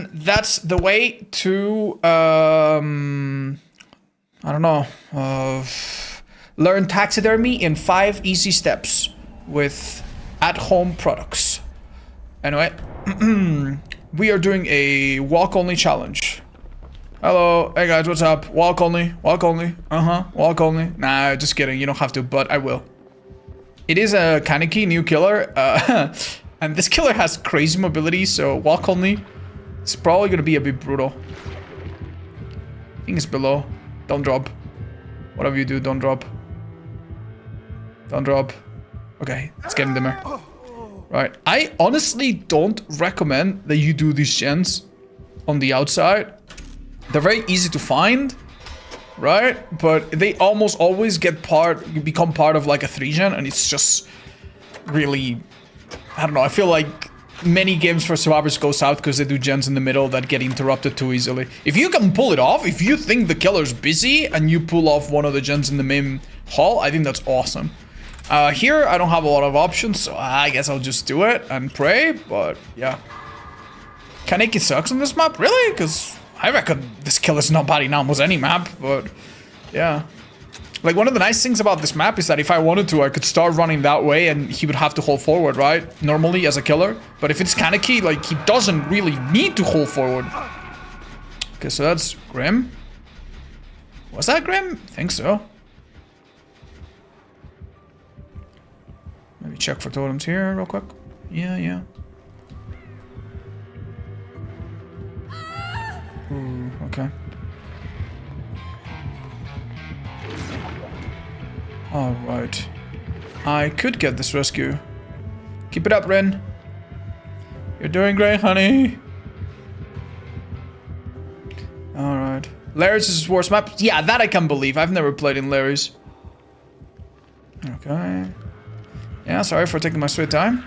And that's the way to, I don't know, learn taxidermy in 5 easy steps with at-home products. Anyway, we are doing a walk-only challenge. Hello, hey guys, what's up? Walk only, walk only, walk only. Nah, just kidding, you don't have to, but I will. It is a Kaneki new killer, and this killer has crazy mobility, so walk only. It's probably gonna be a bit brutal. I think it's below. Don't drop. Whatever you do, don't drop. Don't drop. Okay, let's get in there. Right, I honestly don't recommend that you do these gens on the outside. They're very easy to find, right? But they almost always become part of like a 3-gen, and it's just really, I don't know, I feel like many games for survivors go south because they do gens in the middle that get interrupted too easily. If you can pull it off, if you think the killer's busy and you pull off one of the gens in the main hall, I think that's awesome. Here, I don't have a lot of options, so I guess I'll just do it and pray, but yeah. Kaneki sucks on this map? Really? Because I reckon this killer's not bad in almost any map, but yeah. Like, one of the nice things about this map is that if I wanted to, I could start running that way and he would have to hold forward, right? Normally, as a killer. But if it's Kaneki, like, he doesn't really need to hold forward. Okay, so that's Grim. Was that Grim? I think so. Maybe check for totems here real quick. Yeah. Ooh, okay. Alright. I could get this rescue. Keep it up, Ren. You're doing great, honey. Alright. Larry's is worst map? Yeah, that I can believe. I've never played in Larry's. Okay. Yeah, sorry for taking my sweet time.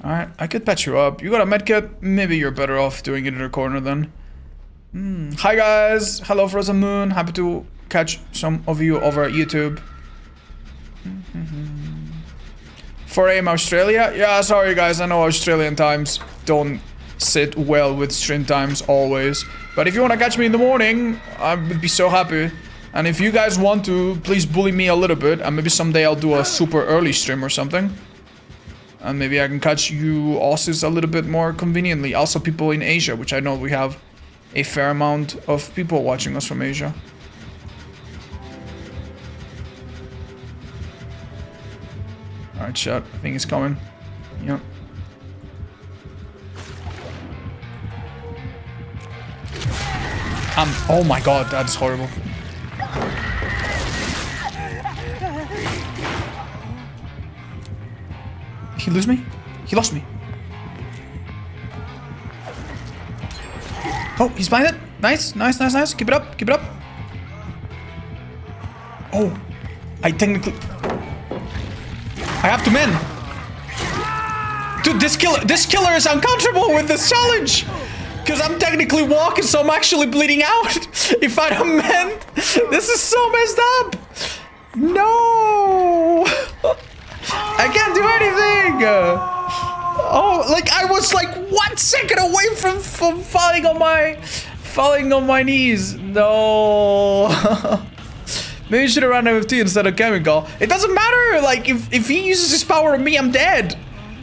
Alright, I could patch you up. You got a medkit? Maybe you're better off doing it in a corner then. Hi guys! Hello Frozen Moon. Happy to catch some of you over at YouTube. 4 AM Australia? Yeah, sorry guys, I know Australian times don't sit well with stream times always. But if you want to catch me in the morning, I would be so happy. And if you guys want to, please bully me a little bit, and maybe someday I'll do a super early stream or something. And maybe I can catch you Aussies a little bit more conveniently. Also people in Asia, which I know we have a fair amount of people watching us from Asia. Alright, shot. I think it's coming. Yep. Oh my god, that's horrible. He lose me? He lost me. Oh, he's blinded. Nice. Keep it up. Oh, I have to men. Dude, this killer is uncomfortable with this challenge. Because I'm technically walking, so I'm actually bleeding out. If I don't mend, this is so messed up. No. I can't do anything! Oh, like I was like 1 second away from falling on my knees. No. Maybe you should have run MFT instead of chemical. It doesn't matter. Like if he uses his power on me, I'm dead.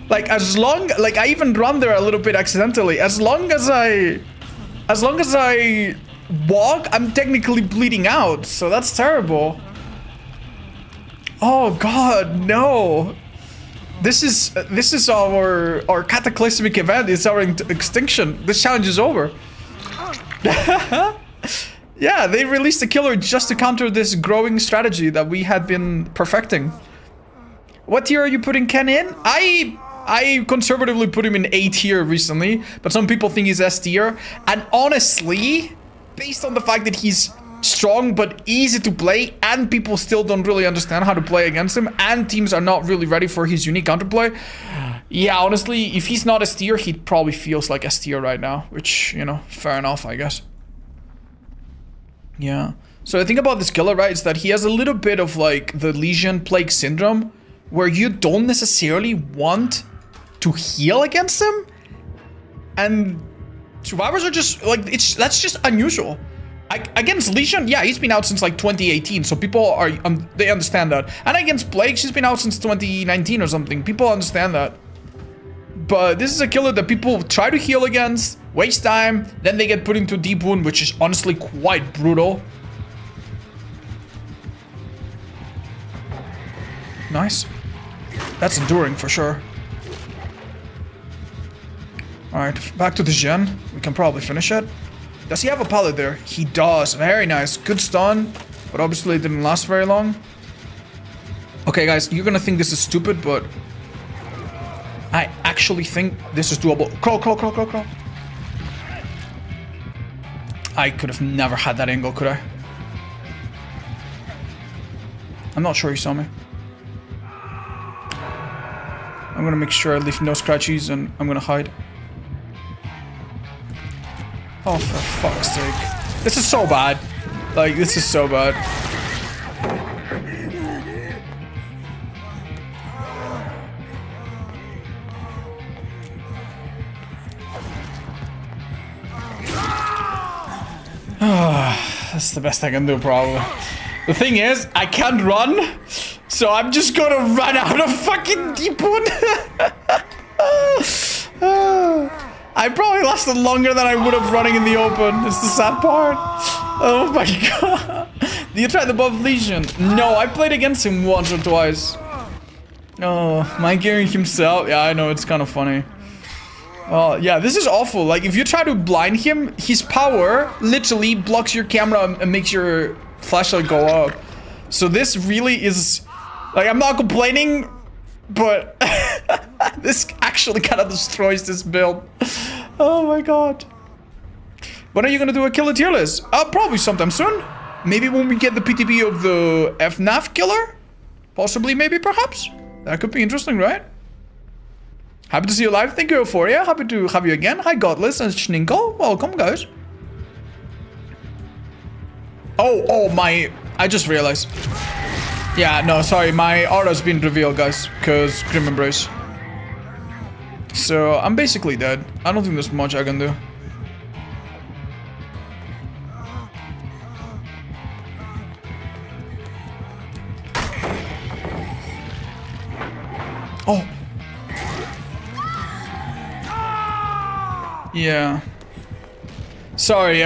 Like like I even run there a little bit accidentally. As long as I walk, I'm technically bleeding out. So that's terrible. Oh god, no. This is our cataclysmic event. It's our extinction. This challenge is over. Yeah, they released a killer just to counter this growing strategy that we had been perfecting. What tier are you putting Ken in? I conservatively put him in A tier recently, but some people think he's S tier. And honestly, based on the fact that he's strong but easy to play, and people still don't really understand how to play against him, and teams are not really ready for his unique counterplay. Yeah, honestly, if he's not S tier, he probably feels like S tier right now, which, you know, fair enough, I guess. Yeah. So the thing about this killer, right, is that he has a little bit of like the Legion Plague syndrome, where you don't necessarily want to heal against him, and survivors are just like that's just unusual. Against Legion, yeah, he's been out since like 2018, so people are they understand that. And against Plague, she's been out since 2019 or something. People understand that. But this is a killer that people try to heal against, waste time, then they get put into deep wound, which is honestly quite brutal. Nice. That's enduring for sure. Alright, back to the gen. We can probably finish it. Does he have a pallet there? He does. Very nice. Good stun, but obviously it didn't last very long. Okay, guys, you're gonna think this is stupid, but I actually think this is doable. Crawl, crawl, crawl, crawl, crawl. I could have never had that angle, could I? I'm not sure he saw me. I'm gonna make sure I leave no scratchies and I'm gonna hide. Oh, for fuck's sake. This is so bad. Like, this is so bad. That's the best I can do, probably. The thing is, I can't run, so I'm just gonna run out of fucking deep wood. I probably lasted longer than I would have running in the open. It's the sad part. Oh my god. Did you try the buff Legion? No, I played against him once or twice. Oh, mind gearing himself. Yeah, I know, it's kind of funny. Yeah, this is awful. Like, if you try to blind him, his power literally blocks your camera and makes your flashlight go up. So this really is... Like, I'm not complaining, but this actually kind of destroys this build. Oh my god. When are you gonna do a killer tier list? Probably sometime soon. Maybe when we get the PTB of the FNAF killer? Possibly, maybe, perhaps? That could be interesting, right? Happy to see you live. Thank you, Euphoria. Happy to have you again. Hi, Godless and Schninkel. Welcome, guys. Oh, my... I just realized. Yeah, no, sorry. My aura's been revealed, guys. Because Grim Embrace. So, I'm basically dead. I don't think there's much I can do. Oh. Yeah. Sorry,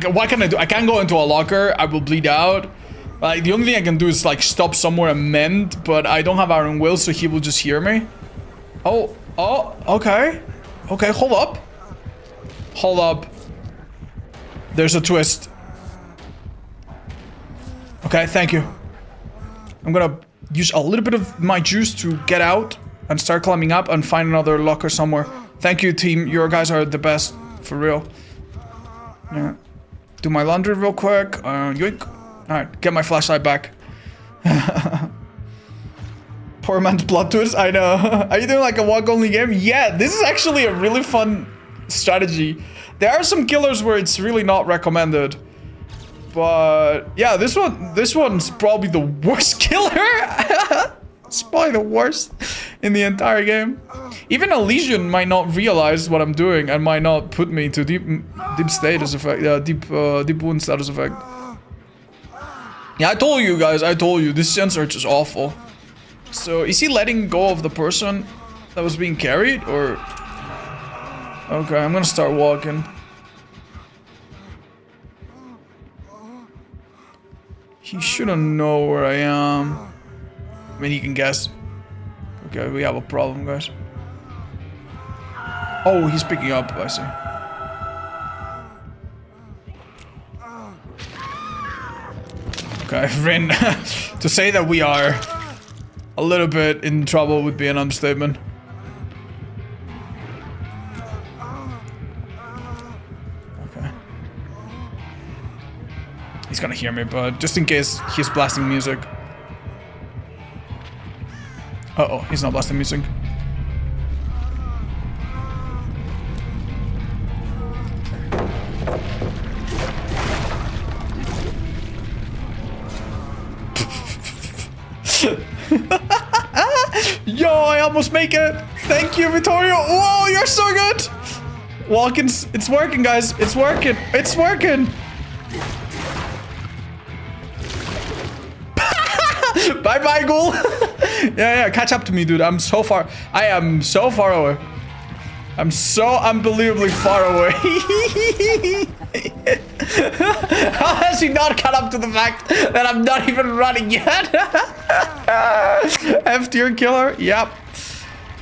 what can I do? I can't go into a locker. I will bleed out. Like, the only thing I can do is, like, stop somewhere and mend, but I don't have Iron Will, so he will just hear me. Oh, okay. Okay, hold up. Hold up. There's a twist. Okay, thank you. I'm gonna use a little bit of my juice to get out and start climbing up and find another locker somewhere. Thank you, team. You guys are the best. For real. Yeah. Do my laundry real quick. Yoink. Alright, get my flashlight back. Poor man's blood tools. I know. Are you doing like a walk-only game? Yeah, this is actually a really fun strategy. There are some killers where it's really not recommended. But yeah, this one's probably the worst killer. It's probably the worst in the entire game. Even a Legion might not realize what I'm doing and might not put me to deep status effect, deep wound status effect. Yeah, I told you guys, this gen search is awful. So is he letting go of the person that was being carried, or? Okay, I'm gonna start walking. He shouldn't know where I am. I mean, he can guess. Okay, we have a problem, guys. Oh, he's picking up, I see. Okay, Rin. To say that we are a little bit in trouble would be an understatement. Okay. He's gonna hear me, but just in case he's blasting music. Uh-oh, he's not blasting music. Yo, I almost make it. Thank you, Vittorio. Whoa, you're so good. good. Walking. It's working, guys. It's working. It's working. Bye-bye, ghoul. Yeah, catch up to me, dude. I'm so far. I am so far away. I'm so unbelievably far away. How has he not caught up to the fact that I'm not even running yet? F-tier killer? Yep.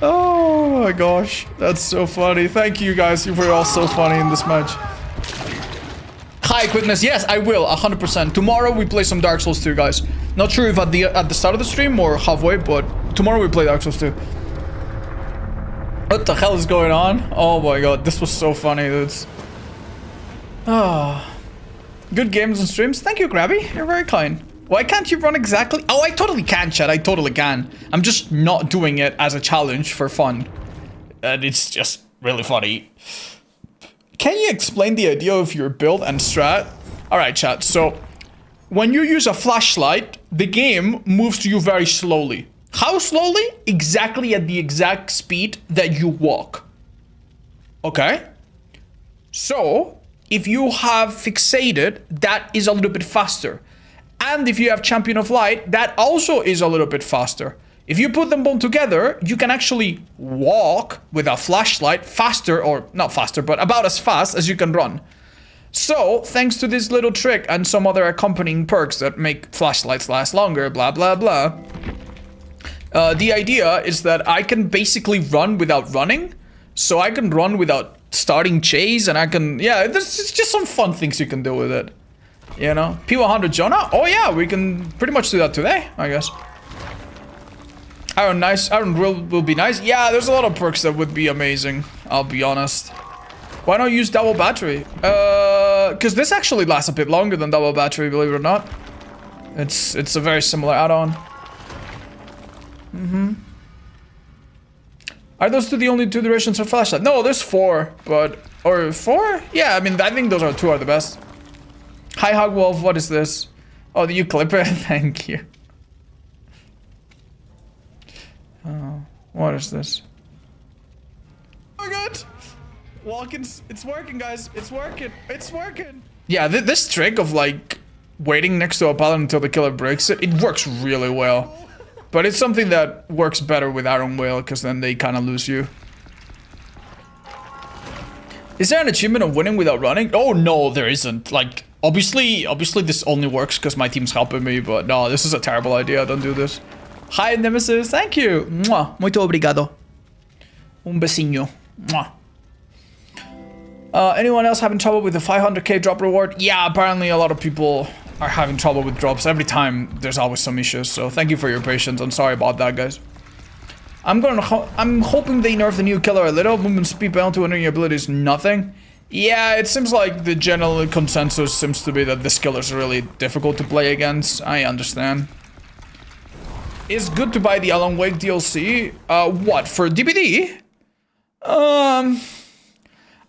Oh my gosh. That's so funny. Thank you guys. You were all so funny in this match. High quickness. Yes, I will. 100%. Tomorrow we play some Dark Souls 2, guys. Not sure if at the start of the stream or halfway, but tomorrow we play Dark Souls 2. What the hell is going on? Oh my god, this was so funny, dudes. Ah, good games and streams. Thank you, Grabby. You're very kind. Why can't you run exactly? Oh, I totally can, chat. I totally can. I'm just not doing it as a challenge for fun. And it's just really funny. Can you explain the idea of your build and strat? Alright, chat. So, when you use a flashlight, the game moves to you very slowly. How slowly? Exactly at the exact speed that you walk. Okay? So, if you have fixated, that is a little bit faster. And if you have Champion of Light, that also is a little bit faster. If you put them both together, you can actually walk with a flashlight faster, or not faster, but about as fast as you can run. So, thanks to this little trick and some other accompanying perks that make flashlights last longer, blah, blah, blah. The idea is that I can basically run without running. So I can run without starting chase, and I can, yeah, there's just some fun things you can do with it. You know? P100 Jonah? Oh yeah, we can pretty much do that today, I guess. Iron nice, Iron will be nice. Yeah, there's a lot of perks that would be amazing, I'll be honest. Why not use double battery? Because this actually lasts a bit longer than double battery, believe it or not. It's a very similar add-on. Are those two the only two durations of flashlight? No, there's 4, but... Or 4? Yeah, I mean, I think those are 2 are the best. Hi, Hogwolf, what is this? Oh, you clip it? Thank you. Oh, what is this? Oh my god! Walking, it's working, guys. It's working. It's working. Yeah, this trick of, like, waiting next to a pallet until the killer breaks it, it works really well. But it's something that works better with Iron Whale, because then they kind of lose you. Is there an achievement of winning without running? Oh, no, there isn't. Like, obviously this only works because my team's helping me, but no, this is a terrible idea. Don't do this. Hi, Nemesis. Thank you. Mwah. Muito obrigado. Un besinho. Mwah. Anyone else having trouble with the 500k drop reward? Yeah, apparently a lot of people are having trouble with drops. Every time there's always some issues, so thank you for your patience. I'm sorry about that, guys. I'm hoping they nerf the new killer a little. Movement speed penalty when your abilities nothing. Yeah, it seems like the general consensus seems to be that this killer is really difficult to play against. I understand. It's good to buy the Alan Wake DLC. What, for DBD?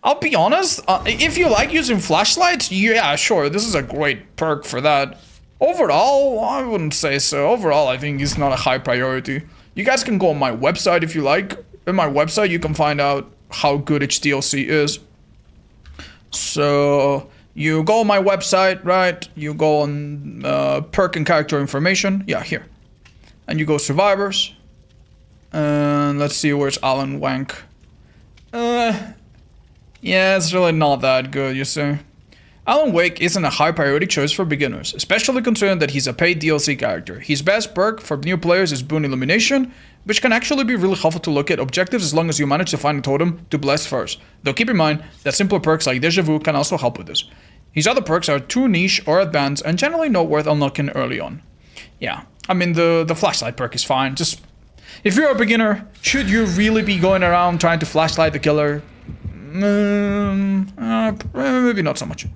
I'll be honest, if you like using flashlights, yeah, sure, this is a great perk for that. Overall, I wouldn't say so. Overall, I think it's not a high priority. You guys can go on my website if you like. In my website, you can find out how good each DLC is. So, you go on my website, right? You go on perk and character information. Yeah, here. And you go survivors. And let's see, where's Alan Wank? Yeah, it's really not that good, you see. Alan Wake isn't a high priority choice for beginners, especially considering that he's a paid DLC character. His best perk for new players is Boon Illumination, which can actually be really helpful to look at objectives as long as you manage to find a totem to bless first. Though keep in mind that simpler perks like Deja Vu can also help with this. His other perks are too niche or advanced and generally not worth unlocking early on. Yeah, I mean the flashlight perk is fine, just... If you're a beginner, should you really be going around trying to flashlight the killer? Maybe not so much.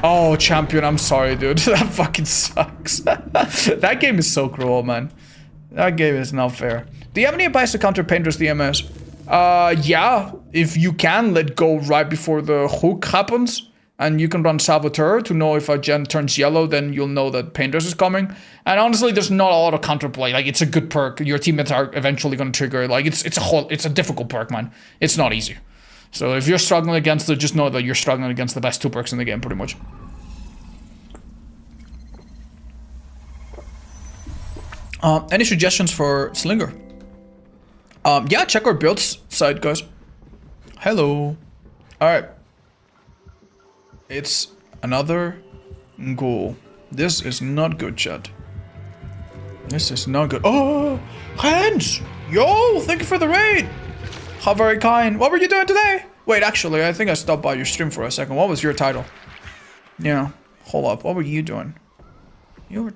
Oh, champion, I'm sorry, dude. That fucking sucks. That game is so cruel, man. That game is not fair. Do you have any advice to counter Painter's DMS? Yeah, if you can, let go right before the hook happens. And you can run Saboteur to know if a gen turns yellow, then you'll know that Painters is coming. And honestly, there's not a lot of counterplay. Like, it's a good perk. Your teammates are eventually going to trigger it. Like, it's a difficult perk, man. It's not easy. So if you're struggling against it, just know that you're struggling against the best 2 perks in the game, pretty much. Any suggestions for Slinger? Yeah, check our builds site, guys. Hello. Alright. It's another ghoul. This is not good, chat. This is not good. Oh, Hans! Yo, thank you for the raid. How very kind. What were you doing today? Wait, actually, I think I stopped by your stream for a second. What was your title? Yeah, hold up. What were you doing? You were...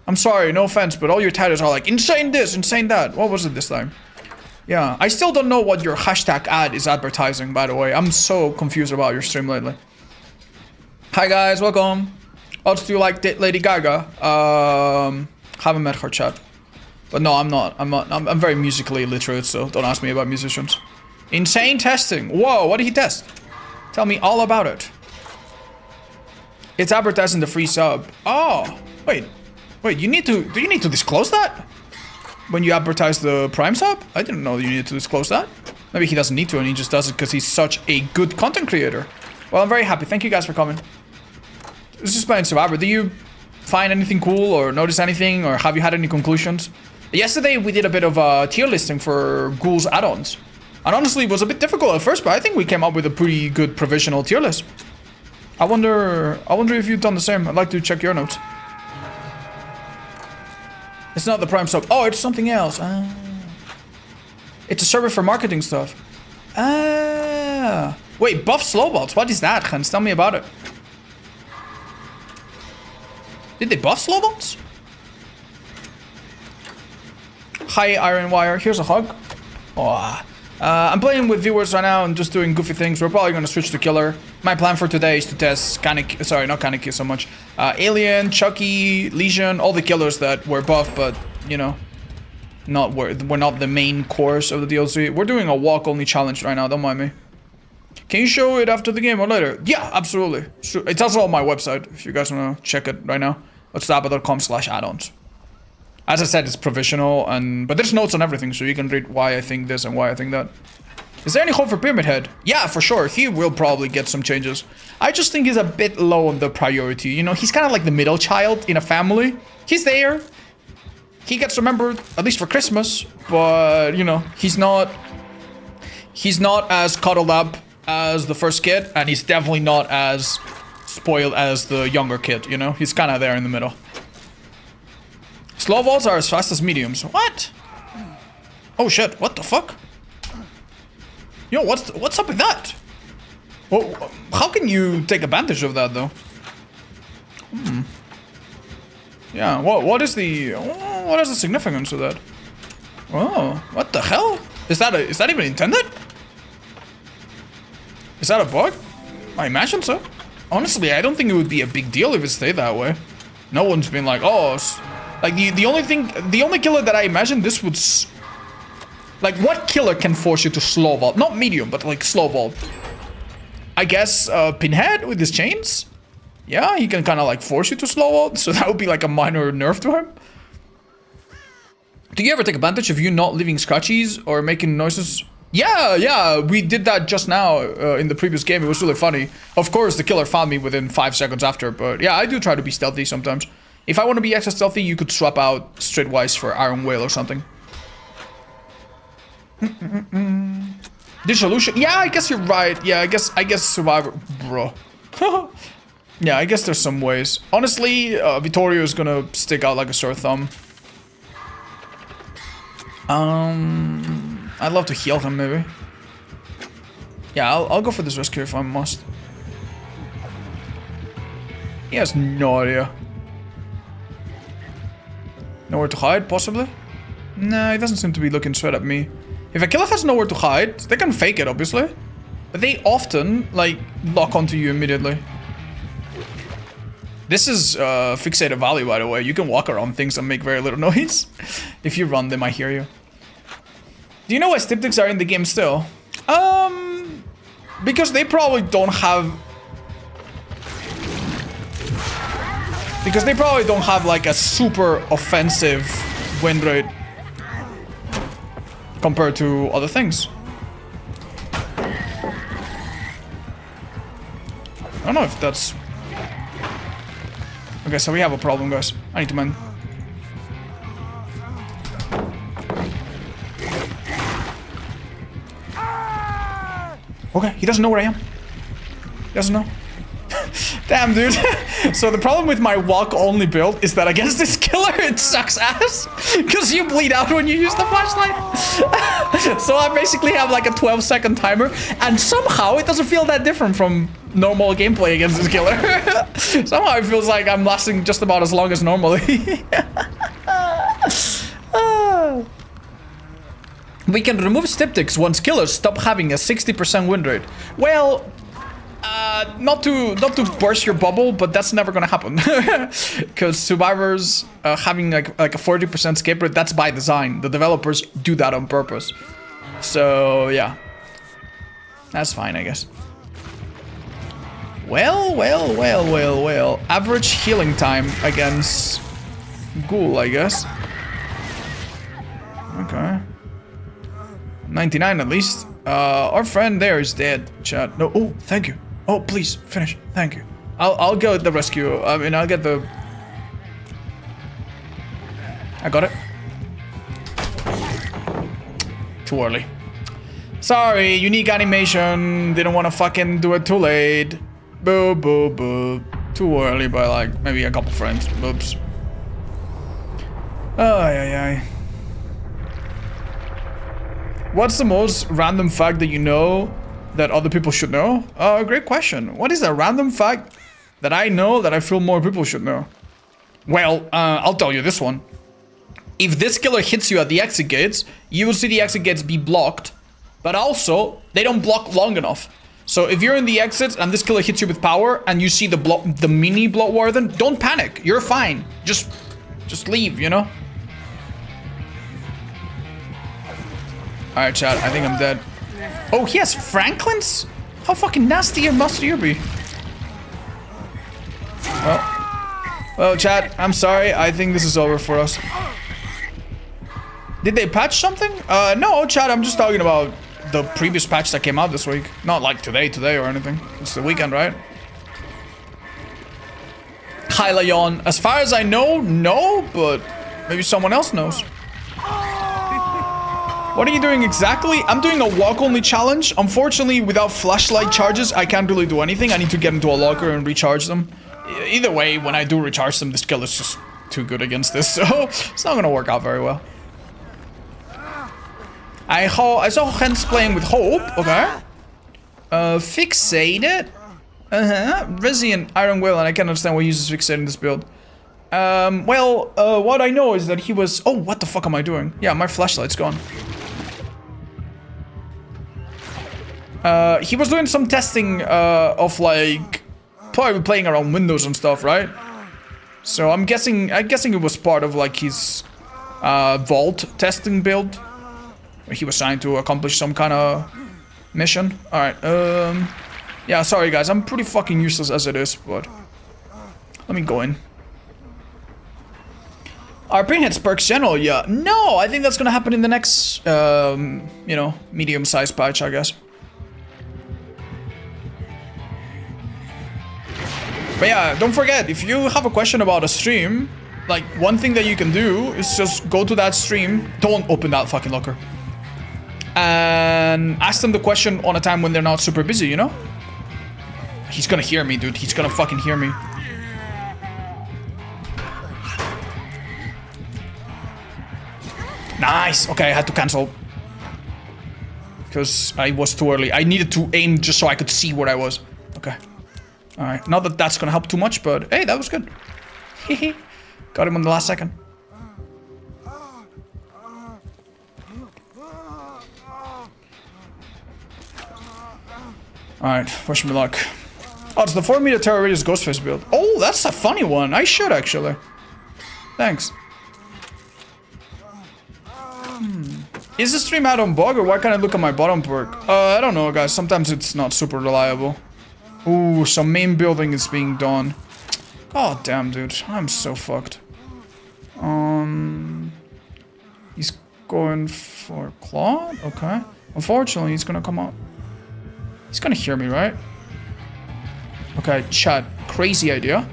I'm sorry, no offense, but all your titles are like, insane this, insane that. What was it this time? Yeah, I still don't know what your hashtag ad is advertising, by the way. I'm so confused about your stream lately. Hi guys, welcome. Also, do you like Lady Gaga? Haven't met her, chat. But no, I'm not. I'm very musically illiterate, so don't ask me about musicians. Insane testing. Whoa, what did he test? Tell me all about it. It's advertising the free sub. Oh, wait, do you need to disclose that? When you advertise the Prime sub? I didn't know you needed to disclose that. Maybe he doesn't need to and he just does it because he's such a good content creator. Well, I'm very happy. Thank you guys for coming. This is playing Survivor. Do you find anything cool or notice anything or have you had any conclusions? Yesterday we did a bit of a tier listing for Ghouls add-ons. And honestly it was a bit difficult at first, but I think we came up with a pretty good provisional tier list. I wonder if you've done the same. I'd like to check your notes. It's not the Prime sub. Oh, it's something else. It's a server for marketing stuff. Wait, buff slowballs. What is that, Hans? Tell me about it. Did they buff slowballs? Hi, Iron Wire. Here's a hug. Oh, I'm playing with viewers right now and just doing goofy things. We're probably going to switch to Killer. My plan for today is to test Kaneki, sorry, not Kaneki so much. Alien, Chucky, Legion, all the killers that were buff, but, you know, we're not the main course of the DLC. We're doing a walk-only challenge right now, don't mind me. Can you show it after the game or later? Yeah, absolutely. It's also on my website, if you guys want to check it right now. It's saba.com/addons. As I said, it's provisional, but there's notes on everything, so you can read why I think this and why I think that. Is there any hope for Pyramid Head? Yeah, for sure. He will probably get some changes. I just think he's a bit low on the priority. You know, he's kind of like the middle child in a family. He's there. He gets remembered, at least for Christmas. But, you know, he's not as cuddled up as the first kid. And he's definitely not as spoiled as the younger kid, you know? He's kind of there in the middle. Slow balls are as fast as mediums. What? Oh shit, what the fuck? Yo, what's up with that? Well, how can you take advantage of that though? Yeah, what is the significance of that? Oh, what the hell? Is that even intended? Is that a bug? I imagine so. Honestly, I don't think it would be a big deal if it stayed that way. No one's been like, oh, like the only killer that I imagine this would. Like, what killer can force you to slow vault? Not medium, but like slow vault. I guess Pinhead with his chains? Yeah, he can kind of like force you to slow vault, so that would be like a minor nerf to him. Do you ever take advantage of you not leaving scratchies or making noises? Yeah, we did that just now in the previous game. It was really funny. Of course, the killer found me within 5 seconds after, but yeah, I do try to be stealthy sometimes. If I want to be extra stealthy, you could swap out Streetwise for Iron Whale or something. Dissolution? Yeah, I guess you're right. Yeah, I guess Survivor, bro. Yeah, I guess there's some ways. Honestly, Vittorio is gonna stick out like a sore thumb. I'd love to heal him, maybe. Yeah, I'll go for this rescue if I must. He has no idea. Nowhere to hide, possibly? Nah, he doesn't seem to be looking straight at me. If a killer has nowhere to hide, they can fake it, obviously. But they often, like, lock onto you immediately. This is Fixated Valley, by the way. You can walk around things and make very little noise. If you run, they might hear you. Do you know why styptics are in the game still? Because they probably don't have Because they probably don't have like a super offensive win rate compared to other things. I don't know if that's... Okay, so we have a problem, guys. I need to mend. Okay, he doesn't know where I am. He doesn't know. Damn, dude. So the problem with my walk-only build is that against this killer, it sucks ass. Because you bleed out when you use the flashlight. So I basically have like a 12-second timer. And somehow it doesn't feel that different from normal gameplay against this killer. Somehow it feels like I'm lasting just about as long as normally. We can remove styptics once killers stop having a 60% win rate. Well, not to burst your bubble, but that's never gonna happen. Because survivors having like a 40% escape rate, that's by design. The developers do that on purpose. So yeah, that's fine, I guess. Well. Average healing time against Ghoul, I guess. Okay. 99 at least. Our friend there is dead, chat. No, oh, thank you. Oh, please, finish. Thank you. I'll go with the rescue. I mean, I'll get the... I got it. Too early. Sorry, unique animation. Didn't want to fucking do it too late. Boo, boo, boo. Too early by like maybe a couple frames. Oops. Ay. What's the most random fact that you know that other people should know? Great question. What is a random fact that I know that I feel more people should know? Well, I'll tell you this one. If this killer hits you at the exit gates, you will see the exit gates be blocked, but also they don't block long enough. So if you're in the exits and this killer hits you with power and you see the mini block warden, don't panic. You're fine. Just leave, you know? Alright, chat, I think I'm dead. Oh, he has Franklin's? How fucking nasty must you be? Well, chat, I'm sorry. I think this is over for us. Did they patch something? No, chat, I'm just talking about the previous patch that came out this week. Not like today or anything. It's the weekend, right? Hi, Leon. As far as I know, no, but maybe someone else knows. What are you doing exactly? I'm doing a walk-only challenge. Unfortunately, without flashlight charges, I can't really do anything. I need to get into a locker and recharge them. Either way, when I do recharge them, this kill is just too good against this, so it's not gonna work out very well. I saw Hens playing with Hope. Okay. Fixated. Resi and Iron Will, and I can't understand why he uses Fixated in this build. What I know is that he was... Oh, what the fuck am I doing? Yeah, my flashlight's gone. He was doing some testing of like probably playing around Windows and stuff, right? So I'm guessing it was part of like his vault testing build. Where he was trying to accomplish some kind of mission. Alright, yeah, sorry guys, I'm pretty fucking useless as it is, but let me go in. Our pinheads perks general, yeah. No, I think that's gonna happen in the next you know, medium-sized patch, I guess. But yeah, don't forget, if you have a question about a stream, like, one thing that you can do is just go to that stream, don't open that fucking locker, and ask them the question on a time when they're not super busy, you know? He's gonna hear me, dude. He's gonna fucking hear me. Nice! Okay, I had to cancel. Because I was too early. I needed to aim just so I could see where I was. Okay. Alright, not that that's gonna help too much, but hey, that was good. Hehe. Got him on the last second. Alright, wish me luck. Oh, it's the 4-meter terror radius Ghostface build. Oh, that's a funny one. I should actually. Thanks. Is the stream out on bug or why can't I look at my bottom perk? I don't know, guys. Sometimes it's not super reliable. Ooh, some main building is being done. God damn, dude. I'm so fucked. He's going for Claw? Okay. Unfortunately, he's gonna come out. He's gonna hear me, right? Okay, chat. Crazy idea.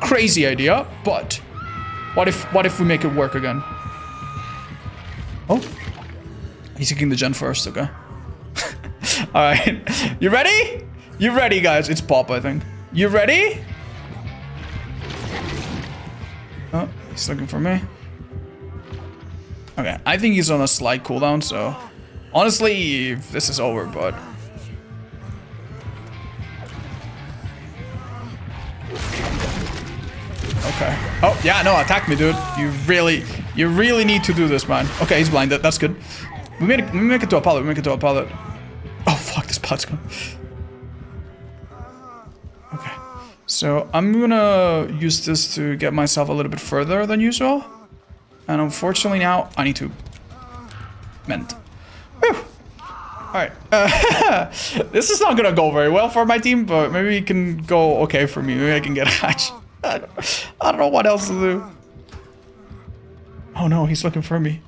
Crazy idea, but what if we make it work again? Oh. He's taking the gen first, okay. Alright. You ready? You ready, guys? It's Pop, I think. You ready? Oh, he's looking for me. Okay, I think he's on a slight cooldown, so... Honestly, this is over, but... Okay. Oh, yeah, no, attack me, dude. You really need to do this, man. Okay, he's blinded. That's good. We make it to a pallet. We make it to a pallet. Oh, fuck, this pallet's gone. Okay. So, I'm gonna use this to get myself a little bit further than usual. And unfortunately now, I need to mend. Whew. Alright. This is not gonna go very well for my team, but maybe it can go okay for me. Maybe I can get a hatch. I don't know what else to do. Oh no, he's looking for me.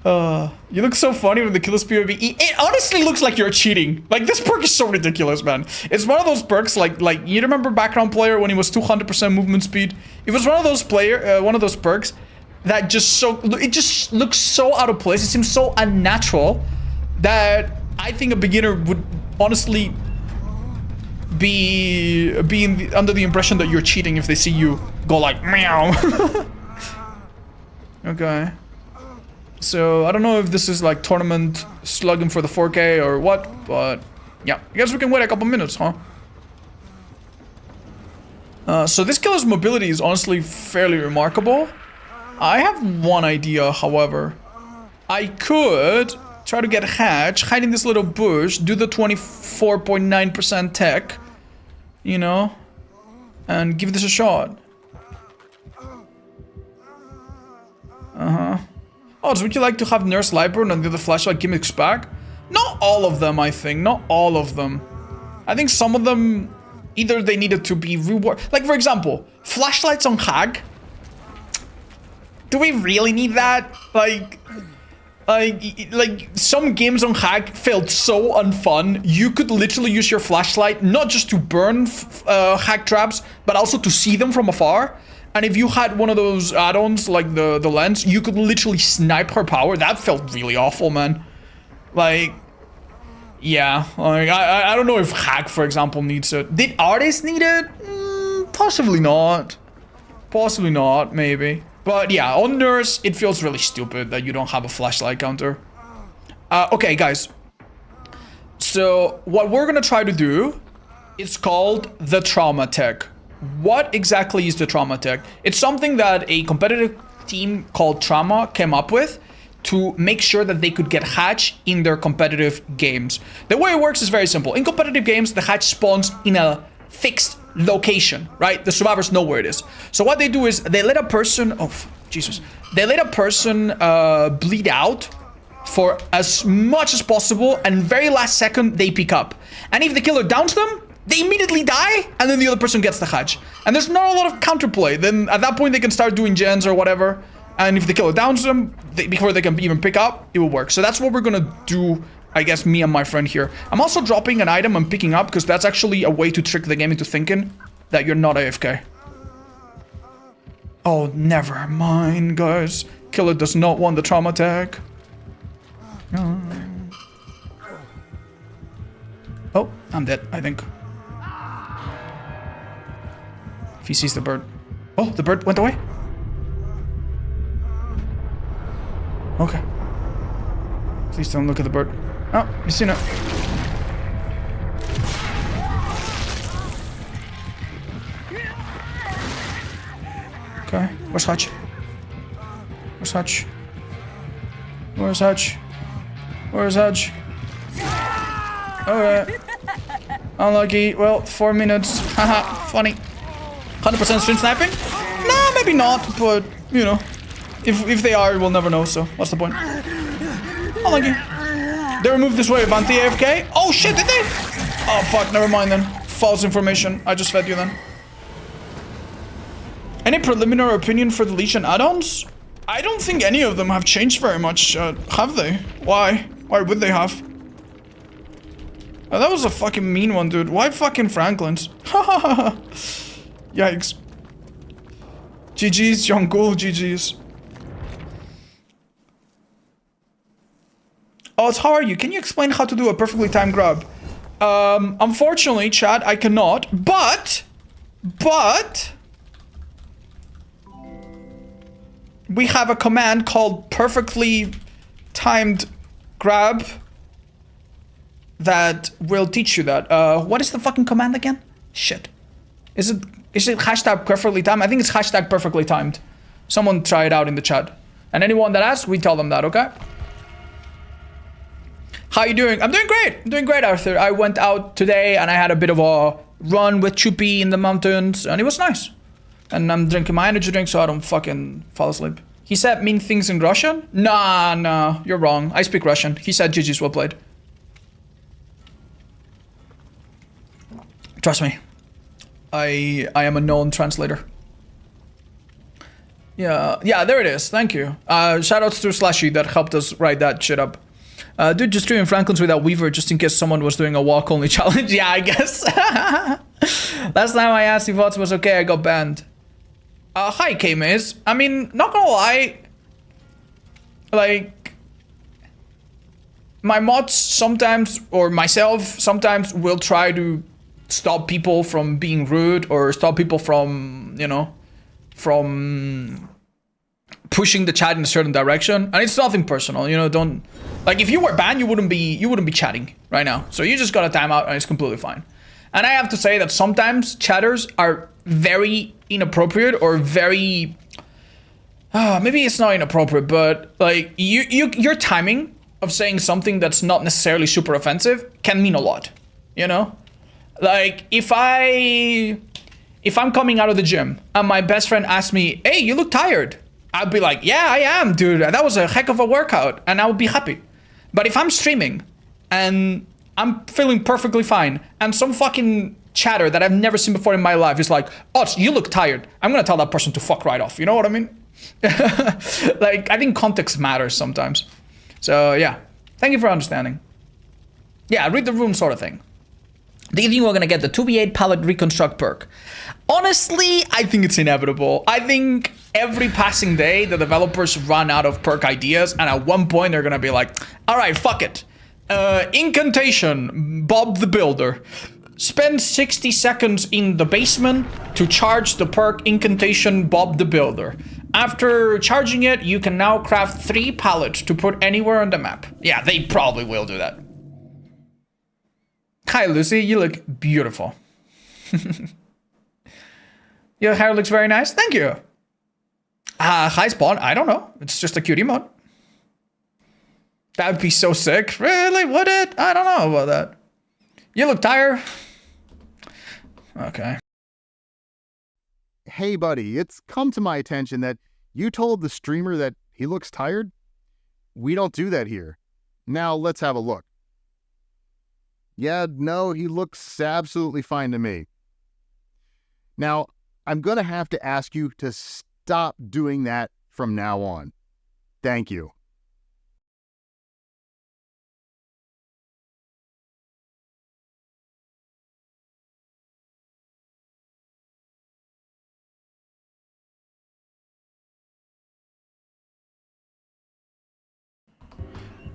You look so funny with the kill speed. It honestly looks like you're cheating. Like, this perk is so ridiculous, man. It's one of those perks, like you remember Background Player when he was 200% movement speed? It was one of those perks that it just looks so out of place. It seems so unnatural that I think a beginner would honestly be under the impression that you're cheating if they see you go like meow. Okay. So I don't know if this is like tournament slugging for the 4K or what, but yeah, I guess we can wait a couple minutes, huh? So this killer's mobility is honestly fairly remarkable. I have one idea, however. I could try to get Hatch, hide in this little bush, do the 24.9% tech, you know, and give this a shot. Oh, so would you like to have Nurse Lightburn and the other flashlight gimmicks back? Not all of them, I think. Not all of them. I think some of them, either they needed to be rewarded. Like, for example, flashlights on Hag. Do we really need that? Like some games on Hag felt so unfun. You could literally use your flashlight not just to burn Hag traps, but also to see them from afar. And if you had one of those add-ons like the lens, you could literally snipe her power. That felt really awful, man. Like, yeah, like I don't know if Hag, for example, needs it. Did Artist need it? Possibly not. Possibly not, maybe. But yeah, on Nurse, it feels really stupid that you don't have a flashlight counter. Okay, guys. So what we're gonna try to do is called the Trauma Tech. What exactly is the Trauma Tech? It's something that a competitive team called Trauma came up with to make sure that they could get Hatch in their competitive games. The way it works is very simple. In competitive games, the Hatch spawns in a fixed location, right? The survivors know where it is. So what they do is they let a person, oh, Jesus. They let a person bleed out for as much as possible, and very last second, they pick up. And if the killer downs them, they immediately die, and then the other person gets the Hatch. And there's not a lot of counterplay. Then at that point, they can start doing gens or whatever. And if the killer downs them, before they can even pick up, it will work. So that's what we're gonna do, I guess, me and my friend here. I'm also dropping an item I'm picking up, because that's actually a way to trick the game into thinking that you're not AFK. Oh, never mind, guys. Killer does not want the Trauma Tech. Oh, I'm dead, I think. If he sees the bird. Oh, the bird went away. Okay. Please don't look at the bird. Oh, you seen it. Okay, where's Hutch? Where's Hutch? Where's Hutch? Where's Hutch? Okay. Unlucky. Well, 4 minutes. Haha, funny. 100% stream sniping? Nah, maybe not, but, you know. If they are, we'll never know, so what's the point? Unlucky. They removed this wave, anti-AFK? Oh shit, did they? Oh fuck, never mind then. False information. I just fed you then. Any preliminary opinion for the Legion add-ons? I don't think any of them have changed very much, have they? Why? Why would they have? Oh, that was a fucking mean one, dude. Why fucking Franklin's? Yikes. GG's, Jungle, GG's. Oh, how are you? Can you explain how to do a perfectly timed grab? Unfortunately, Chad, I cannot, but we have a command called perfectly timed grab that will teach you that. What is the fucking command again? Shit. Is it hashtag perfectly timed? I think it's hashtag perfectly timed. Someone try it out in the chat. And anyone that asks, we tell them that, okay? How you doing? I'm doing great. I'm doing great, Arthur. I went out today and I had a bit of a run with Chuppy in the mountains and it was nice. And I'm drinking my energy drink so I don't fucking fall asleep. He said mean things in Russian? Nah, you're wrong. I speak Russian. He said GG's, well played. Trust me. I am a known translator. Yeah, there it is. Thank you. Shoutouts to Slashy that helped us write that shit up. Dude, just doing Franklin's without Weaver just in case someone was doing a walk-only challenge. Yeah, I guess. Last time I asked if VODs was okay, I got banned. Hi, K-Maze. I mean, not gonna lie. Like, my mods sometimes, or myself, sometimes will try to stop people from being rude or stop people from, you know, from pushing the chat in a certain direction. And it's nothing personal, you know, don't... Like, if you were banned, you wouldn't be chatting right now. So you just got a timeout and it's completely fine. And I have to say that sometimes chatters are very inappropriate or very... maybe it's not inappropriate, but like your timing of saying something that's not necessarily super offensive can mean a lot, you know? Like, if I'm coming out of the gym and my best friend asks me, hey, you look tired. I'd be like, yeah, I am, dude. That was a heck of a workout. And I would be happy. But if I'm streaming and I'm feeling perfectly fine and some fucking chatter that I've never seen before in my life is like, oh, you look tired, I'm gonna tell that person to fuck right off. You know what I mean? Like, I think context matters sometimes. So yeah, thank you for understanding. Yeah, read the room sort of thing. Do you think we're gonna get the 2v8 palette reconstruct perk? Honestly, I think it's inevitable. I think every passing day, the developers run out of perk ideas, and at one point they're gonna be like, all right, fuck it. Incantation, Bob the Builder. Spend 60 seconds in the basement to charge the perk Incantation Bob the Builder. After charging it, you can now craft 3 pallets to put anywhere on the map. Yeah, they probably will do that. Hi, Lucy, you look beautiful. Your hair looks very nice. Thank you. Hi, Spawn. I don't know. It's just a cute emote. That would be so sick. Really? Would it? I don't know about that. You look tired. Okay. Hey, buddy, it's come to my attention that you told the streamer that he looks tired. We don't do that here. Now, let's have a look. Yeah, no, he looks absolutely fine to me. Now, I'm going to have to ask you to stop doing that from now on. Thank you.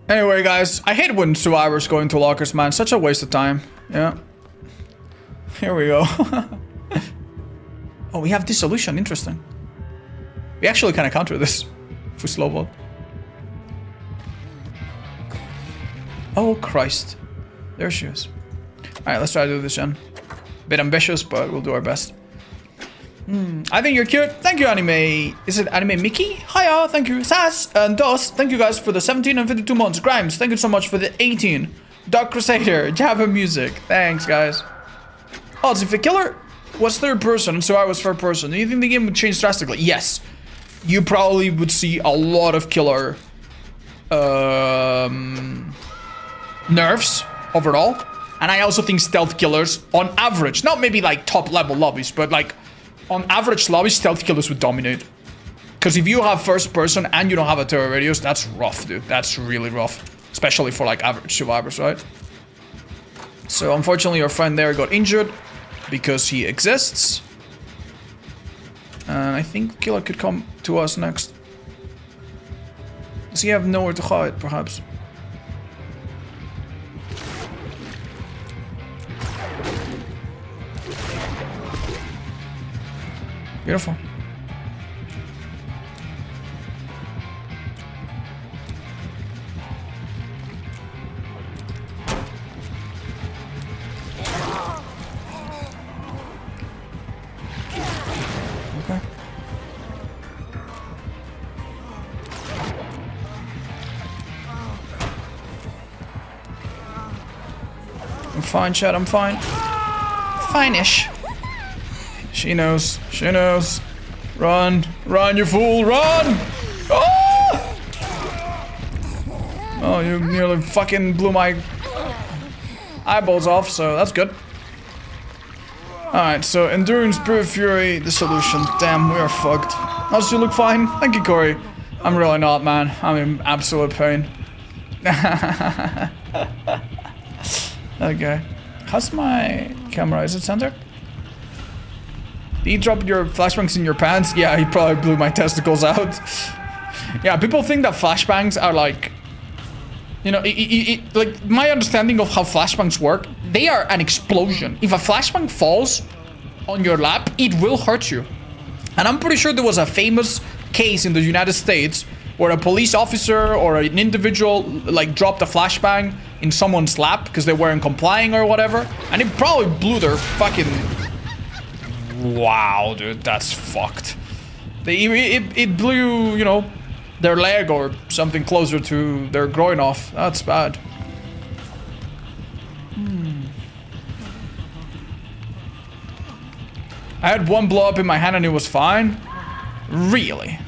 Anyway, guys, I hate when survivors go into lockers, man. Such a waste of time. Yeah. Here we go. Oh, we have dissolution. Interesting. We actually kind of counter this for slow vote. Oh, Christ. There she is. Alright, let's try to do this, Jen. Bit ambitious, but we'll do our best. I think you're cute. Thank you, Anime. Is it Anime Mickey? Hiya, thank you. Sass and Dos, thank you guys for the 17 and 52 months. Grimes, thank you so much for the 18. Dark Crusader, Java Music. Thanks, guys. Oh, so if a killer was third person and Survivor was third person, do you think the game would change drastically? Yes. You probably would see a lot of killer nerfs overall. And I also think stealth killers, on average, not maybe like top level lobbies, but like on average lobbies, stealth killers would dominate. Because if you have first person and you don't have a terror radius, that's rough, dude. That's really rough. Especially for like average survivors, right? So unfortunately your friend there got injured because he exists. And I think killer could come to us next. Does he have nowhere to hide, perhaps? Beautiful. Okay. I'm fine, Chad, I'm fine. Fine-ish. She knows. She knows. Run. Run, you fool. Run! Oh! Oh, you nearly fucking blew my eyeballs off, so that's good. Alright, so Endurance, Brute Fury, the solution. Damn, we are fucked. Does you look fine? Thank you, Corey. I'm really not, man. I'm in absolute pain. Okay. How's my camera? Is it centered? Did you drop your flashbangs in your pants? Yeah, he probably blew my testicles out. Yeah, people think that flashbangs are like... You know, like, my understanding of how flashbangs work, they are an explosion. If a flashbang falls on your lap, it will hurt you. And I'm pretty sure there was a famous case in the United States where a police officer or an individual, like, dropped a flashbang in someone's lap because they weren't complying or whatever. And it probably blew their fucking... Wow, dude, that's fucked. It blew, you know, their leg or something closer to their groin off. That's bad. I had one blow up in my hand and it was fine. Really?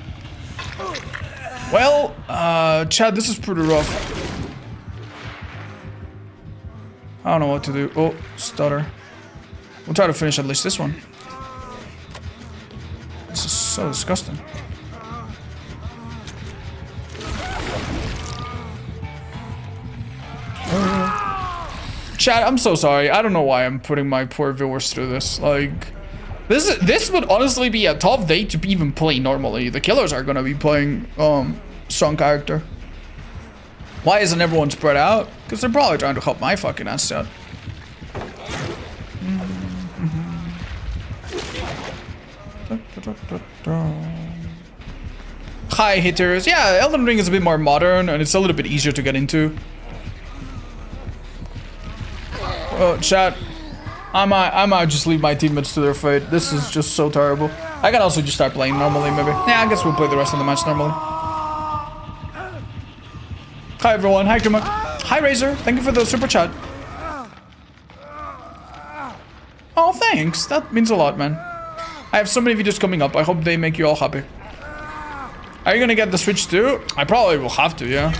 Well, Chad, this is pretty rough. I don't know what to do. Oh, stutter. We'll try to finish at least this one. This is so disgusting. Chat, I'm so sorry. I don't know why I'm putting my poor viewers through this. Like, this would honestly be a tough day to even play normally. The killers are gonna be playing strong character. Why isn't everyone spread out? Because they're probably trying to help my fucking ass out. Hi hitters. Yeah, Elden Ring is a bit more modern and it's a little bit easier to get into. Oh, chat. I might just leave my teammates to their fate. This is just so terrible. I can also just start playing normally, maybe. Yeah, I guess we'll play the rest of the match normally. Hi everyone. Hi Kuma. Hi Razor. Thank you for the super chat. Oh, thanks. That means a lot, man. I have so many videos coming up. I hope they make you all happy. Are you gonna get the Switch too? I probably will have to, yeah.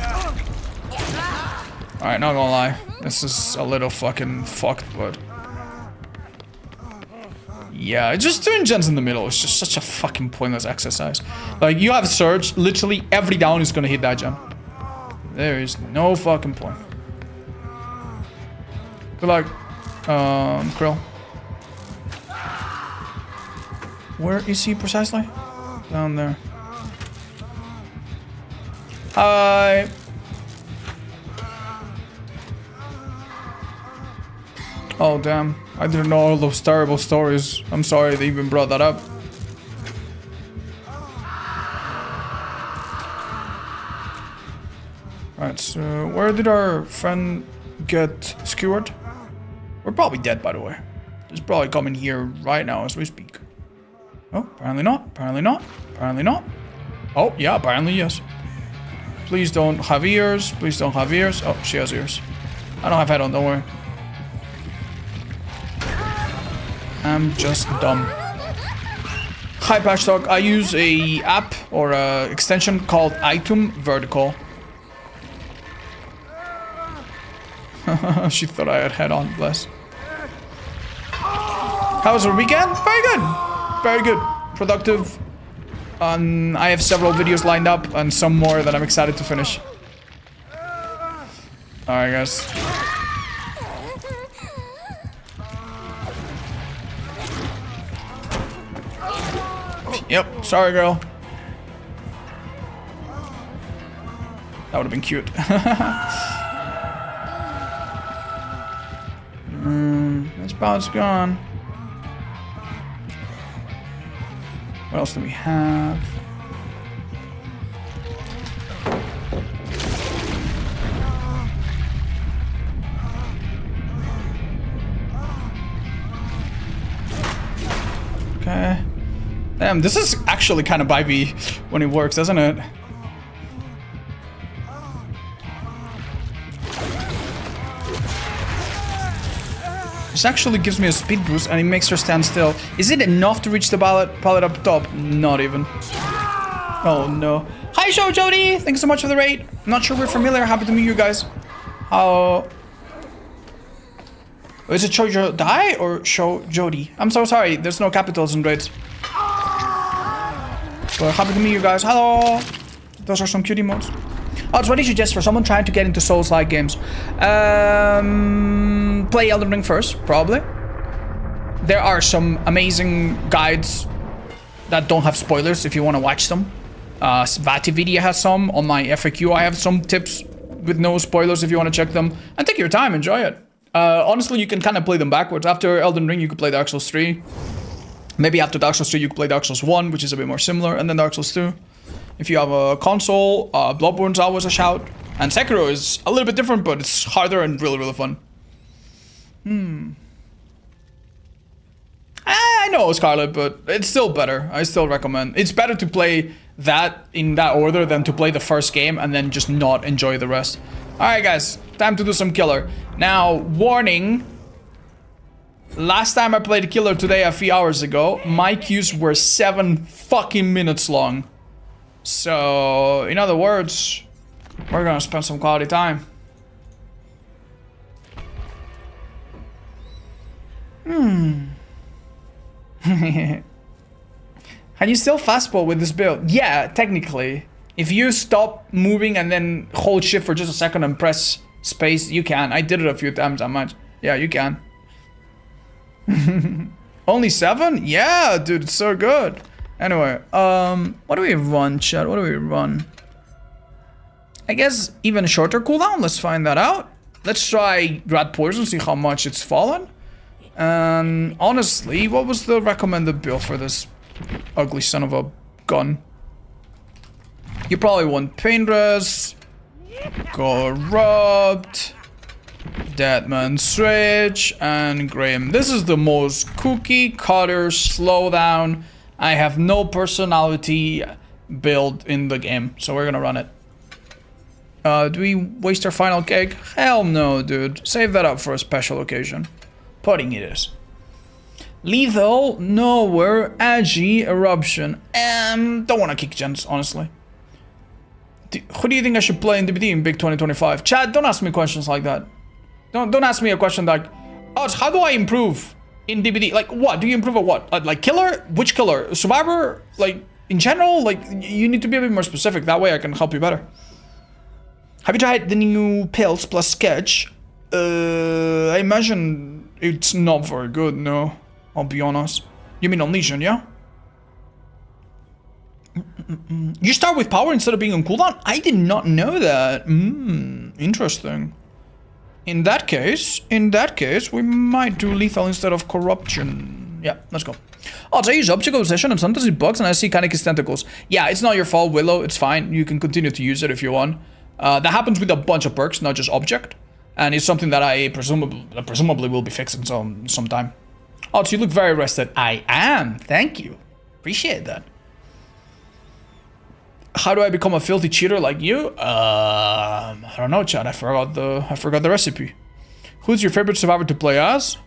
Alright, not gonna lie. This is a little fucking fucked, but... Yeah, just doing gens in the middle is just such a fucking pointless exercise. Like, you have Surge, literally every down is gonna hit that gen. There is no fucking point. Good luck, Krill. Where is he precisely? Down there. Hi. Oh damn, I didn't know all those terrible stories. I'm sorry they even brought that up. Alright, so where did our friend get skewered? We're probably dead, by the way. He's probably coming here right now as we speak. Oh, apparently not, apparently not, apparently not. Oh, yeah, apparently yes. Please don't have ears, please don't have ears. Oh, she has ears. I don't have head on, don't worry. I'm just dumb. Hi Patchtalk, I use a app or a extension called Item Vertical. She thought I had head on, bless. How was her weekend? Very good. Very good. Productive. I have several videos lined up and some more that I'm excited to finish. Alright, guys. Yep, sorry, girl. That would have been cute. This bout's gone. What else do we have? Okay. Damn, this is actually kind of vibey when it works, doesn't it? This actually gives me a speed boost and it makes her stand still. Is it enough to reach the pallet up top? Not even. Oh no. Hi, Show Jody! Thanks so much for the raid. I'm not sure we're familiar. Happy to meet you guys. How... Is it Show Die or Show Jody? I'm so sorry. There's no capitals in raids. But happy to meet you guys. Hello! Those are some cute emotes. Oh, what do you suggest for someone trying to get into Souls-like games? Play Elden Ring first, probably. There are some amazing guides that don't have spoilers if you want to watch them. Svatividia has some. On my FAQ, I have some tips with no spoilers if you want to check them. And take your time, enjoy it. Honestly, you can kind of play them backwards. After Elden Ring, you could play Dark Souls 3. Maybe after Dark Souls 3, you could play Dark Souls 1, which is a bit more similar, and then Dark Souls 2. If you have a console, Bloodborne's always a shout. And Sekiro is a little bit different, but it's harder and really, really fun. I know, Scarlet, but it's still better. I still recommend. It's better to play that in that order than to play the first game and then just not enjoy the rest. Alright, guys. Time to do some killer. Now, warning. Last time I played killer today, a few hours ago, my queues were 7 fucking minutes long. So, in other words, we're gonna spend some quality time. Can you still fastball with this build? Yeah, technically. If you stop moving and then hold shift for just a second and press space, you can. I did it a few times that much. Yeah, you can. Only 7? Yeah, dude, it's so good. Anyway, what do we run, chat? What do we run? I guess even shorter cooldown. Let's find that out. Let's try Rat Poison, see how much it's fallen. And honestly, what was the recommended build for this ugly son of a gun? You probably want Pain Res, Corrupt, Deadman's Rage, and Grim. This is the most cookie cutter slowdown. I have no personality build in the game, so we're gonna run it. Do we waste our final keg? Hell no, dude. Save that up for a special occasion. Pudding it is. Lethal, Nowhere, Agi, Eruption. Don't want to kick gens, honestly. Who do you think I should play in DBD in Big 2025? Chad, don't ask me questions like that. Don't ask me a question like, oh, how do I improve in DBD? Like, what? Do you improve at what? Like, killer? Which killer? Survivor? Like, in general? Like, you need to be a bit more specific. That way I can help you better. Have you tried the new Pills plus Sketch? I imagine it's not very good, no. I'll be honest. You mean on Legion, yeah? You start with power instead of being on cooldown? I did not know that. Interesting. In that case, we might do lethal instead of corruption. Yeah, let's go. Also, I use Object Obsession and sometimes it bugs and I see Kanek's tentacles. Yeah, it's not your fault, Willow. It's fine. You can continue to use it if you want. That happens with a bunch of perks, not just Object. And it's something that I presumably will be fixing sometime. Also, you look very rested. I am. Thank you. Appreciate that. How do I become a filthy cheater like you? I don't know, Chad. I forgot the recipe. Who's your favorite survivor to play as?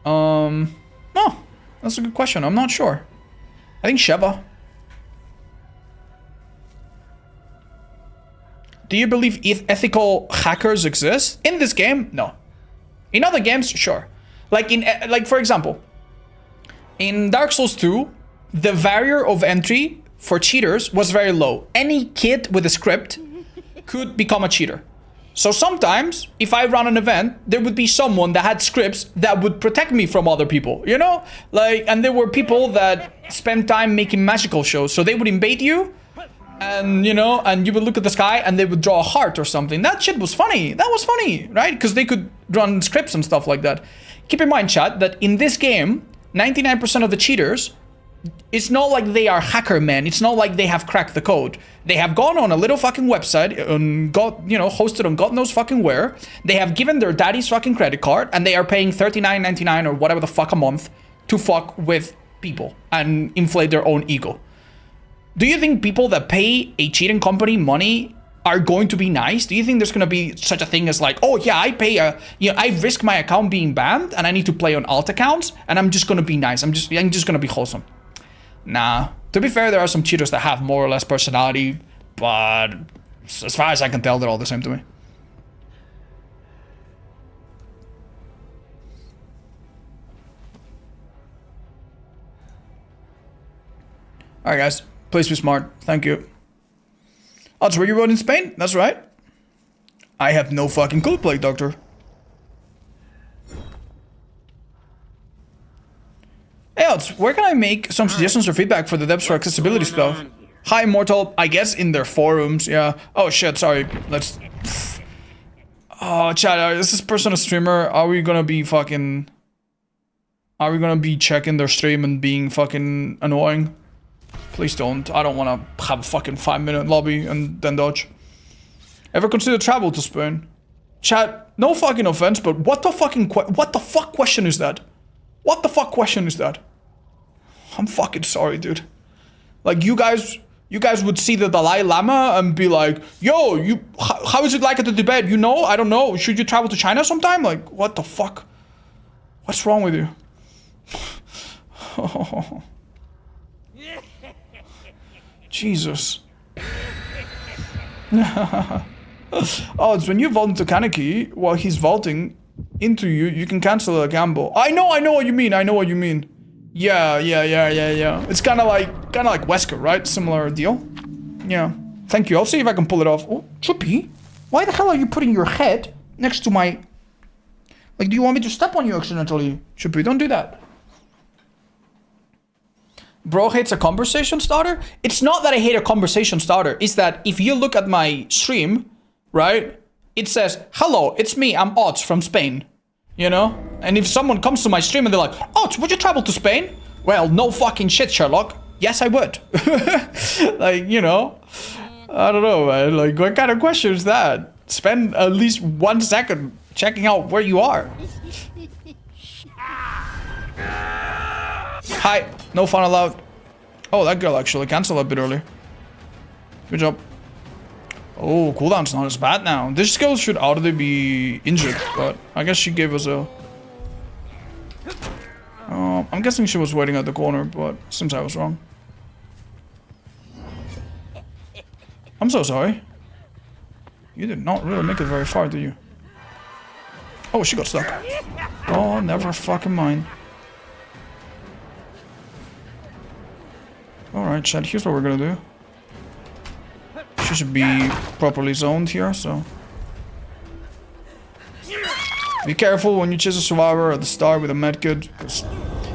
Oh, that's a good question. I'm not sure. I think Sheva. Do you believe ethical hackers exist? In this game, no. In other games, sure. Like for example, In Dark Souls 2, the barrier of entry for cheaters was very low. Any kid with a script could become a cheater. So sometimes, if I run an event, there would be someone that had scripts that would protect me from other people, you know? Like, and there were people that spent time making magical shows, so they would invade you, and, you know, and you would look at the sky, and they would draw a heart or something. That shit was funny. That was funny, right? Because they could run scripts and stuff like that. Keep in mind, chat, that in this game, 99% of the cheaters, it's not like they are hacker men. It's not like they have cracked the code. They have gone on a little fucking website and got, you know, hosted on God knows fucking where. They have given their daddy's fucking credit card and they are paying $39.99 or whatever the fuck a month to fuck with people and inflate their own ego. Do you think people that pay a cheating company money are going to be nice? Do you think there's going to be such a thing as like, oh yeah, I pay I risk my account being banned and I need to play on alt accounts and I'm just going to be nice. I'm just going to be wholesome. Nah. To be fair, there are some cheaters that have more or less personality, but as far as I can tell, they're all the same to me. Alright guys, please be smart. Thank you. Oh, so were you born in Spain? That's right. I have no fucking clue, Plague Doctor. Hey, Odds, where can I make some suggestions or feedback for the devs for accessibility stuff? Hi, Immortal. I guess in their forums, yeah. Oh shit, sorry. Let's... Oh, chat, is this person a streamer? Are we gonna be fucking... Are we gonna be checking their stream and being fucking annoying? Please don't. I don't wanna have a fucking 5-minute lobby and then dodge. Ever consider travel to Spain? Chat, no fucking offense, but what the fuck question is that? What the fuck question is that? I'm fucking sorry, dude. Like, you guys would see the Dalai Lama and be like, yo, how is it like at the Tibet? You know? I don't know. Should you travel to China sometime? Like, what the fuck? What's wrong with you? Oh. Jesus. Oh, it's when you vault into Kaneki while he's vaulting into you, you can cancel a gamble. I know what you mean. I know what you mean. Yeah. It's kind of like Wesker, right? Similar deal. Yeah. Thank you. I'll see if I can pull it off. Oh, Chuppy, why the hell are you putting your head next to my... Like, do you want me to step on you accidentally? Chuppy, don't do that. Bro hates a conversation starter? It's not that I hate a conversation starter. It's that if you look at my stream, right? It says, hello, it's me, I'm Otz from Spain. You know? And if someone comes to my stream and they're like, Otz, would you travel to Spain? Well, no fucking shit, Sherlock. Yes, I would. Like, you know? I don't know, man. Like, what kind of question is that? Spend at least 1 second checking out where you are. Hi, no fun allowed. Oh, that girl actually canceled a bit earlier. Good job. Oh, cooldown's not as bad now. This skill should audibly be injured, but I guess she gave us a... I'm guessing she was waiting at the corner, but seems I was wrong. I'm so sorry. You did not really make it very far, did you? Oh, she got stuck. Oh, never fucking mind. Alright, chat, here's what we're gonna do. She should be properly zoned here, so... Be careful when you chase a survivor at the start with a medkit, because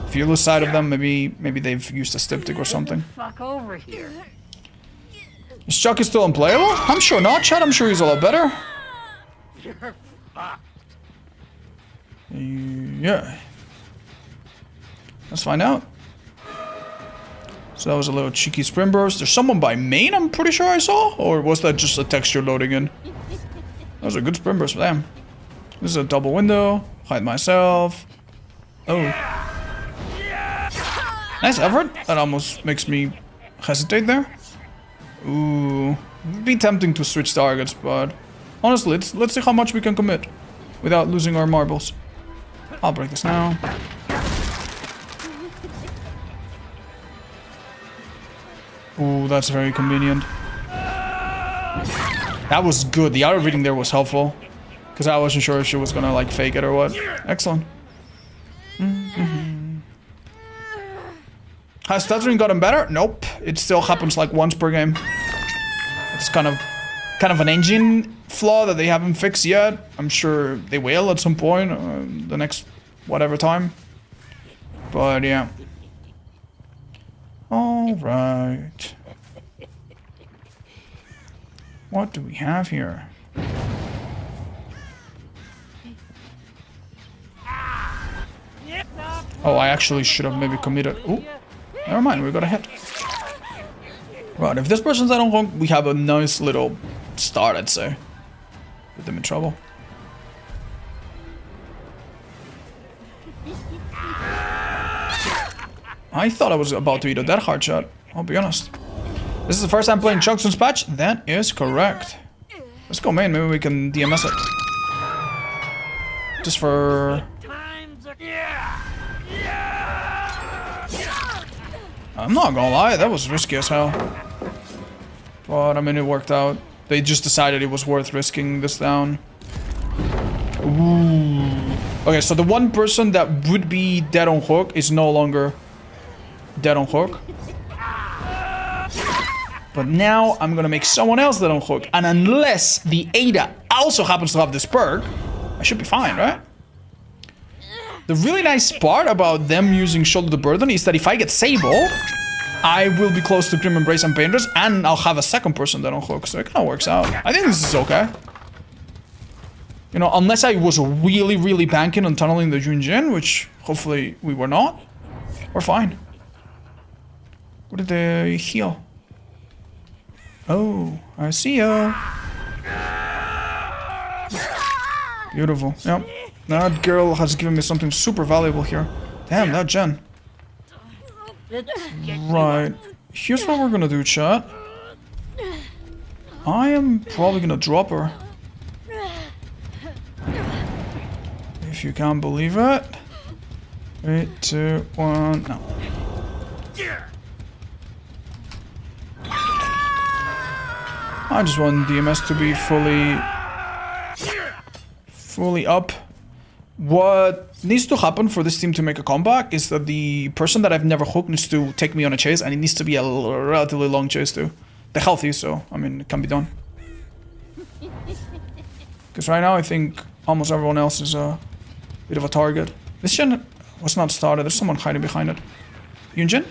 if you lose sight of them, maybe they've used a styptic or something. Fuck over here. Is Chucky still unplayable? I'm sure not, chat. I'm sure he's a lot better. You're fucked. Yeah. Let's find out. So that was a little cheeky sprint burst. There's someone by main, I'm pretty sure I saw? Or was that just a texture loading in? That was a good sprint burst for them. This is a double window. Hide myself. Oh. Nice effort. That almost makes me hesitate there. Ooh. It'd be tempting to switch targets, but... Honestly, let's see how much we can commit. Without losing our marbles. I'll break this now. Ooh, that's very convenient. That was good. The auto reading there was helpful. Because I wasn't sure if she was gonna like fake it or what. Excellent. Has stuttering gotten better? Nope. It still happens like once per game. It's kind of an engine flaw that they haven't fixed yet. I'm sure they will at some point, the next whatever time. But yeah. All right. What do we have here? Oh, I actually should have maybe committed. Oh, never mind. We got a hit. Right, if this person's I don't think we have a nice little start, I'd say. Put them in trouble. I thought I was about to eat a dead hard shot. I'll be honest. This is the first time playing Chunks and Patch? That is correct. Let's go main, maybe we can DMS it. Just for... I'm not gonna lie, that was risky as hell. But I mean, it worked out. They just decided it was worth risking this down. Ooh. Okay, so the one person that would be dead on hook is no longer dead on hook. But now I'm gonna make someone else dead on hook. And unless the Ada also happens to have this perk, I should be fine, right? The really nice part about them using Shoulder the Burden is that if I get Sable, I will be close to Grim Embrace and Painters, and I'll have a second person dead on hook, so it kind of works out. I think this is okay. You know, unless I was really, really banking on tunneling the Junjin, which hopefully we were not, we're fine. What did they heal? Oh, I see ya. Beautiful, yep. That girl has given me something super valuable here. Damn, that gen. Right. Here's what we're gonna do, chat. I am probably gonna drop her. If you can't believe it. 3, 2, 1, no. I just want DMS to be fully up. What needs to happen for this team to make a comeback is that the person that I've never hooked needs to take me on a chase, and it needs to be a relatively long chase too. They're healthy, so, I mean, it can be done. Because right now I think almost everyone else is a bit of a target. This gen was not started, there's someone hiding behind it. Yunjin?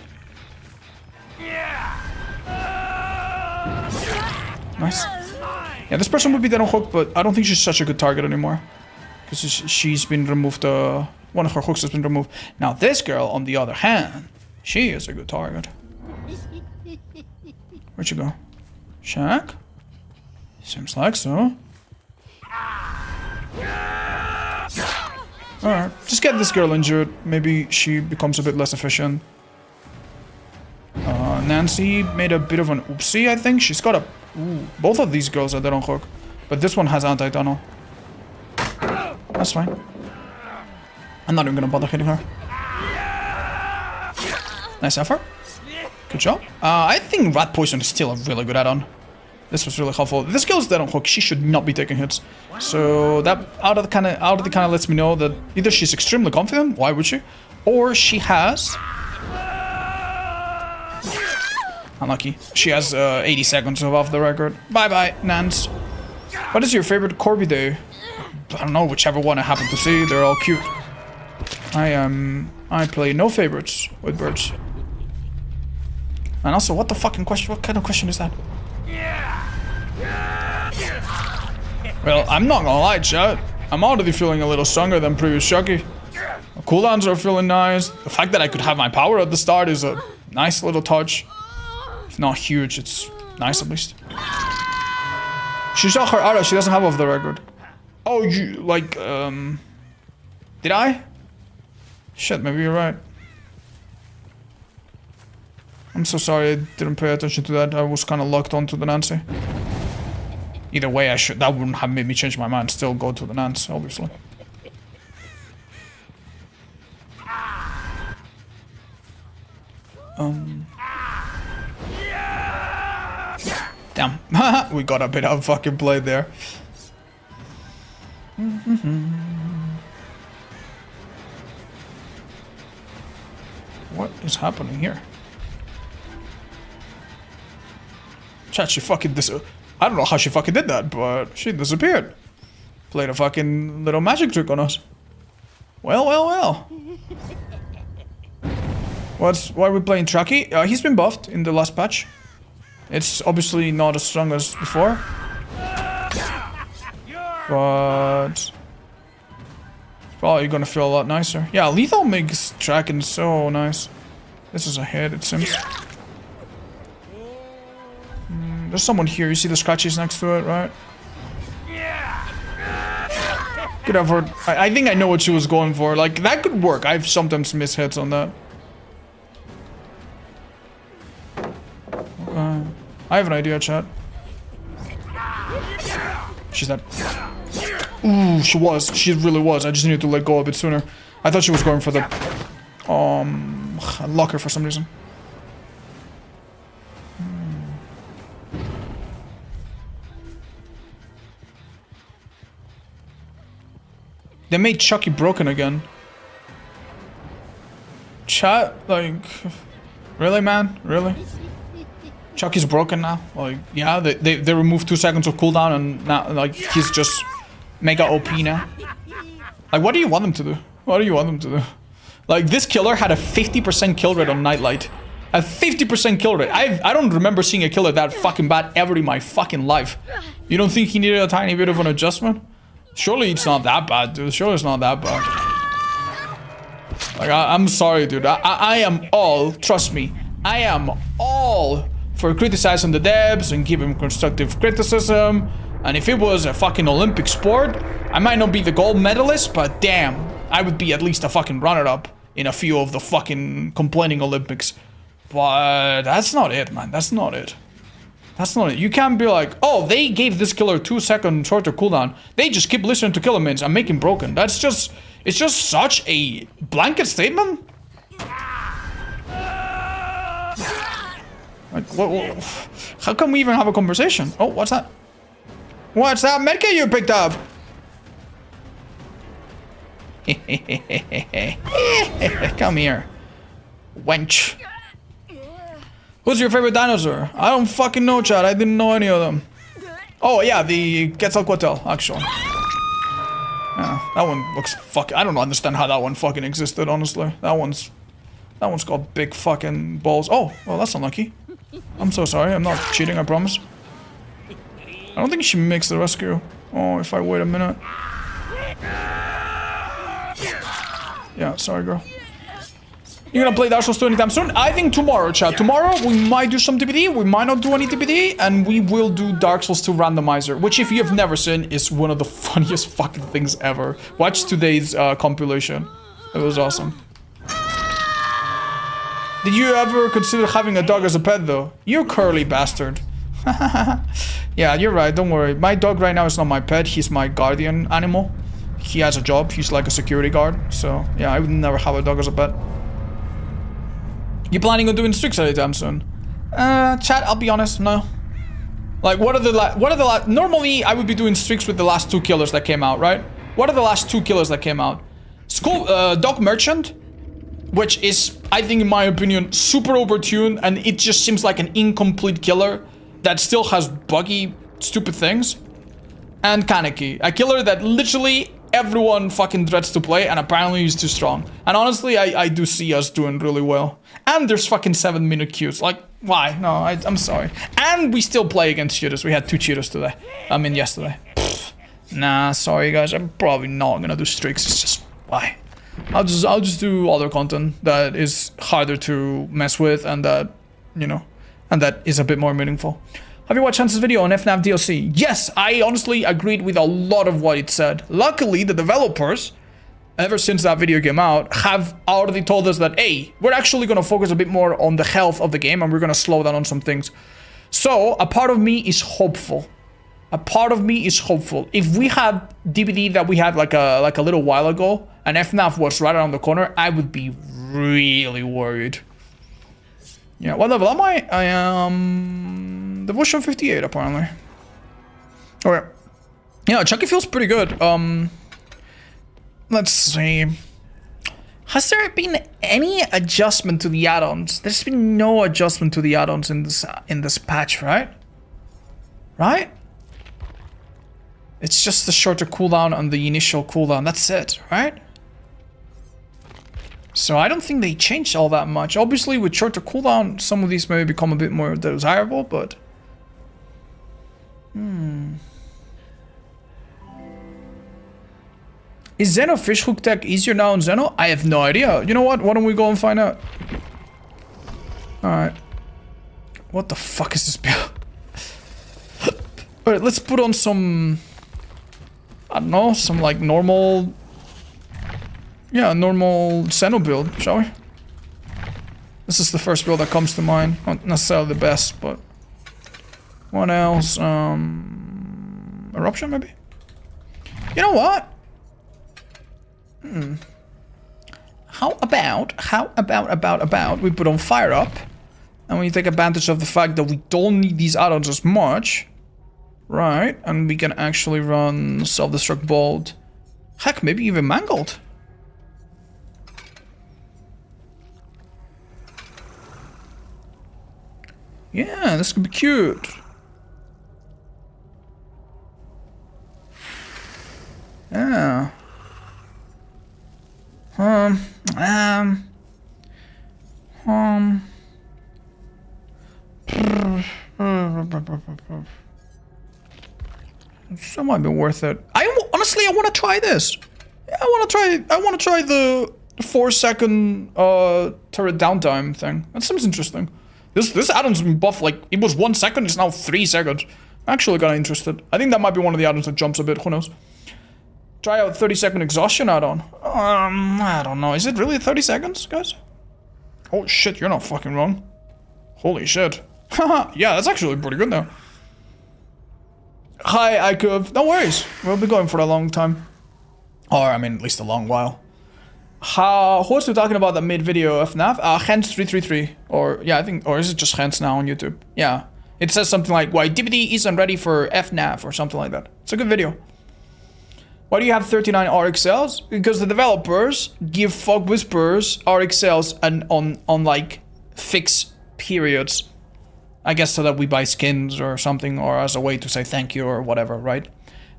Nice. Yeah, this person would be dead on hook, but I don't think she's such a good target anymore. Because she's been removed, one of her hooks has been removed. Now this girl, on the other hand, she is a good target. Where'd you go? Shaq? Seems like so. Alright, just get this girl injured. Maybe she becomes a bit less efficient. Nancy made a bit of an oopsie, I think. She's got a... Ooh, both of these girls are dead on hook. But this one has anti-tunnel. That's fine. I'm not even gonna bother hitting her. Nice effort. Good job. I think Rat Poison is still a really good add-on. This was really helpful. This girl's dead on hook. She should not be taking hits. So that out of the kind of lets me know that either she's extremely confident, why would she, or she has. Unlucky. She has 80 seconds of off the record. Bye bye, Nance. What is your favorite Corby day? I don't know, whichever one I happen to see. They're all cute. I play no favorites with birds. And also, what the fucking question? What kind of question is that? Well, I'm not gonna lie, chat. I'm already feeling a little stronger than previous Chucky. The cooldowns are feeling nice. The fact that I could have my power at the start is a nice little touch. If not huge, it's nice at least. She saw her aura, she doesn't have off the record. Oh, you, like, did I? Shit, maybe you're right. I'm so sorry I didn't pay attention to that. I was kind of locked onto the Nancy. Either way, that wouldn't have made me change my mind. Still go to the Nance, obviously. Damn. We got a bit of fucking play there. What is happening here? Chat, she fucking I don't know how she fucking did that, but she disappeared. Played a fucking little magic trick on us. Well, well, well. Why are we playing Chucky? He's been buffed in the last patch. It's obviously not as strong as before. But probably gonna feel a lot nicer. Yeah, lethal makes tracking so nice. This is a hit, it seems. There's someone here. You see the scratches next to it, right? Good effort. I think I know what she was going for. Like, that could work. I've sometimes missed hits on that. I have an idea, chat. She's dead. Ooh, she was. She really was. I just needed to let go a bit sooner. I thought she was going for the locker for some reason. They made Chucky broken again. Chat, like, really, man? Really? Chucky's broken now? Like, yeah, they removed 2 seconds of cooldown and now, like, he's just mega OP now. Like, what do you want them to do? What do you want them to do? Like, this killer had a 50% kill rate on Nightlight. A 50% kill rate. I don't remember seeing a killer that fucking bad ever in my fucking life. You don't think he needed a tiny bit of an adjustment? Surely it's not that bad, dude. Surely it's not that bad. Like, I'm sorry, dude. I am all, trust me, I am all for criticizing the devs and giving constructive criticism. And if it was a fucking Olympic sport, I might not be the gold medalist, but damn, I would be at least a fucking runner-up in a few of the fucking complaining Olympics. But that's not it, man. That's not it. That's not it. You can't be like, oh, they gave this killer 2 second shorter cooldown. They just keep listening to killer mins and make him broken. That's just, it's just such a blanket statement. Like, what, how come we even have a conversation? Oh, what's that? What's that medkit you picked up? Come here, wench. Who's your favorite dinosaur? I don't fucking know, Chad. I didn't know any of them. Oh, yeah, the Quetzalcoatl, actually. Yeah, that one looks I don't understand how that one fucking existed, honestly. That one's got big fucking balls. Oh, well, that's unlucky. I'm so sorry. I'm not cheating, I promise. I don't think she makes the rescue. Oh, if I wait a minute. Yeah, sorry, girl. You're gonna play Dark Souls 2 anytime soon? I think tomorrow, chat. Tomorrow, we might do some TBD, we might not do any TBD, and we will do Dark Souls 2 randomizer, which, if you have never seen, is one of the funniest fucking things ever. Watch today's compilation. It was awesome. Did you ever consider having a dog as a pet, though? You curly bastard. Yeah, you're right, don't worry. My dog right now is not my pet, he's my guardian animal. He has a job, he's like a security guard, so yeah, I would never have a dog as a pet. You planning on doing streaks anytime soon? Chat, I'll be honest, no. Like, normally I would be doing streaks with the last 2 killers that came out, right? What are the last 2 killers that came out? Dog Merchant, which is, I think in my opinion, super overtuned, and it just seems like an incomplete killer that still has buggy, stupid things. And Kaneki, a killer that literally everyone fucking dreads to play, and apparently is too strong. And honestly, I do see us doing really well. And there's fucking 7-minute queues. Like, why? No, I'm sorry. And we still play against cheaters. We had 2 cheaters today. I mean, yesterday. Pfft. Nah, sorry guys. I'm probably not gonna do streaks. It's just, why? I'll just do other content that is harder to mess with and that, you know, and that is a bit more meaningful. Have you watched Chance's video on FNAF DLC? Yes, I honestly agreed with a lot of what it said. Luckily, the developers, ever since that video came out, have already told us that, hey, we're actually going to focus a bit more on the health of the game and we're going to slow down on some things. So, a part of me is hopeful. A part of me is hopeful. If we had DVD that we had like a little while ago and FNAF was right around the corner, I would be really worried. Yeah, what level am I? I am Devotion 58 apparently. Okay. Yeah, Chucky feels pretty good. Let's see. Has there been any adjustment to the add-ons? There's been no adjustment to the add-ons in this patch, right? right? It's just the shorter cooldown on the initial cooldown. That's it, right? So I don't think they changed all that much. Obviously, with shorter cooldown, some of these may become a bit more desirable, but... Is Xeno fishhook tech easier now in Xeno? I have no idea. You know what? Why don't we go and find out? Alright. What the fuck is this build? Alright, let's put on some... I don't know, some like normal... Yeah, normal Xeno build, shall we? This is the first build that comes to mind. Not necessarily the best, but... What else? Eruption, maybe? You know what? How about we put on Fire Up, and we take advantage of the fact that we don't need these add-ons as much, right? And we can actually run Self-Destruct Bolt. Heck, maybe even Mangled. Yeah, this could be cute. Yeah. That might be worth it. Honestly, I want to try this. Yeah, I want to try the 4-second turret downtime thing. That seems interesting. This add-on's been buffed, like, it was 1 second, it's now 3 seconds. I'm actually kind of interested. I think that might be one of the add-ons that jumps a bit, who knows. Try out 30-second exhaustion add-on. I don't know. Is it really 30 seconds, guys? Oh shit, you're not fucking wrong. Holy shit. Haha, yeah, that's actually pretty good now. Hi, Icove. No worries. We'll be going for a long time. Or, I mean, at least a long while. Who was we talking about the mid-video FNAF? Hens333. Or, yeah, I think, or is it just Hens now on YouTube? Yeah. It says something like, why DVD isn't ready for FNAF or something like that. It's a good video. Why do you have 39 RXLs? Because the developers give Fog Whisperers RXLs and on like fixed periods. I guess so that we buy skins or something, or as a way to say thank you or whatever, right?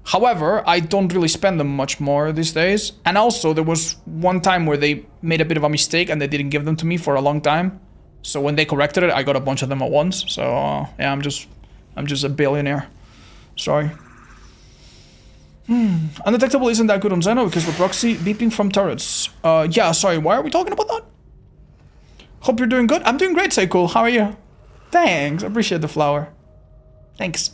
However, I don't really spend them much more these days. And also, there was one time where they made a bit of a mistake and they didn't give them to me for a long time. So when they corrected it, I got a bunch of them at once. So yeah, I'm just a billionaire. Sorry. Undetectable isn't that good on Xeno because the proxy beeping from turrets. Yeah, sorry, why are we talking about that? Hope you're doing good. I'm doing great, say cool. How are you? Thanks, I appreciate the flower. Thanks.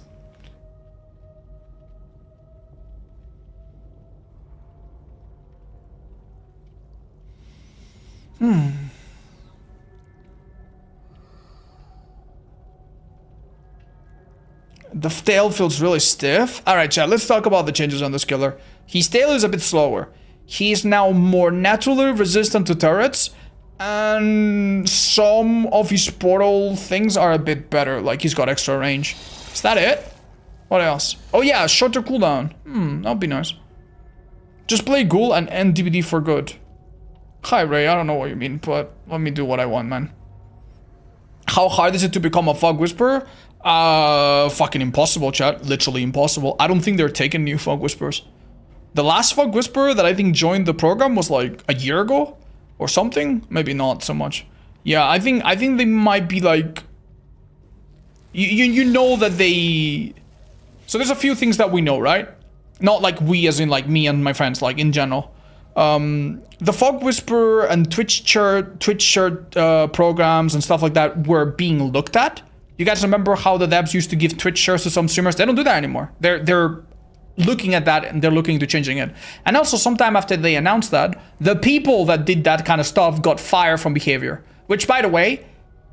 The tail feels really stiff. Alright, chat, let's talk about the changes on this killer. His tail is a bit slower. He's now more naturally resistant to turrets. And some of his portal things are a bit better. Like, he's got extra range. Is that it? What else? Oh yeah, shorter cooldown. That'd be nice. Just play Ghoul and end DBD for good. Hi, Ray. I don't know what you mean, but let me do what I want, man. How hard is it to become a Fog Whisperer? Fucking impossible, chat. Literally impossible. I don't think they're taking new Fog Whisperers. The last Fog Whisperer that I think joined the program was like a year ago or something. Maybe not so much. Yeah, I think they might be like... You know that they... So there's a few things that we know, right? Not like we as in like me and my friends, like in general. The Fog Whisperer and Twitch shirt programs and stuff like that were being looked at. You guys remember how the devs used to give Twitch shirts to some streamers? They don't do that anymore. They're looking at that and they're looking to changing it. And also sometime after they announced that, the people that did that kind of stuff got fired from Behavior. Which, by the way,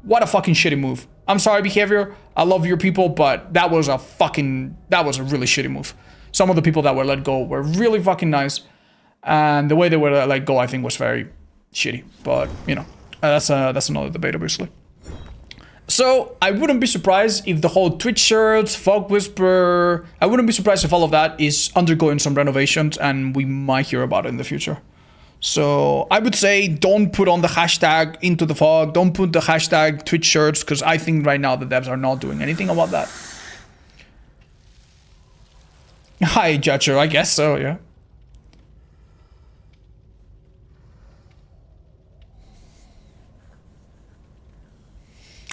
what a fucking shitty move. I'm sorry, Behavior. I love your people, but that was a really shitty move. Some of the people that were let go were really fucking nice. And the way they were let go, I think, was very shitty. But, you know, that's another debate, obviously. So, I wouldn't be surprised if the whole Twitch shirts, Fog Whisper... I wouldn't be surprised if all of that is undergoing some renovations and we might hear about it in the future. So, I would say don't put on the hashtag into the fog, don't put the hashtag Twitch shirts, because I think right now the devs are not doing anything about that. Hi, Judger. I guess so, yeah.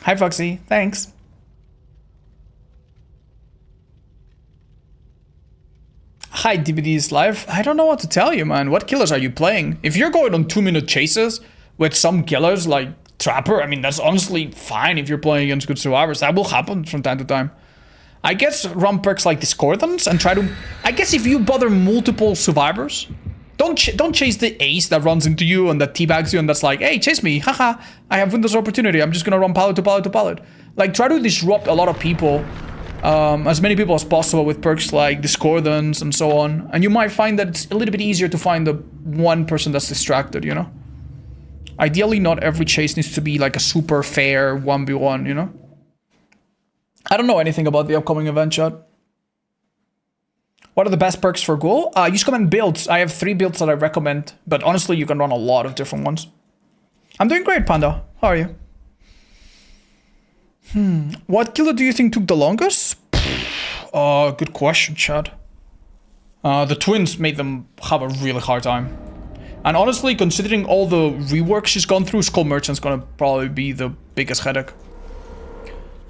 Hi, Foxy. Thanks. Hi, DVD's live. I don't know what to tell you, man. What killers are you playing? If you're going on 2-minute chases with some killers like Trapper, I mean, that's honestly fine if you're playing against good survivors. That will happen from time to time. I guess run perks like Discordance and try to... I guess if you bother multiple survivors, don't chase the ace that runs into you and that teabags you and that's like, hey, chase me, haha, I have Windows opportunity, I'm just gonna run pallet to pallet to pallet. Like, try to disrupt a lot of people, as many people as possible with perks like Discordance and so on. And you might find that it's a little bit easier to find the one person that's distracted, you know? Ideally, not every chase needs to be like a super fair 1v1, you know? I don't know anything about the upcoming event, chat. What are the best perks for Ghoul? Use command builds. I have 3 builds that I recommend, but honestly, you can run a lot of different ones. I'm doing great, Panda. How are you? What killer do you think took the longest? Good question, Chad. The twins made them have a really hard time. And honestly, considering all the rework she's gone through, Skull Merchant's gonna probably be the biggest headache.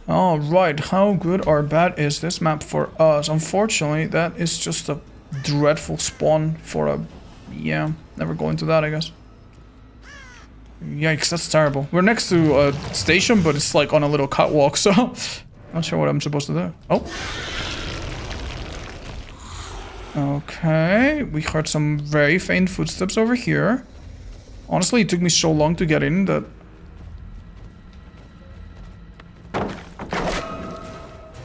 Alright, how good or bad is this map for us? Unfortunately, that is just a dreadful spawn for a... Yeah, never go into that, I guess. Yikes, that's terrible. We're next to a station, but it's like on a little catwalk, so... Not sure what I'm supposed to do. Oh. Okay, we heard some very faint footsteps over here. Honestly, it took me so long to get in that...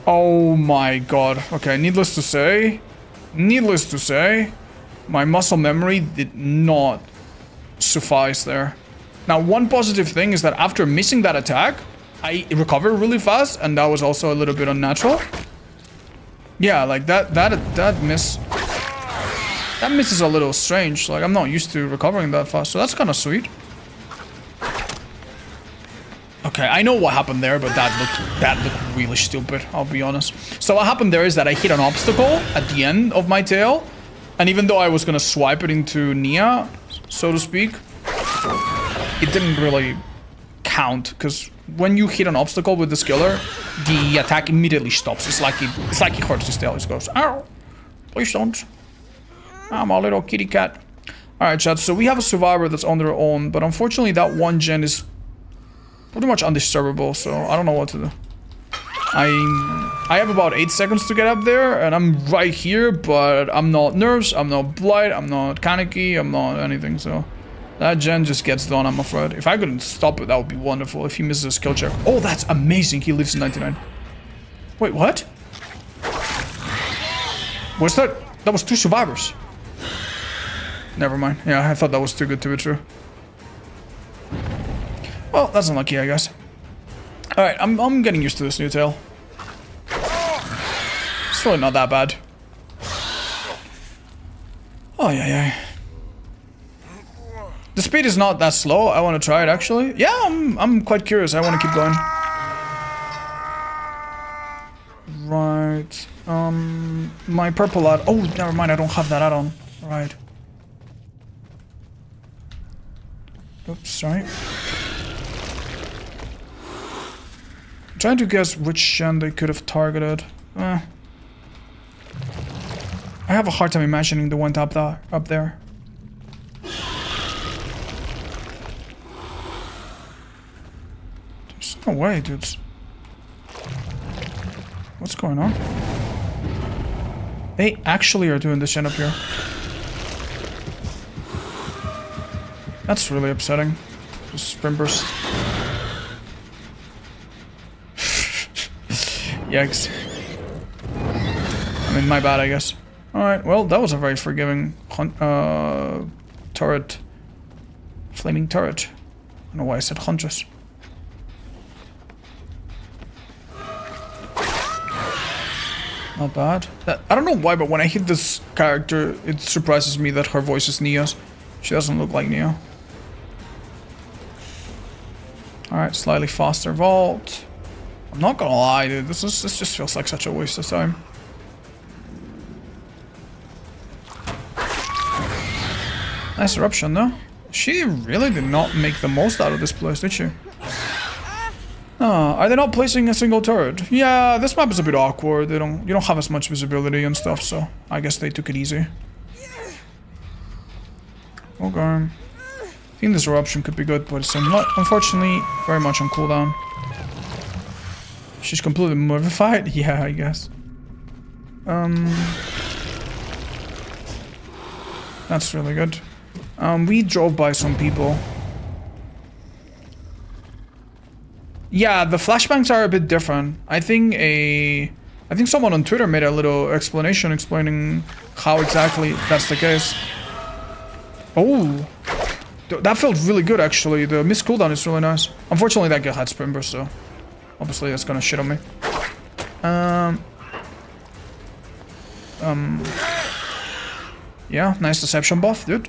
Oh my god. Okay, needless to say, my muscle memory did not suffice there. Now, one positive thing is that after missing that attack, I recovered really fast, and that was also a little bit unnatural. Yeah, like that miss is a little strange. Like, I'm not used to recovering that fast, so that's kind of sweet. Okay, I know what happened there, but that looked really stupid, I'll be honest. So what happened there is that I hit an obstacle at the end of my tail, and even though I was gonna swipe it into Nia, so to speak, it didn't really count, because when you hit an obstacle with the skiller, the attack immediately stops. It's like it hurts his tail. It goes, ow, please don't. I'm a little kitty cat. Alright, chat, so we have a survivor that's on their own, but unfortunately that one gen is pretty much undisturbable, so I don't know what to do. I have about 8 seconds to get up there, and I'm right here, but I'm not nerves, I'm not blight, I'm not Kaneki, I'm not anything, so... That gen just gets done, I'm afraid. If I couldn't stop it, that would be wonderful. If he misses a skill check. Oh, that's amazing, he lives in 99. Wait, what? What's that? That was 2 survivors. Never mind. Yeah, I thought that was too good to be true. Well, that's unlucky, I guess. Alright, I'm getting used to this new tail. It's really not that bad. Oh, yeah. The speed is not that slow. I want to try it, actually. Yeah, I'm quite curious. I want to keep going. Right. My purple add... Oh, never mind. I don't have that add-on. Right. Oops, sorry. I'm trying to guess which gen they could have targeted. I have a hard time imagining the one up there. There's no way, dudes. What's going on? They actually are doing this gen up here. That's really upsetting. Just sprint burst. Yikes. I mean, my bad, I guess. Alright, well, that was a very forgiving turret. Flaming turret. I don't know why I said Huntress. Not bad. I don't know why, but when I hit this character, it surprises me that her voice is Nia's. She doesn't look like Nia. Alright, slightly faster vault. I'm not gonna lie, dude. This just feels like such a waste of time. Nice eruption though. She really did not make the most out of this place, did she? Oh, are they not placing a single turret? Yeah, this map is a bit awkward. You don't have as much visibility and stuff, so I guess they took it easy. Okay. I think this eruption could be good, but it's unfortunately very much on cooldown. She's completely modified? Yeah, I guess. That's really good. We drove by some people. Yeah, the flashbangs are a bit different. I think someone on Twitter made a little explanation explaining how exactly that's the case. Oh, that felt really good actually. The miss cooldown is really nice. Unfortunately, that guy had sprint burst, so obviously that's gonna shit on me. Yeah, nice deception buff, dude.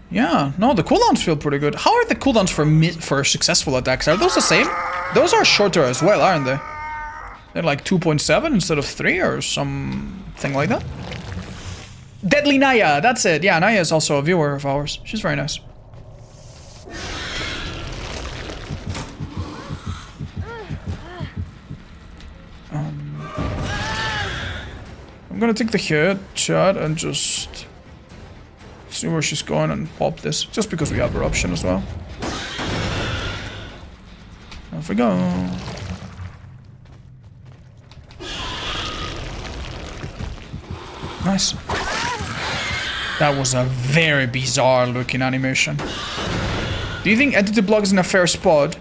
Yeah, no, the cooldowns feel pretty good. How are the cooldowns for successful attacks? Are those the same? Those are shorter as well, aren't they? They're like 2.7 instead of 3 or something like that. Deadly Naya, that's it. Yeah, Naya is also a viewer of ours. She's very nice. I'm gonna take the hit, chat, and just see where she's going and pop this. Just because we have eruption as well. Off we go. Nice. That was a very bizarre looking animation. Do you think entity block is in a fair spot?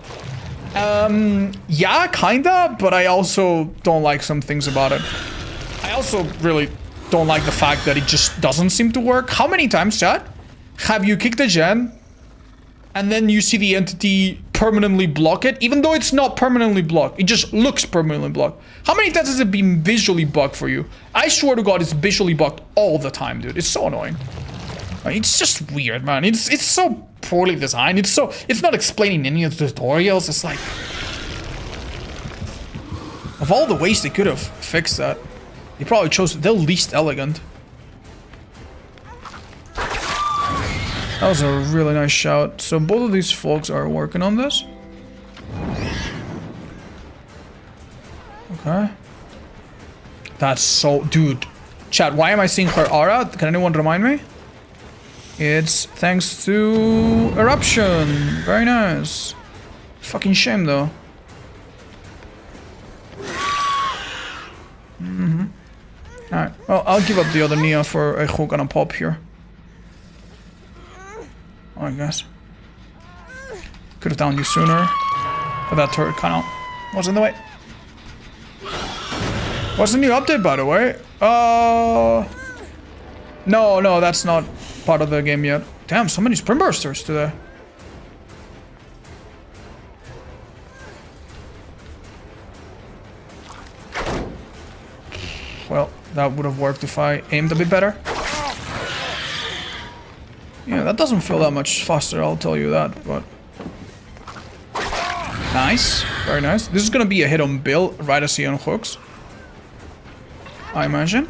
Yeah, kinda, but I also don't like some things about it. I also really don't like the fact that it just doesn't seem to work. How many times, chat, have you kicked a gen and then you see the entity permanently block it, even though it's not permanently blocked? It just looks permanently blocked. How many times has it been visually bugged for you? I swear to God, it's visually bugged all the time, dude. It's so annoying. It's just weird, man. It's so poorly designed. It's not explaining any of the tutorials. It's like, of all the ways they could have fixed that, they probably chose the least elegant. That was a really nice shout. So both of these folks are working on this. Okay. That's so... Dude. Chat, why am I seeing her aura? Can anyone remind me? It's thanks to eruption. Very nice. Fucking shame though. Alright, well, I'll give up the other Nia for a hook and a pop here. I guess. Could have downed you sooner. But that turret kind of was in the way. What's the new update, by the way? No, that's not part of the game yet. Damn, so many sprint bursters today. Well, that would have worked if I aimed a bit better. Yeah, that doesn't feel that much faster, I'll tell you that, but... Nice. Very nice. This is gonna be a hit on Bill, right as he unhooks. I imagine.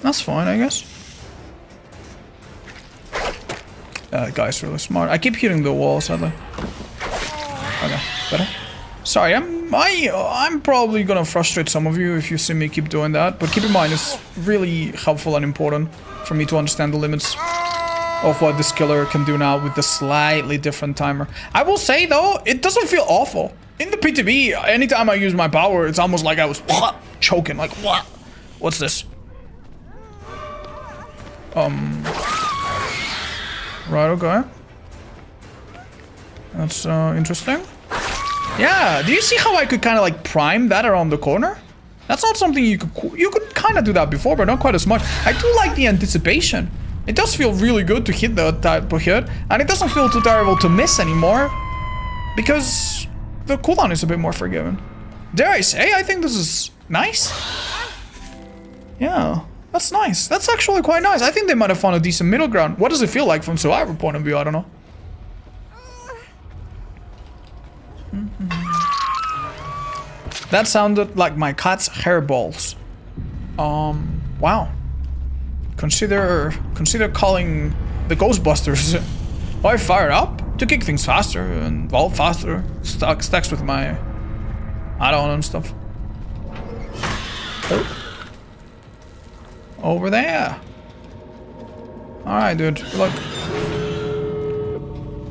That's fine, I guess. That guy's really smart. I keep hitting the wall, sadly. Okay, better. Sorry, I'm probably gonna frustrate some of you if you see me keep doing that, but keep in mind it's really helpful and important for me to understand the limits of what this killer can do now with the slightly different timer. I will say though, it doesn't feel awful. In the PTB, anytime I use my power, it's almost like I was choking, like what? What's this? Right, okay. That's interesting. Yeah, do you see how I could kind of like prime that around the corner? That's not something you could kind of do that before, but not quite as much. I do like the anticipation. It does feel really good to hit that type of hit, and it doesn't feel too terrible to miss anymore, because the cooldown is a bit more forgiving. Dare I say, I think this is nice. Yeah, that's nice. That's actually quite nice. I think they might have found a decent middle ground. What does it feel like from survivor point of view? I don't know. That sounded like my cat's hairballs. Wow. Consider calling the Ghostbusters. Why fire up? To kick things faster and evolve faster. Stacks with my add-on and stuff. Oh. Over there. Alright, dude. Good luck.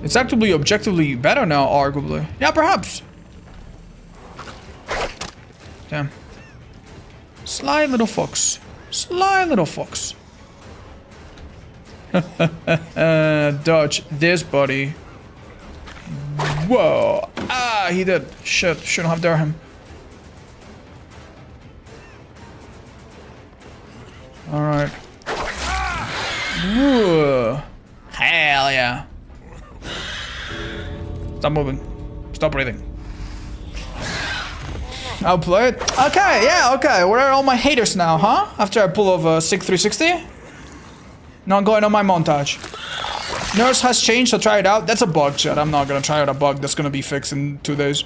It's actually objectively better now, arguably. Yeah, perhaps. Damn. Sly little fox. Sly little fox. Dodge this, buddy. Whoa. Ah, he did. Shit. Shouldn't have dared him. Alright. Hell yeah. Stop moving. Stop breathing. I'll play it. Okay, yeah, okay. Where are all my haters now, huh? After I pull off a sick 360? Not going on my montage. Nurse has changed, so try it out. That's a bug, chat. I'm not gonna try out a bug that's gonna be fixed in 2 days.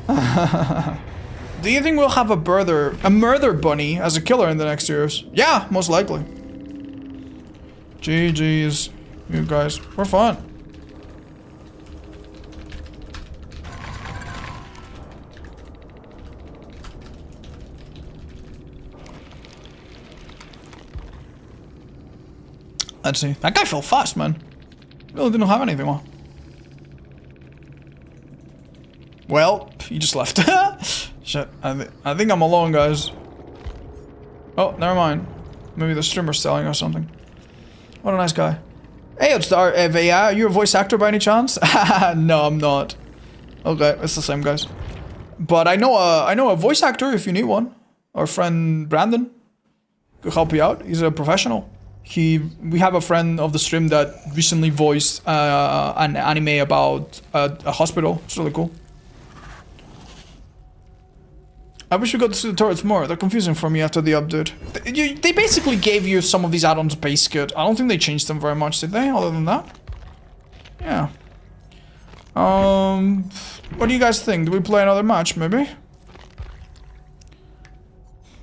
Do you think we'll have a murder bunny as a killer in the next years? Yeah, most likely. GG's, you guys. We're fun. Let's see. That guy fell fast, man. Really didn't have anything on. Well, he just left. Shit. I think I'm alone, guys. Oh, never mind. Maybe the streamer's selling or something. What a nice guy. Hey, it's Veya. Are you a voice actor by any chance? No, I'm not. Okay, it's the same, guys. But I know a voice actor if you need one. Our friend Brandon could help you out. He's a professional. We have a friend of the stream that recently voiced an anime about a hospital. It's really cool. I wish we got to see the turrets more. They're confusing for me after the update. They basically gave you some of these add-ons base kit. I don't think they changed them very much, did they? Other than that? Yeah. What do you guys think? Do we play another match, maybe?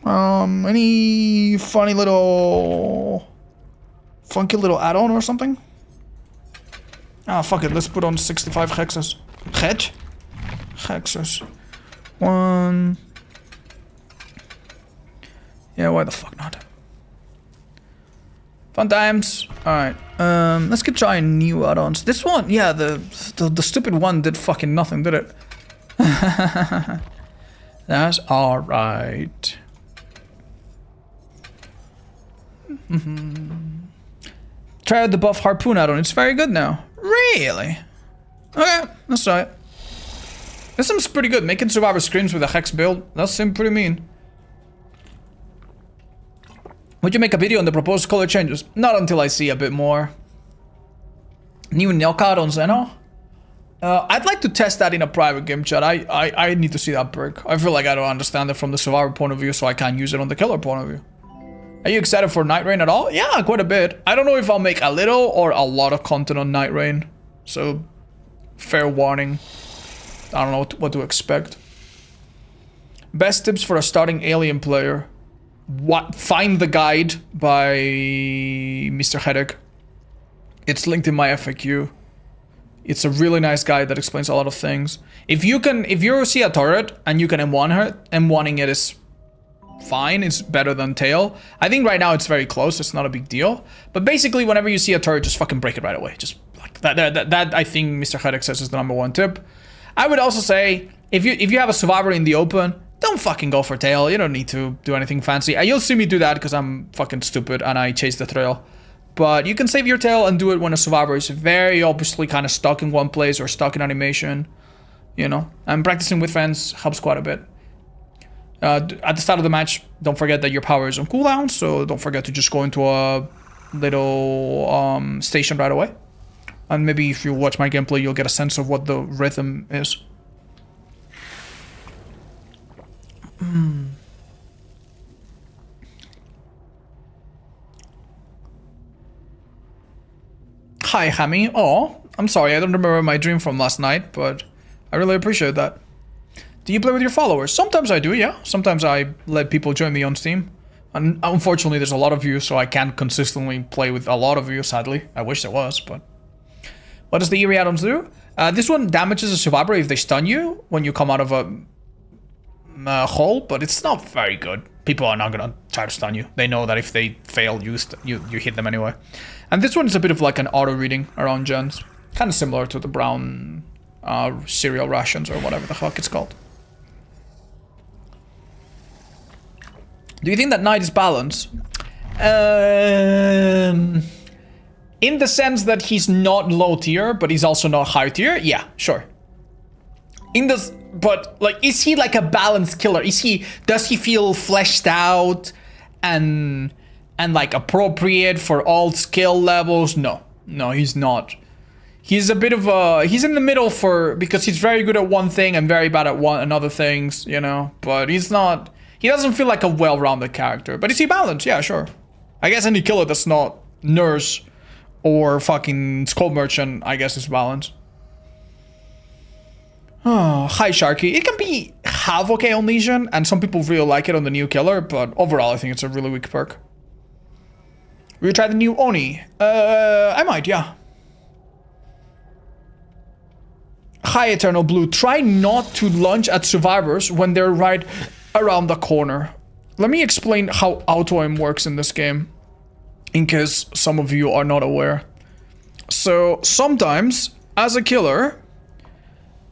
Any funny little... funky little add-on or something? Ah, fuck it. Let's put on 65 hexes. Hexes. 1... Yeah, why the fuck not? Fun times. Alright. Let's keep trying new add-ons. This one, yeah, the stupid one did fucking nothing, did it? That's alright. Try out the buff harpoon add-on. It's very good now. Really? Okay, let's try it. This seems pretty good. Making survivor screams with a hex build. That seems pretty mean. Would you make a video on the proposed color changes? Not until I see a bit more. New nail card on Xeno? I'd like to test that in a private game chat. I need to see that perk. I feel like I don't understand it from the survivor point of view, so I can't use it on the killer point of view. Are you excited for Night Rain at all? Yeah, quite a bit. I don't know if I'll make a little or a lot of content on Night Rain. So, fair warning. I don't know what to expect. Best tips for a starting alien player. Find the guide by Mr. Hedek. It's linked in my FAQ. It's a really nice guide that explains a lot of things. If you see a turret and you can M1ing it is fine. It's better than tail. I think right now it's very close. It's not a big deal. But basically, whenever you see a turret, just fucking break it right away. Just like that I think Mr. Hedek says is the #1 tip. I would also say if you have a survivor in the open, don't fucking go for tail. You don't need to do anything fancy. You'll see me do that because I'm fucking stupid and I chase the trail. But you can save your tail and do it when a survivor is very obviously kind of stuck in one place or stuck in animation. You know, and practicing with friends helps quite a bit. At the start of the match, don't forget that your power is on cooldown, so don't forget to just go into a little station right away. And maybe if you watch my gameplay, you'll get a sense of what the rhythm is. Hi, Hammy. Oh, I'm sorry, I don't remember my dream from last night, but I really appreciate that. Do you play with your followers? Sometimes I do, yeah. Sometimes I let people join me on Steam. And unfortunately, there's a lot of you, so I can't consistently play with a lot of you, sadly. I wish there was, but... What does the eerie add-ons do? This one damages a survivor if they stun you when you come out of a hole, but it's not very good. People are not gonna try to stun you. They know that if they fail, you hit them anyway. And this one is a bit of like an auto-reading around gens. Kind of similar to the brown cereal rations or whatever the fuck it's called. Do you think that Knight is balanced? In the sense that he's not low tier, but he's also not high tier? Yeah, sure. But like, is he like a balanced killer? Does he feel fleshed out and like appropriate for all skill levels? No, he's not. He's a bit of he's in the middle because he's very good at one thing and very bad at other things, you know, but he doesn't feel like a well-rounded character. But is he balanced? Yeah, sure. I guess any killer that's not Nurse or fucking Skull Merchant, I guess, is balanced. Oh, hi Sharky. It can be half okay on Legion, and some people really like it on the new killer, but overall I think it's a really weak perk. Will you try the new Oni? I might, yeah. Hi Eternal Blue. Try not to lunge at survivors when they're right around the corner. Let me explain how auto-aim works in this game, in case some of you are not aware. So sometimes, as a killer,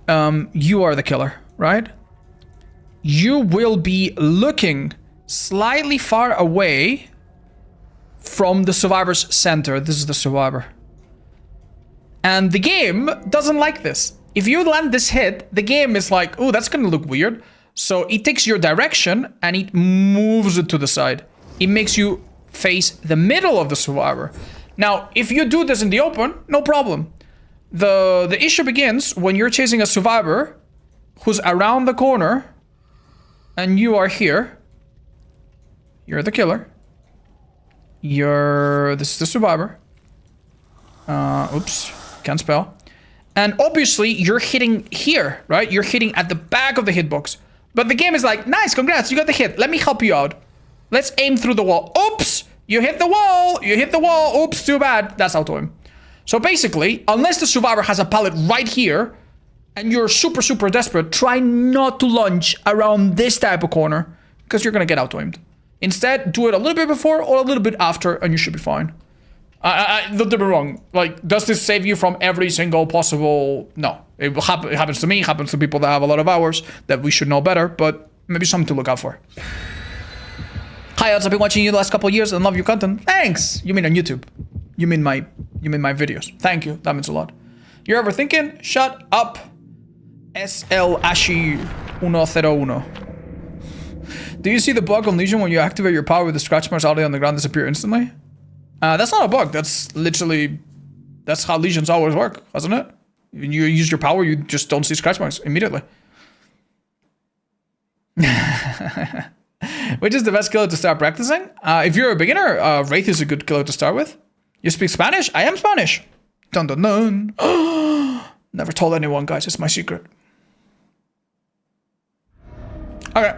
you are the killer, right? You will be looking slightly far away from the survivor's center. This is the survivor. And the game doesn't like this. If you land this hit, the game is like, oh, that's gonna look weird. So it takes your direction and it moves it to the side. It makes you face the middle of the survivor. Now, if you do this in the open, no problem. The issue begins when you're chasing a survivor who's around the corner and you are here. You're the killer. This is the survivor. Oops, can't spell. And obviously you're hitting here, right? You're hitting at the back of the hitbox. But the game is like, nice, congrats, you got the hit. Let me help you out. Let's aim through the wall. Oops, you hit the wall. You hit the wall. Oops, too bad. That's auto-aim. So basically, unless the survivor has a pallet right here, and you're super, super desperate, try not to lunge around this type of corner, because you're gonna get auto-aimed. Instead, do it a little bit before or a little bit after, and you should be fine. Don't get me wrong. Like, does this save you from every single possible... No. It happens to me, happens to people that have a lot of hours, that we should know better, but maybe something to look out for. Hi, Odds. I've been watching you the last couple of years and love your content. Thanks! You mean on YouTube. You mean my videos. Thank you. That means a lot. You're ever thinking? Shut up. SL Ashi 101. Do you see the bug on Legion when you activate your power with the scratch marks out on the ground disappear instantly? That's not a bug. That's literally... That's how Legions always work, hasn't it? When you use your power, you just don't see scratch marks immediately. Which is the best killer to start practicing? If you're a beginner, Wraith is a good killer to start with. You speak Spanish? I am Spanish. Dun dun dun. Never told anyone, guys. It's my secret. Okay.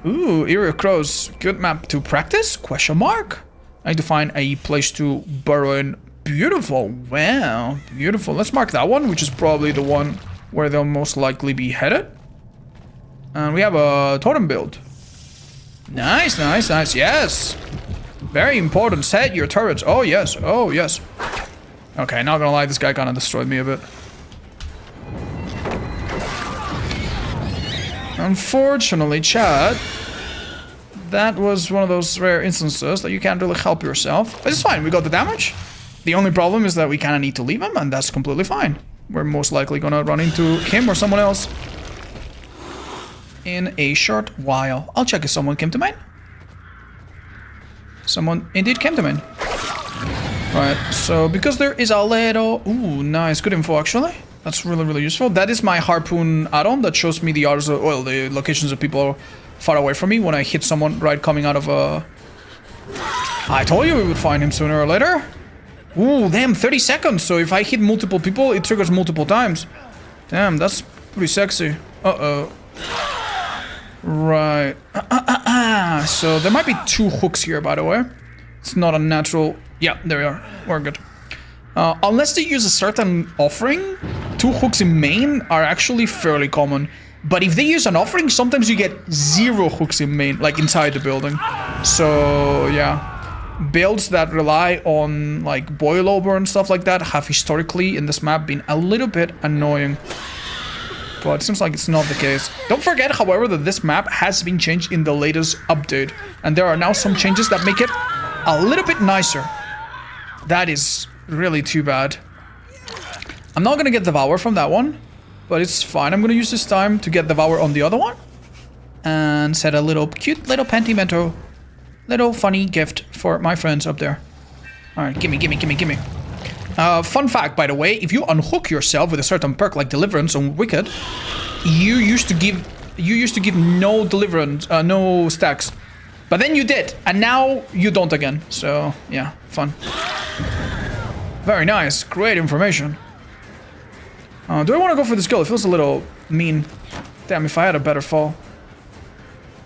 Ooh, Eerie Crows. Good map to practice? Question mark. I need to find a place to burrow in. Beautiful. Wow. Beautiful. Let's mark that one, which is probably the one where they'll most likely be headed. And we have a totem build. Nice, nice, nice. Yes. Very important. Set your turrets. Oh, yes. Oh, yes. Okay, not gonna lie. This guy kind of destroyed me a bit. Unfortunately, chat, that was one of those rare instances that you can't really help yourself. But it's fine. We got the damage. The only problem is that we kind of need to leave him, and that's completely fine. We're most likely gonna run into him or someone else in a short while. I'll check if someone came to mine. Someone indeed came to mine. Right, so because there is a little... Ooh, nice. Good info, actually. That's really, really useful. That is my harpoon add-on that shows me the odds of, well, the locations of people far away from me when I hit someone right coming out of a... I told you we would find him sooner or later. Ooh, damn, 30 seconds. So if I hit multiple people, it triggers multiple times. Damn, that's pretty sexy. Uh-oh. Right. So there might be 2 hooks here, by the way. It's not unnatural. Yeah, there we are. We're good. Unless they use a certain offering, 2 hooks in main are actually fairly common. But if they use an offering, sometimes you get 0 hooks in main, like inside the building. So, yeah. Builds that rely on, like, boil over and stuff like that have historically, in this map, been a little bit annoying. But it seems like it's not the case. Don't forget, however, that this map has been changed in the latest update. And there are now some changes that make it a little bit nicer. That is really too bad. I'm not gonna get Devour from that one, but it's fine. I'm gonna use this time to get Devour on the other one. And set a little cute little pentimento. Little funny gift for my friends up there. Alright, gimme, gimme, gimme, gimme. Fun fact, by the way, if you unhook yourself with a certain perk like Deliverance on Wicked, you used to give no Deliverance, no stacks. But then you did, and now you don't again. So, yeah, fun. Very nice, great information. Do I want to go for this kill? It feels a little mean. Damn, if I had a better fall.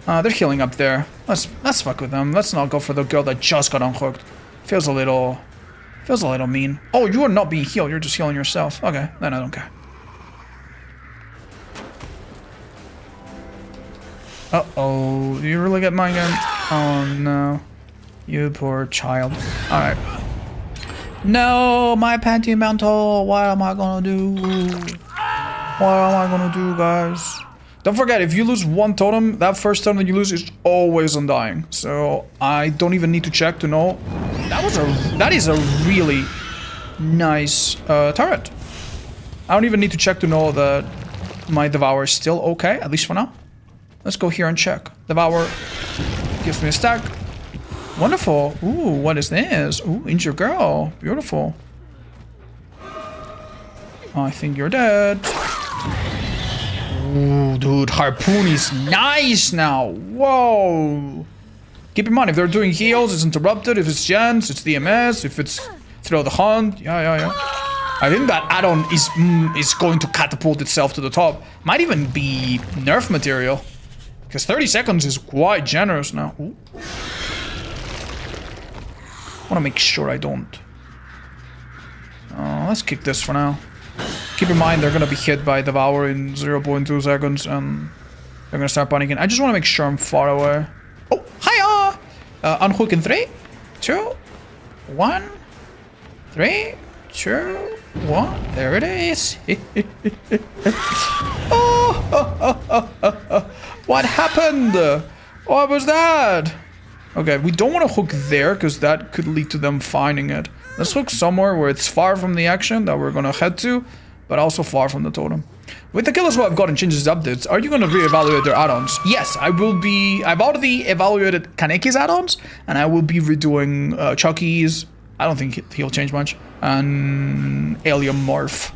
They're healing up there. Let's fuck with them. Let's not go for the girl that just got unhooked. Feels a little mean. Oh, you are not being healed. You're just healing yourself. Okay, then I don't care. Uh-oh. Do you really get mine again? Oh, no. You poor child. Alright. No, my panty mantle. What am I gonna do? What am I gonna do, guys? Don't forget, if you lose 1 totem, that first totem that you lose is always undying. So I don't even need to check to know. That is a really nice turret. I don't even need to check to know that my Devour is still okay, at least for now. Let's go here and check. Devour gives me a stack. Wonderful. Ooh, what is this? Ooh, injured girl. Beautiful. I think you're dead. Ooh, dude, Harpoon is nice now. Whoa. Keep in mind, if they're doing heals, it's interrupted. If it's gens, it's DMS. If it's throw the hunt, yeah. I think that add-on is going to catapult itself to the top. Might even be nerf material. Because 30 seconds is quite generous now. Ooh. I want to make sure I don't. Let's kick this for now. Keep in mind, they're going to be hit by Devour in 0.2 seconds, and they're going to start panicking. I just want to make sure I'm far away. Oh, hiya! Unhook in 3, 2, 1. 3, 2, 1. There it is. Oh, what happened? What was that? Okay, we don't want to hook there, because that could lead to them finding it. Let's hook somewhere where it's far from the action that we're going to head to, but also far from the totem. With the killers who I've gotten changes updates, are you going to reevaluate their add-ons? Yes, I will be. I've already evaluated Kaneki's add-ons, and I will be redoing Chucky's. I don't think he'll change much. And Xenomorph.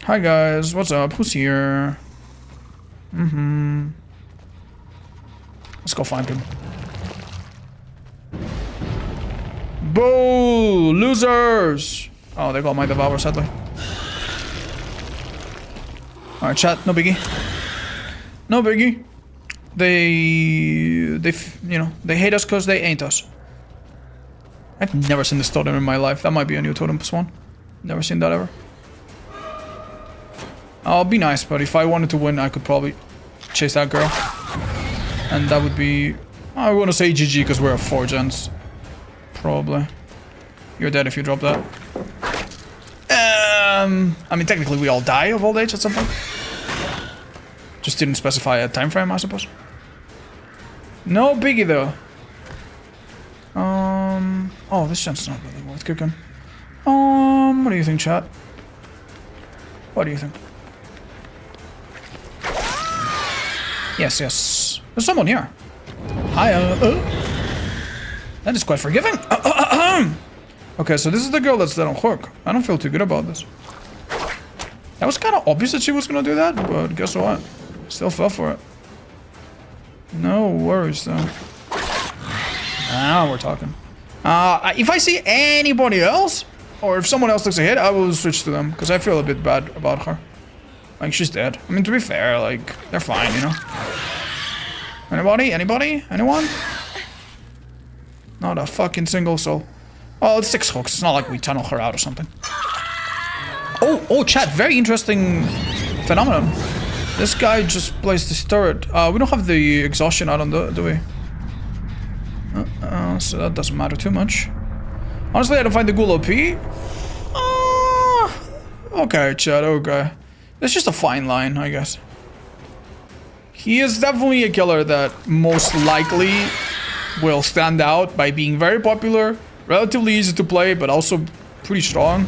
Hi guys, what's up? Who's here? Let's go find him. Boo! Losers! Oh, they got my Devour, sadly. Alright, chat, no biggie. No biggie. They you know, they hate us because they ain't us. I've never seen this totem in my life. That might be a new totem plus 1. Never seen that ever. I'll be nice, but if I wanted to win, I could probably chase that girl. And that would be... I want to say GG because we're at 4 gens. Probably. You're dead if you drop that. I mean, technically we all die of old age at some point. Just didn't specify a time frame, I suppose. No biggie though. Oh, this chance is not really worth kicking. What do you think, chat? What do you think? Yes. There's someone here. Hi. That is quite forgiving. Okay, so this is the girl that's dead on hook. I don't feel too good about this. That was kind of obvious that she was gonna do that, but guess what? Still fell for it. No worries, though. Now we're talking. If I see anybody else, or if someone else takes a hit, I will switch to them, because I feel a bit bad about her. Like, she's dead. I mean, to be fair, like, they're fine, you know? Anybody? Anybody? Anyone? Not a fucking single soul. Well, it's 6 hooks. It's not like we tunnel her out or something. Oh, chat. Very interesting phenomenon. This guy just placed this turret. We don't have the exhaustion out on the, do we? So that doesn't matter too much. Honestly, I don't find the ghoul OP. Okay, chat, okay. It's just a fine line, I guess. He is definitely a killer that most likely will stand out by being very popular, relatively easy to play, but also pretty strong.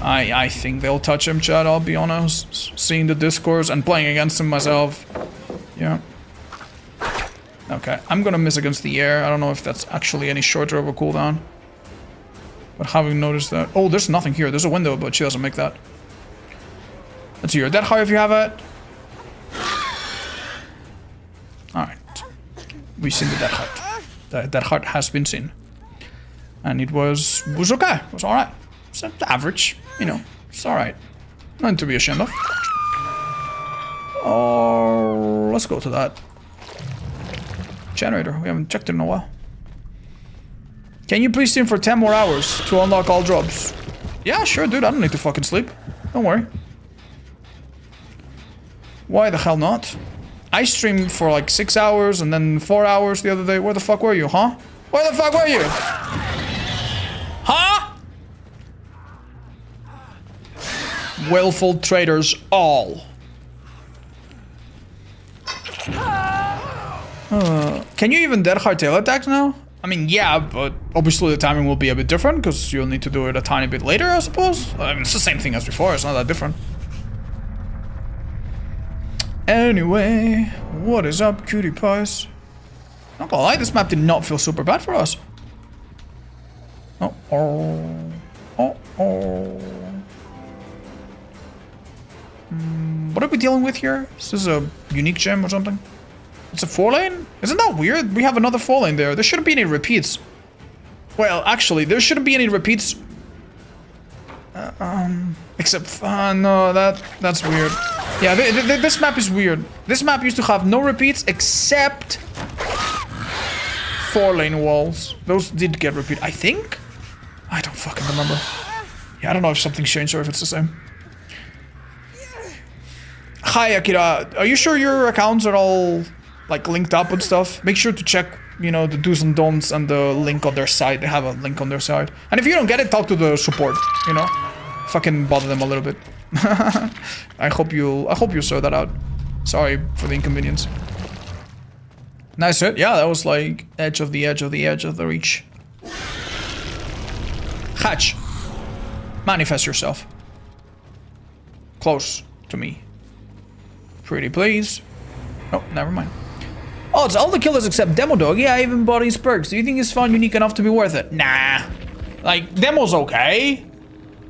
I think they'll touch him, chat, I'll be honest. Seeing the discourse and playing against him myself. Yeah. Okay, I'm gonna miss against the air. I don't know if that's actually any shorter of a cooldown. But having noticed that... Oh, there's nothing here. There's a window, but she doesn't make that. Let's see your dead heart if you have it. Alright. We've seen the dead heart. The dead heart has been seen. And it was okay. It was alright. It's average. You know, it's alright. Nothing to be ashamed of. Oh, let's go to that. Generator. We haven't checked it in a while. Can you please stream for 10 more hours to unlock all drops? Yeah, sure, dude. I don't need to fucking sleep. Don't worry. Why the hell not? I streamed for like 6 hours and then 4 hours the other day. Where the fuck were you, huh? Where the fuck were you? Huh? Willful traitors all. Can you even dead hard tail attacks now? I mean, yeah, but obviously the timing will be a bit different because you'll need to do it a tiny bit later, I suppose. I mean, it's the same thing as before. It's not that different. Anyway, what is up, cutie pies? Not gonna lie, this map did not feel super bad for us. What are we dealing with here? Is this a unique gem or something? It's a 4-lane? Isn't that weird? We have another 4-lane there. There shouldn't be any repeats. Well, actually, there shouldn't be any repeats. Except, no, that's weird. Yeah, this map is weird. This map used to have no repeats except 4-lane walls. Those did get repeat, I think? I don't fucking remember. Yeah, I don't know if something's changed or if it's the same. Hi, Akira. Are you sure your accounts are all, like, linked up and stuff? Make sure to check, you know, the do's and don'ts and the link on their side. They have a link on their side. And if you don't get it, talk to the support, you know? Fucking bother them a little bit. I hope you'll sort that out. Sorry for the inconvenience. Nice hit. Yeah, that was like edge of the edge of the edge of the reach. Hatch. Manifest yourself. Close to me. Pretty please. Oh, never mind. Oh, it's all the killers except Demo Dog. Yeah, I even bought his perks. Do you think he's fun, unique enough to be worth it? Nah. Like, Demo's okay.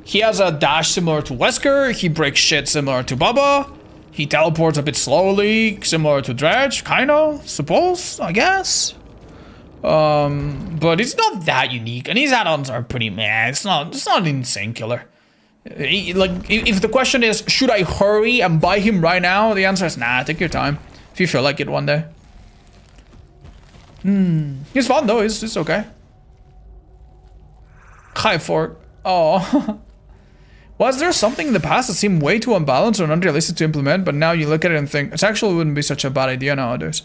He has a dash similar to Wesker. He breaks shit similar to Bubba. He teleports a bit slowly, similar to Dredge. Kinda, suppose, I guess. But it's not that unique. And his add-ons are pretty meh. It's not an insane killer. Like, if the question is, should I hurry and buy him right now? The answer is, nah, take your time. If you feel like it one day. He's fun though, it's okay. High fork. Oh. Was there something in the past that seemed way too unbalanced or unrealistic to implement, but now you look at it and think, it actually wouldn't be such a bad idea nowadays?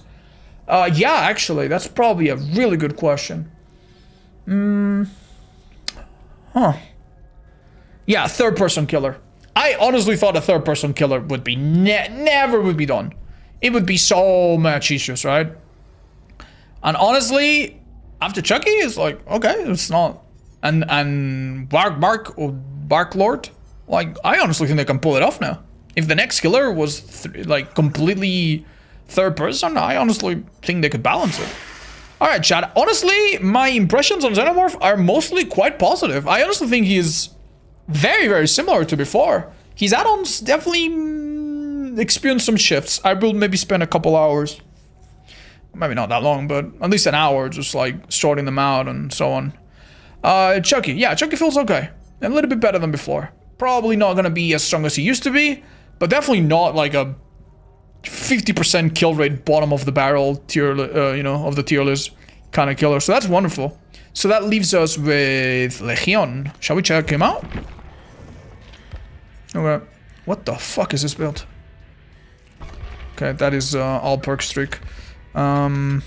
Yeah, actually, that's probably a really good question. Yeah, third-person killer. I honestly thought a third-person killer would be never would be done. It would be so much easier, right? And honestly, after Chucky, it's like, okay, it's not. And Bark Lord, like, I honestly think they can pull it off now. If the next killer was like completely third person, I honestly think they could balance it. All right, chat. Honestly, my impressions on Xenomorph are mostly quite positive. I honestly think he is very, very similar to before. His add-ons definitely experienced some shifts. I will maybe spend a couple hours, maybe not that long, but at least an hour, just like sorting them out and so on. Chucky, yeah, Chucky feels okay. A little bit better than before. Probably not gonna be as strong as he used to be, but definitely not like a 50% kill rate, bottom of the barrel tier, of the tier list kind of killer. So that's wonderful. So that leaves us with Legion. Shall we check him out? Okay. What the fuck is this build? Okay, that is all perk streak. What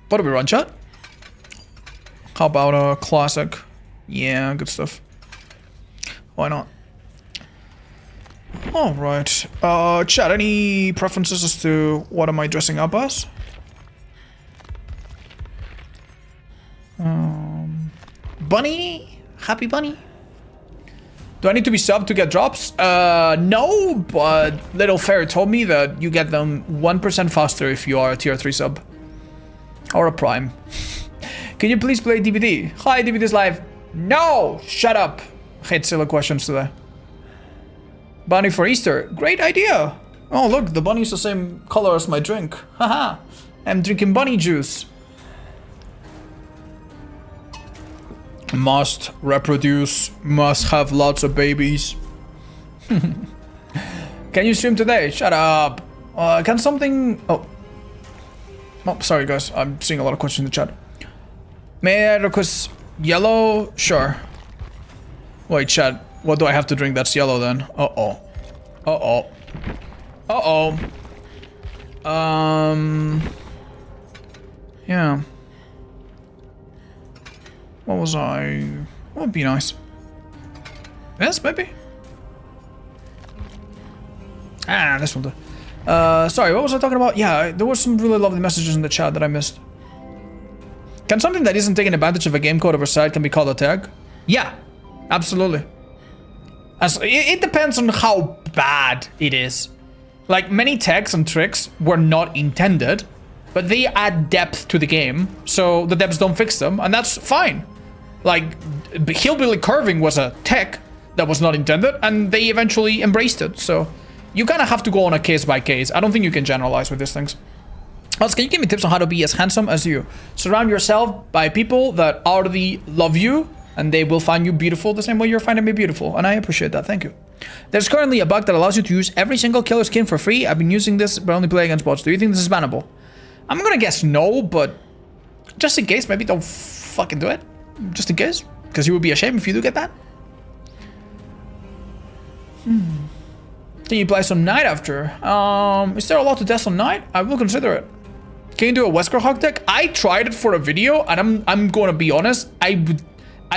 do we run, chat? How about a classic? Yeah, good stuff. Why not? Alright. Chat, any preferences as to what am I dressing up as? Bunny? Happy bunny? Do I need to be subbed to get drops? No, but Little Fair told me that you get them 1% faster if you are a tier 3 sub. Or a prime. Can you please play DVD? Hi, DVD's live. No! Shut up. I hate silly questions today. Bunny for Easter. Great idea. Oh, look, the bunny's the same color as my drink. Haha. I'm drinking bunny juice. Must reproduce, must have lots of babies. Can you stream today? Shut up. Can something... Oh, sorry guys, I'm seeing a lot of questions in the chat. May I request yellow? Sure. Wait, chat, what do I have to drink that's yellow then? Uh-oh. Uh-oh. Uh-oh. Yeah. What was I... What would be nice? This, maybe? Ah, this one. Sorry, what was I talking about? Yeah, there were some really lovely messages in the chat that I missed. Can something that isn't taking advantage of a game code of a site can be called a tag? Yeah, absolutely. It depends on how bad it is. Like, many tags and tricks were not intended, but they add depth to the game, so the devs don't fix them, and that's fine. Like, hillbilly curving was a tech that was not intended, and they eventually embraced it, so you kind of have to go on a case by case. I don't think you can generalize with these things. Also, can you give me tips on how to be as handsome as you? Surround yourself by people that already love you, and they will find you beautiful the same way you're finding me beautiful, and I appreciate that, thank you. There's currently a bug that allows you to use every single killer skin for free. I've been using this, but only play against bots. Do you think this is bannable? I'm gonna guess no, but just in case, maybe don't fucking do it. Just in case, because you would be ashamed if you do get that. Can you play some Knight after? Is there a lot to test on Knight? I will consider it. Can you do a Wesker hog deck? I tried it for a video, and I'm going to be honest. I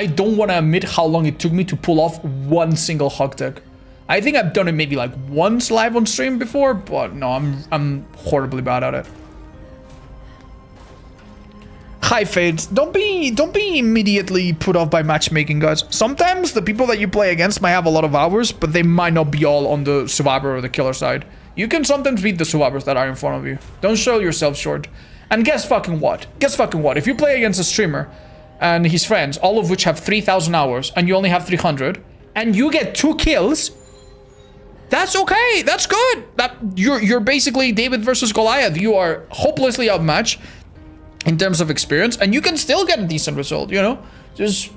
don't want to admit how long it took me to pull off one single hog deck. I think I've done it maybe like once live on stream before, but no, I'm horribly bad at it. Hi Fades, don't be immediately put off by matchmaking, guys. Sometimes the people that you play against might have a lot of hours, but they might not be all on the survivor or the killer side. You can sometimes beat the survivors that are in front of you. Don't show yourself short. And guess fucking what? Guess fucking what? If you play against a streamer and his friends, all of which have 3,000 hours, and you only have 300, and you get 2 kills, that's okay. That's good. You're basically David versus Goliath. You are hopelessly outmatched in terms of experience, and you can still get a decent result, you know? Just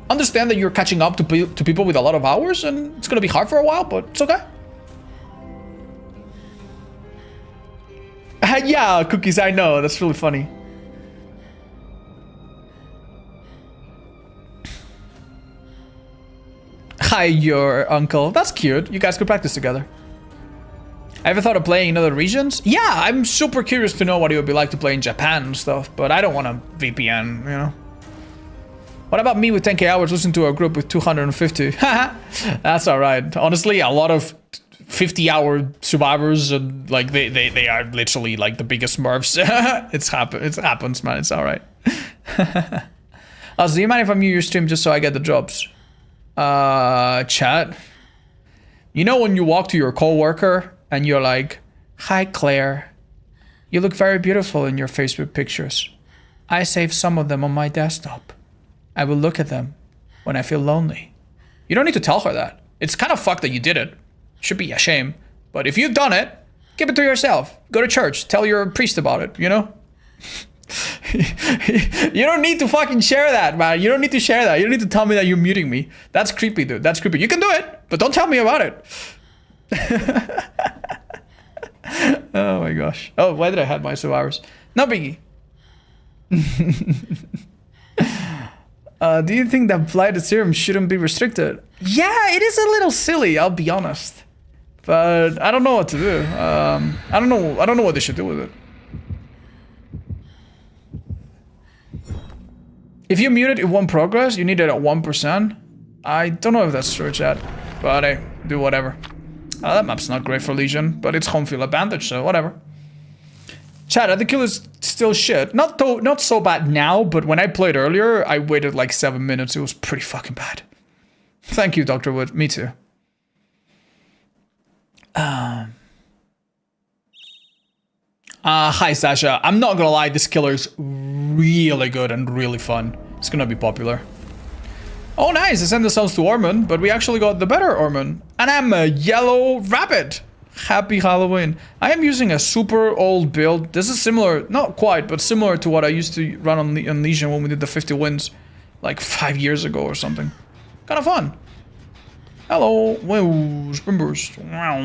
understand that you're catching up to people with a lot of hours, and it's gonna be hard for a while, but it's okay. Yeah, Cookies, I know. That's really funny. Hi, your uncle. That's cute. You guys could practice together. I ever thought of playing in other regions? Yeah, I'm super curious to know what it would be like to play in Japan and stuff, but I don't want a VPN, you know? What about me with 10k hours listening to a group with 250? That's alright. Honestly, a lot of 50-hour survivors, and like they are literally like the biggest smurfs. It happens, man. It's alright. Also, do you mind if I mute your stream just so I get the drops? Chat. You know when you walk to your coworker and you're like, "Hi Claire, you look very beautiful in your Facebook pictures. I saved some of them on my desktop. I will look at them when I feel lonely." You don't need to tell her that. It's kind of fucked that you did it. Should be a shame. But if you've done it, keep it to yourself. Go to church. Tell your priest about it, you know? You don't need to fucking share that, man. You don't need to share that. You don't need to tell me that you're muting me. That's creepy, dude. That's creepy. You can do it, but don't tell me about it. Oh my gosh. Oh, why did I have my survivors? No biggie. Do you think that blighted serum shouldn't be restricted? Yeah, it is a little silly, I'll be honest. But I don't know what to do. I don't know what they should do with it. If you mute it, it won't progress. You need it at 1%. I don't know if that's true, chat. But hey, do whatever. That map's not great for Legion, but it's home field advantage, so whatever. Chat, the kill is still shit. Not so bad now, but when I played earlier, I waited like 7 minutes. It was pretty fucking bad. Thank you, Dr. Wood. Me too. Hi, Sasha. I'm not gonna lie, this killer is really good and really fun. It's gonna be popular. Oh, nice. I sent the sounds to Ormond, but we actually got the better Ormond. And I'm a yellow rabbit. Happy Halloween. I am using a super old build. This is similar, not quite, but similar to what I used to run on Legion when we did the 50 wins like 5 years ago or something. Kind of fun. Hello. Whoa, Spring Burst. Wow.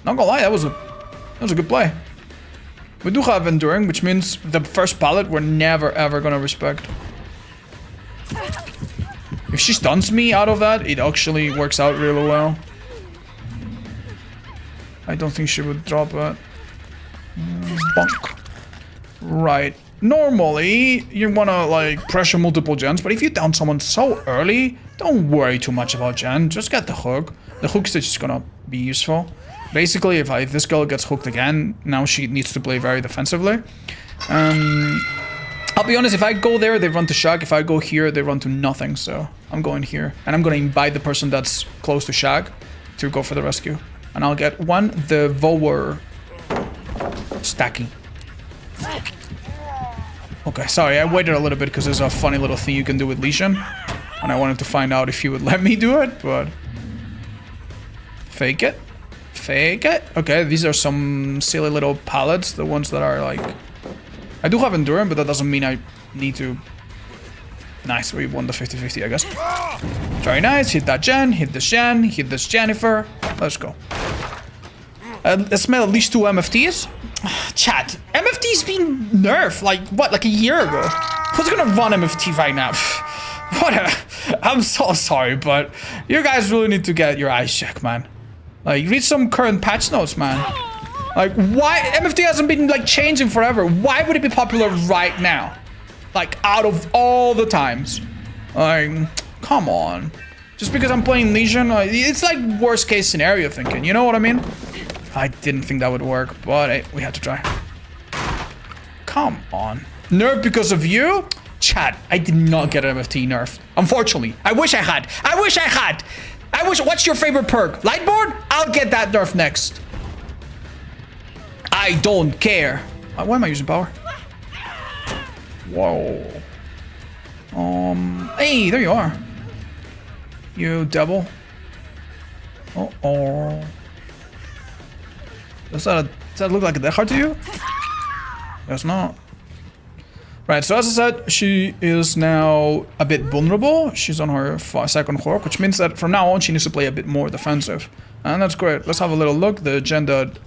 Not gonna lie, that was a good play. We do have Enduring, which means the first pallet we're never ever gonna respect. If she stuns me out of that, it actually works out really well. I don't think she would drop it. Bonk. Right. Normally, you wanna like pressure multiple gens, but if you down someone so early, don't worry too much about gen. Just get the hook. The hook stitch is gonna be useful. Basically, if this girl gets hooked again, now she needs to play very defensively. I'll be honest, if I go there, they run to Shag. If I go here, they run to nothing, so I'm going here. And I'm gonna invite the person that's close to Shag to go for the rescue. And I'll get the Volwer stacking. Okay, sorry, I waited a little bit because there's a funny little thing you can do with Legion. And I wanted to find out if you would let me do it, but... Fake it. Fake it. Okay, these are some silly little pallets, the ones that are like... I do have Endurance, but that doesn't mean I need to... Nice, we won the 50-50, I guess. Very nice, hit that Jen, hit this Jen, hit this Jennifer. Let's go. Let's smell at least 2 MFTs. Chat, MFT's been nerfed, like, what, like a year ago? Who's gonna run MFT right now? I'm so sorry, but you guys really need to get your eyes checked, man. Like, read some current patch notes, man. Like, why? MFT hasn't been, like, changing forever. Why would it be popular right now? Like, out of all the times. Like, come on. Just because I'm playing Legion, it's like worst case scenario thinking, you know what I mean? I didn't think that would work, but hey, we had to try. Come on. Nerf because of you? Chat, I did not get an MFT nerf. Unfortunately. I wish I had. What's your favorite perk? Lightboard? I'll get that nerf next. I don't care. Why am I using power? Whoa. Hey, there you are. You devil. Uh-oh. Does that look like a death heart to you? Guess not. Right, so as I said, she is now a bit vulnerable. She's on her second hork, which means that from now on she needs to play a bit more defensive. And that's great. Let's have a little look. The gen that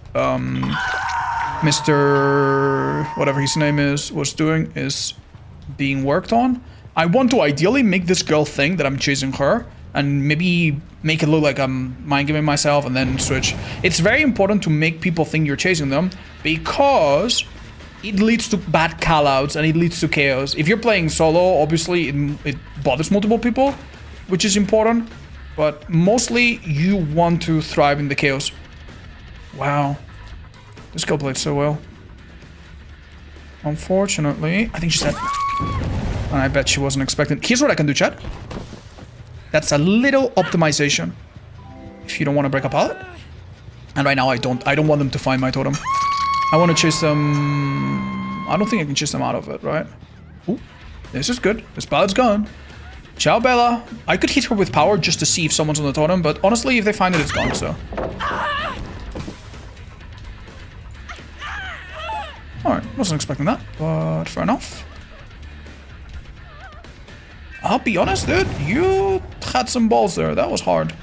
Mr. whatever his name was doing is being worked on. I want to ideally make this girl think that I'm chasing her and maybe make it look like I'm mind-gaming myself and then switch. It's very important to make people think you're chasing them because it leads to bad callouts and it leads to chaos. If you're playing solo, obviously it bothers multiple people, which is important, but mostly you want to thrive in the chaos. Wow. This girl played so well. Unfortunately, I think she's dead. And I bet she wasn't expecting. Here's what I can do, chat. That's a little optimization. If you don't want to break a pallet. And right now I don't want them to find my totem. I want to chase them. I don't think I can chase them out of it, right? Ooh, this is good. This pallet's gone. Ciao, Bella. I could hit her with power just to see if someone's on the totem, but honestly, if they find it, it's gone, so. Alright. Wasn't expecting that, but fair enough. I'll be honest, dude. You had some balls there. That was hard.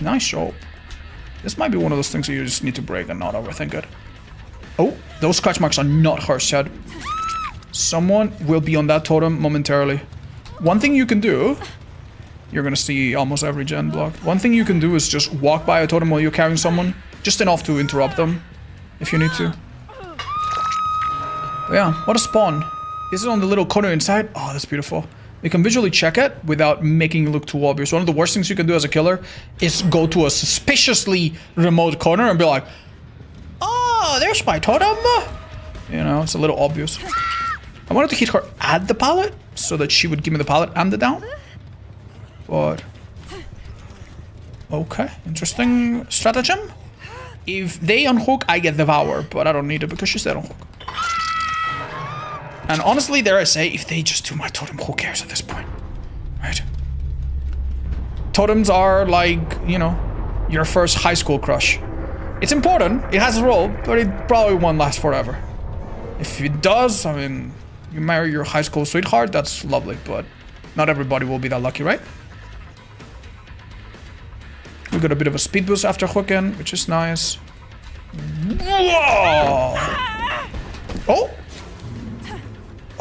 Nice job. This might be one of those things that you just need to break and not overthink it. Oh, those scratch marks are not harsh, Chad. Someone will be on that totem momentarily. One thing you can do... You're gonna see almost every gen blocked. One thing you can do is just walk by a totem while you're carrying someone. Just enough to interrupt them, if you need to. But yeah, what a spawn. Is it on the little corner inside? Oh, that's beautiful. You can visually check it without making it look too obvious. One of the worst things you can do as a killer is go to a suspiciously remote corner and be like, oh, there's my totem. You know, it's a little obvious. I wanted to hit her at the pallet so that she would give me the pallet and the down. But... okay, interesting stratagem. If they unhook, I get Devour, but I don't need it because she's dead unhook. And honestly, dare I say, if they just do my totem, who cares at this point? Right? Totems are like, you know, your first high school crush. It's important, it has a role, but it probably won't last forever. If it does, I mean, you marry your high school sweetheart, that's lovely, but not everybody will be that lucky, right? We got a bit of a speed boost after hooking, which is nice. Whoa! Oh!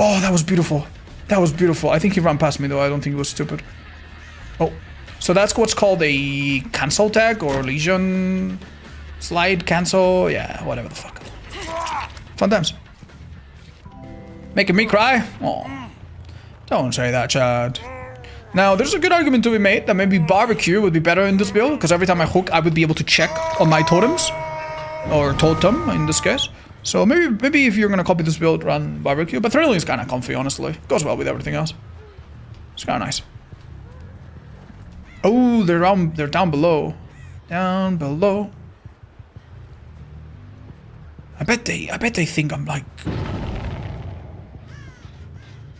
Oh, that was beautiful. That was beautiful. I think he ran past me though. I don't think he was stupid. Oh. So that's what's called a cancel tag or legion slide cancel. Yeah, whatever the fuck. Fun times. Making me cry? Oh. Don't say that, Chad. Now, there's a good argument to be made that maybe barbecue would be better in this build, because every time I hook, I would be able to check on my totems. Or totem, in this case. So maybe if you're gonna copy this build, run barbecue. But thrilling is kind of comfy, honestly. Goes well with everything else. It's kind of nice. Oh, they're down below. Down below. I bet they think I'm like...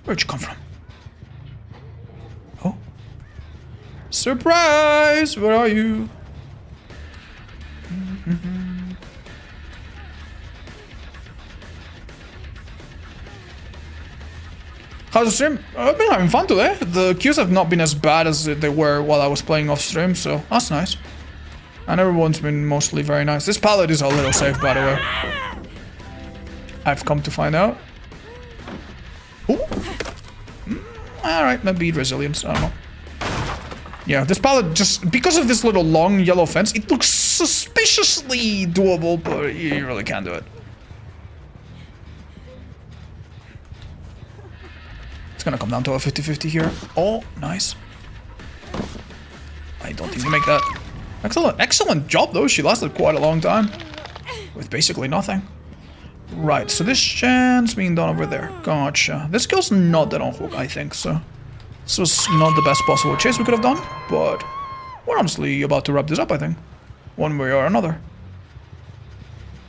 Where'd you come from? Oh. Surprise! Where are you? How's the stream? I've been having fun today. The queues have not been as bad as they were while I was playing off stream, so that's nice. And everyone's been mostly very nice. This pallet is a little safe, by the way. I've come to find out. Ooh. Alright, maybe resilience, I don't know. Yeah, this pallet just, because of this little long yellow fence, it looks suspiciously doable, but you really can't do it. It's gonna come down to a 50-50 here. Oh, nice. I don't think you make that. Excellent job though, she lasted quite a long time. With basically nothing. Right, so this gen's being done over there. Gotcha. This girl's not dead on hook, I think, so. This was not the best possible chase we could have done, but we're honestly about to wrap this up, I think. One way or another.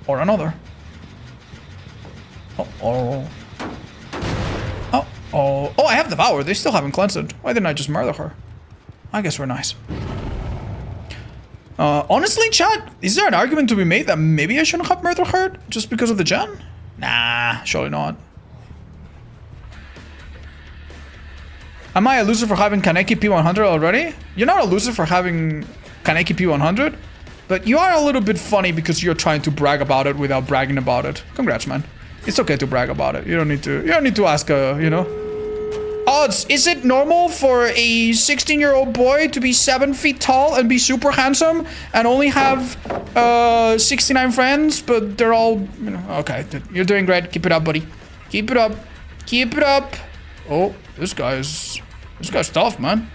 Or another. Oh, I have Devour. They still haven't cleansed it. Why didn't I just murder her? I guess we're nice. Honestly, chat, is there an argument to be made that maybe I shouldn't have murdered her just because of the gen? Nah, surely not. Am I a loser for having Kaneki P100 already? You're not a loser for having Kaneki P100, but you are a little bit funny because you're trying to brag about it without bragging about it. Congrats, man. It's okay to brag about it. You don't need to ask, you know. Odds, is it normal for a 16-year-old boy to be 7 feet tall and be super handsome and only have 69 friends, but they're all, you know, okay, you're doing great. Keep it up, buddy. Keep it up. Keep it up. Oh, this guy's tough, man.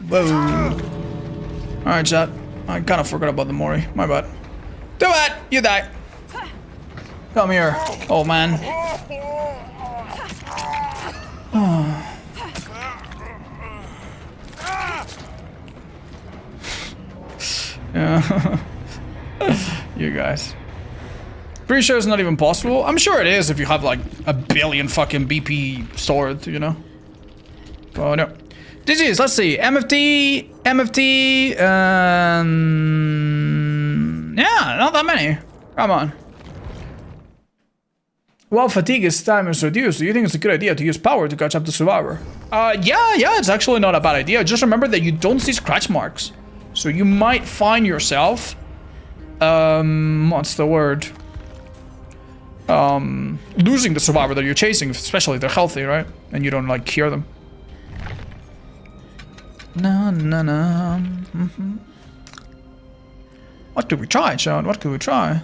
Whoa. Alright, chat. I kind of forgot about the Mori. My bad. Do it! You die. Come here, old man. Oh. Yeah. You guys. Pretty sure it's not even possible. I'm sure it is if you have like a billion fucking BP stored, you know? Oh no. GG's, let's see. MFT, Yeah, not that many. Come on. While fatigue time is reduced, do you think it's a good idea to use power to catch up to Survivor? Yeah, it's actually not a bad idea. Just remember that you don't see scratch marks. So you might find yourself, what's the word? Losing the Survivor that you're chasing, especially if they're healthy, right? And you don't, like, cure them. What could we try, John? What could we try?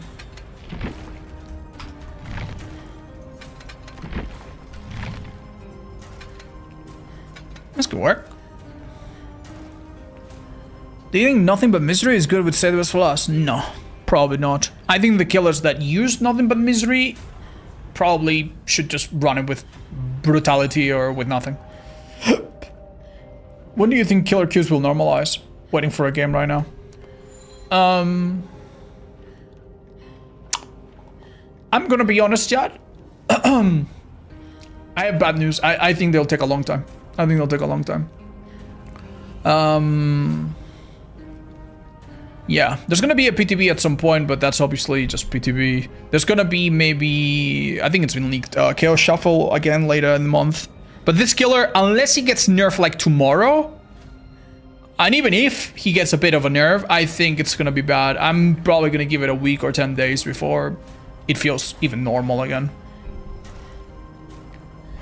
This could work. Do you think nothing but misery is good with Sedibus for us? No, probably not. I think the killers that use nothing but misery probably should just run it with brutality or with nothing. When do you think killer queues will normalize? Waiting for a game right now. I'm gonna be honest, Chad. I have bad news. I think they'll take a long time. I think they'll take a long time. Yeah, there's gonna be a PTB at some point, but that's obviously just PTB. There's gonna be maybe, I think it's been leaked, Chaos Shuffle again later in the month. But this killer, unless he gets nerfed like tomorrow, and even if he gets a bit of a nerf, I think it's gonna be bad. I'm probably gonna give it a week or 10 days before it feels even normal again.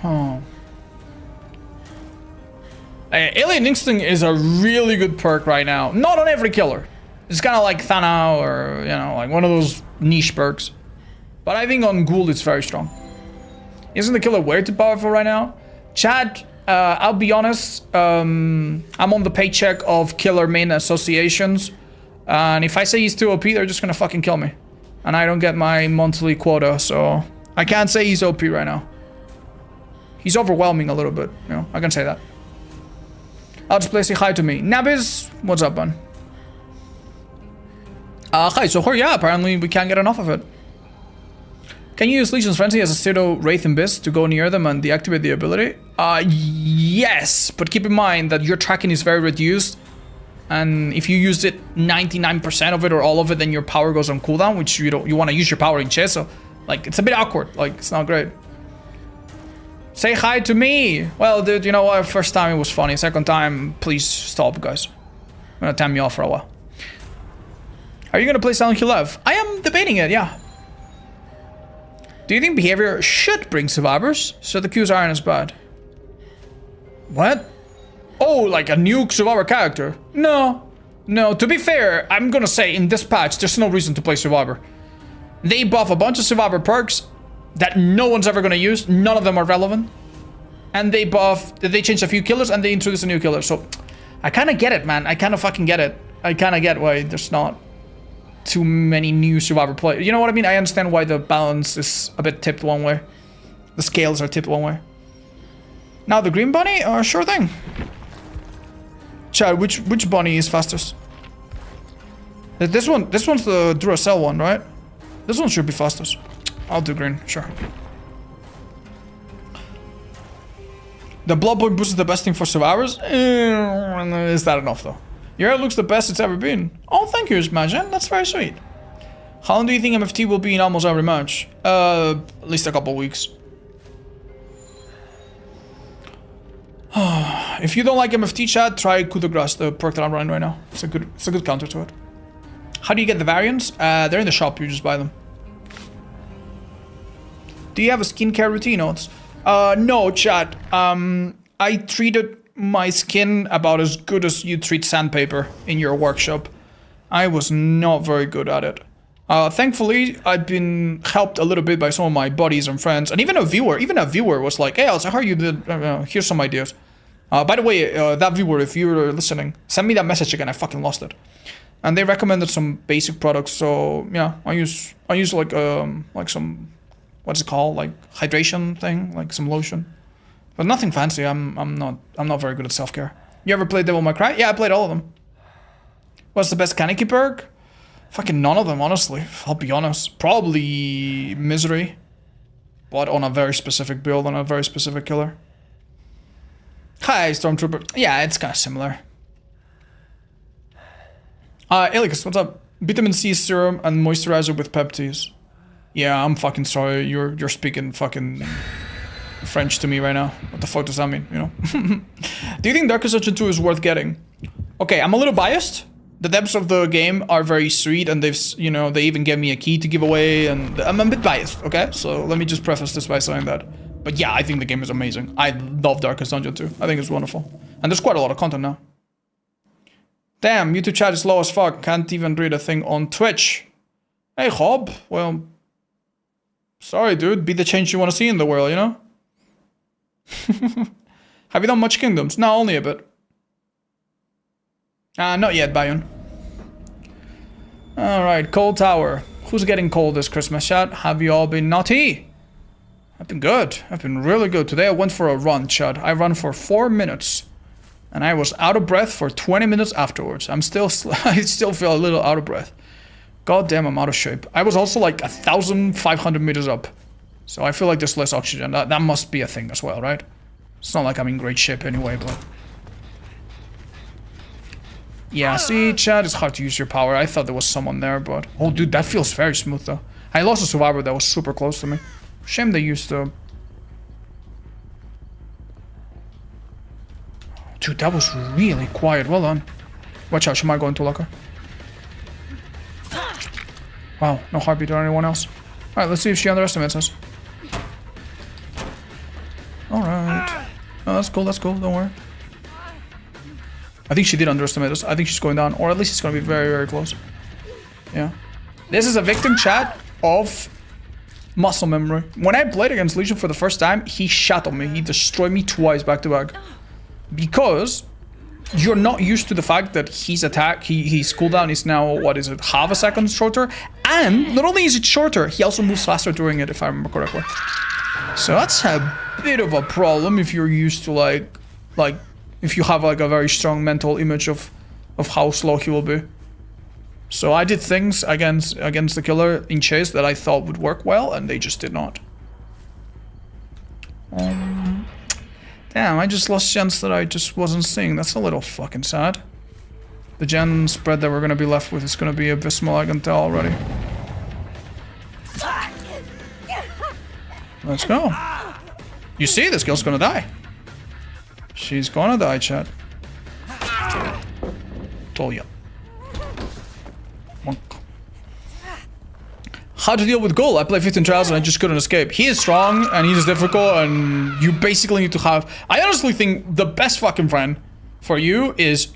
Oh. Alien Instinct is a really good perk right now. Not on every killer. It's kind of like Thana or, you know, like one of those niche perks. But I think on Ghoul it's very strong. Isn't the killer way too powerful right now? Chad, I'll be honest. I'm on the paycheck of killer main associations. And if I say he's too OP, they're just gonna fucking kill me. And I don't get my monthly quota, so I can't say he's OP right now. He's overwhelming a little bit, you know, I can say that. I'll just play say hi to me. Nabiz, what's up, man? Hi, so yeah, apparently we can't get enough of it. Can you use Legion's Frenzy as a pseudo Wraith and Beast to go near them and deactivate the ability? Yes, but keep in mind that your tracking is very reduced. And if you use it 99% of it or all of it, then your power goes on cooldown, which you don't, you want to use your power in chess, so like it's a bit awkward, like it's not great. Say hi to me! Well, dude, you know what? First time it was funny. Second time, please stop, guys. I'm gonna time you off for a while. Are you gonna play Silent Hill Live? I am debating it, yeah. Do you think behavior should bring survivors so the queues aren't as bad? What? Oh, like a new survivor character? No. No, to be fair, I'm gonna say in this patch, there's no reason to play survivor. They buff a bunch of survivor perks that no one's ever gonna use. None of them are relevant. And they changed a few killers and they introduced a new killer. So I kind of get it, man. I kind of fucking get it. I kind of get why there's not too many new survivor players. You know what I mean? I understand why the balance is a bit tipped one way. The scales are tipped one way. Now the green bunny? Sure thing. Chad, which bunny is fastest? This one's the Duracell one, right? This one should be fastest. I'll do green, sure. The blood point boost is the best thing for survivors? Is that enough though? Your hair looks the best it's ever been. Oh, thank you, Smajan. That's very sweet. How long do you think MFT will be in almost every match? At least a couple weeks. If you don't like MFT, chat, try Coup de Grace, the perk that I'm running right now. It's a good counter to it. How do you get the variants? They're in the shop. You just buy them. Do you have a skincare routine, Oats? No, chat. I treated my skin about as good as you treat sandpaper in your workshop. I was not very good at it. Thankfully, I've been helped a little bit by some of my buddies and friends, and even a viewer was like, hey, I heard you did, here's some ideas. By the way, that viewer, if you're listening, send me that message again, I fucking lost it. And they recommended some basic products, so yeah, I use like some, what's it called, like hydration thing, like some lotion. But nothing fancy. I'm not very good at self-care. You ever played Devil May Cry? Yeah, I played all of them. What's the best Kaneki perk? Fucking none of them, honestly. I'll be honest. Probably Misery. But on a very specific build, on a very specific killer. Hi, Stormtrooper. Yeah, it's kind of similar. Ilikus, what's up? Vitamin C serum and moisturizer with peptides. Yeah, I'm fucking sorry. You're speaking fucking French to me right now. What the fuck does that mean, you know? Do you think Darkest Dungeon 2 is worth getting? Okay, I'm a little biased. The depths of the game are very sweet, and they've, you know, they even gave me a key to give away, and I'm a bit biased, okay? So let me just preface this by saying that. But yeah, I think the game is amazing. I love Darkest Dungeon 2. I think it's wonderful. And there's quite a lot of content now. Damn, YouTube chat is low as fuck. Can't even read a thing on Twitch. Hey, Hob. Well, sorry, dude. Be the change you want to see in the world, you know? Have you done much Kingdoms? No, only a bit. Not yet, Bayern. Alright, Cold Tower. Who's getting cold this Christmas, chat? Have you all been naughty? I've been good. I've been really good. Today I went for a run, chat. I ran for 4 minutes. And I was out of breath for 20 minutes afterwards. I still feel a little out of breath. God damn, I'm out of shape. I was also like 1,500 meters up. So I feel like there's less oxygen. That must be a thing as well, right? It's not like I'm in great shape anyway, but... Yeah, see, chat, it's hard to use your power. I thought there was someone there, but... Oh, dude, that feels very smooth, though. I lost a survivor that was super close to me. Shame they used the... Dude, that was really quiet. Well done. Watch out, she might go into locker. Wow, no heartbeat or anyone else. Alright, let's see if she underestimates us. Alright. Oh, that's cool, don't worry. I think she did underestimate us. I think she's going down, or at least it's going to be very, very close. Yeah. This is a victim, chat, of muscle memory. When I played against Legion for the first time, he shot on me. He destroyed me twice back to back. Because you're not used to the fact that his attack, his cooldown is now, what is it, half a second shorter? And not only is it shorter, he also moves faster during it, if I remember correctly. So that's a bit of a problem if you're used to like if you have like a very strong mental image of how slow he will be. So I did things against the killer in chase that I thought would work well, and they just did not. Damn, I just lost gens that I just wasn't seeing. That's a little fucking sad. The gen spread that we're gonna be left with is gonna be abysmal, I can tell already. Let's go. You see, this girl's gonna die. She's gonna die, chat. Told ya. How to deal with Ghoul? I play 15 Trials and I just couldn't escape. He is strong and he's difficult, and you basically need to have... I honestly think the best fucking friend for you is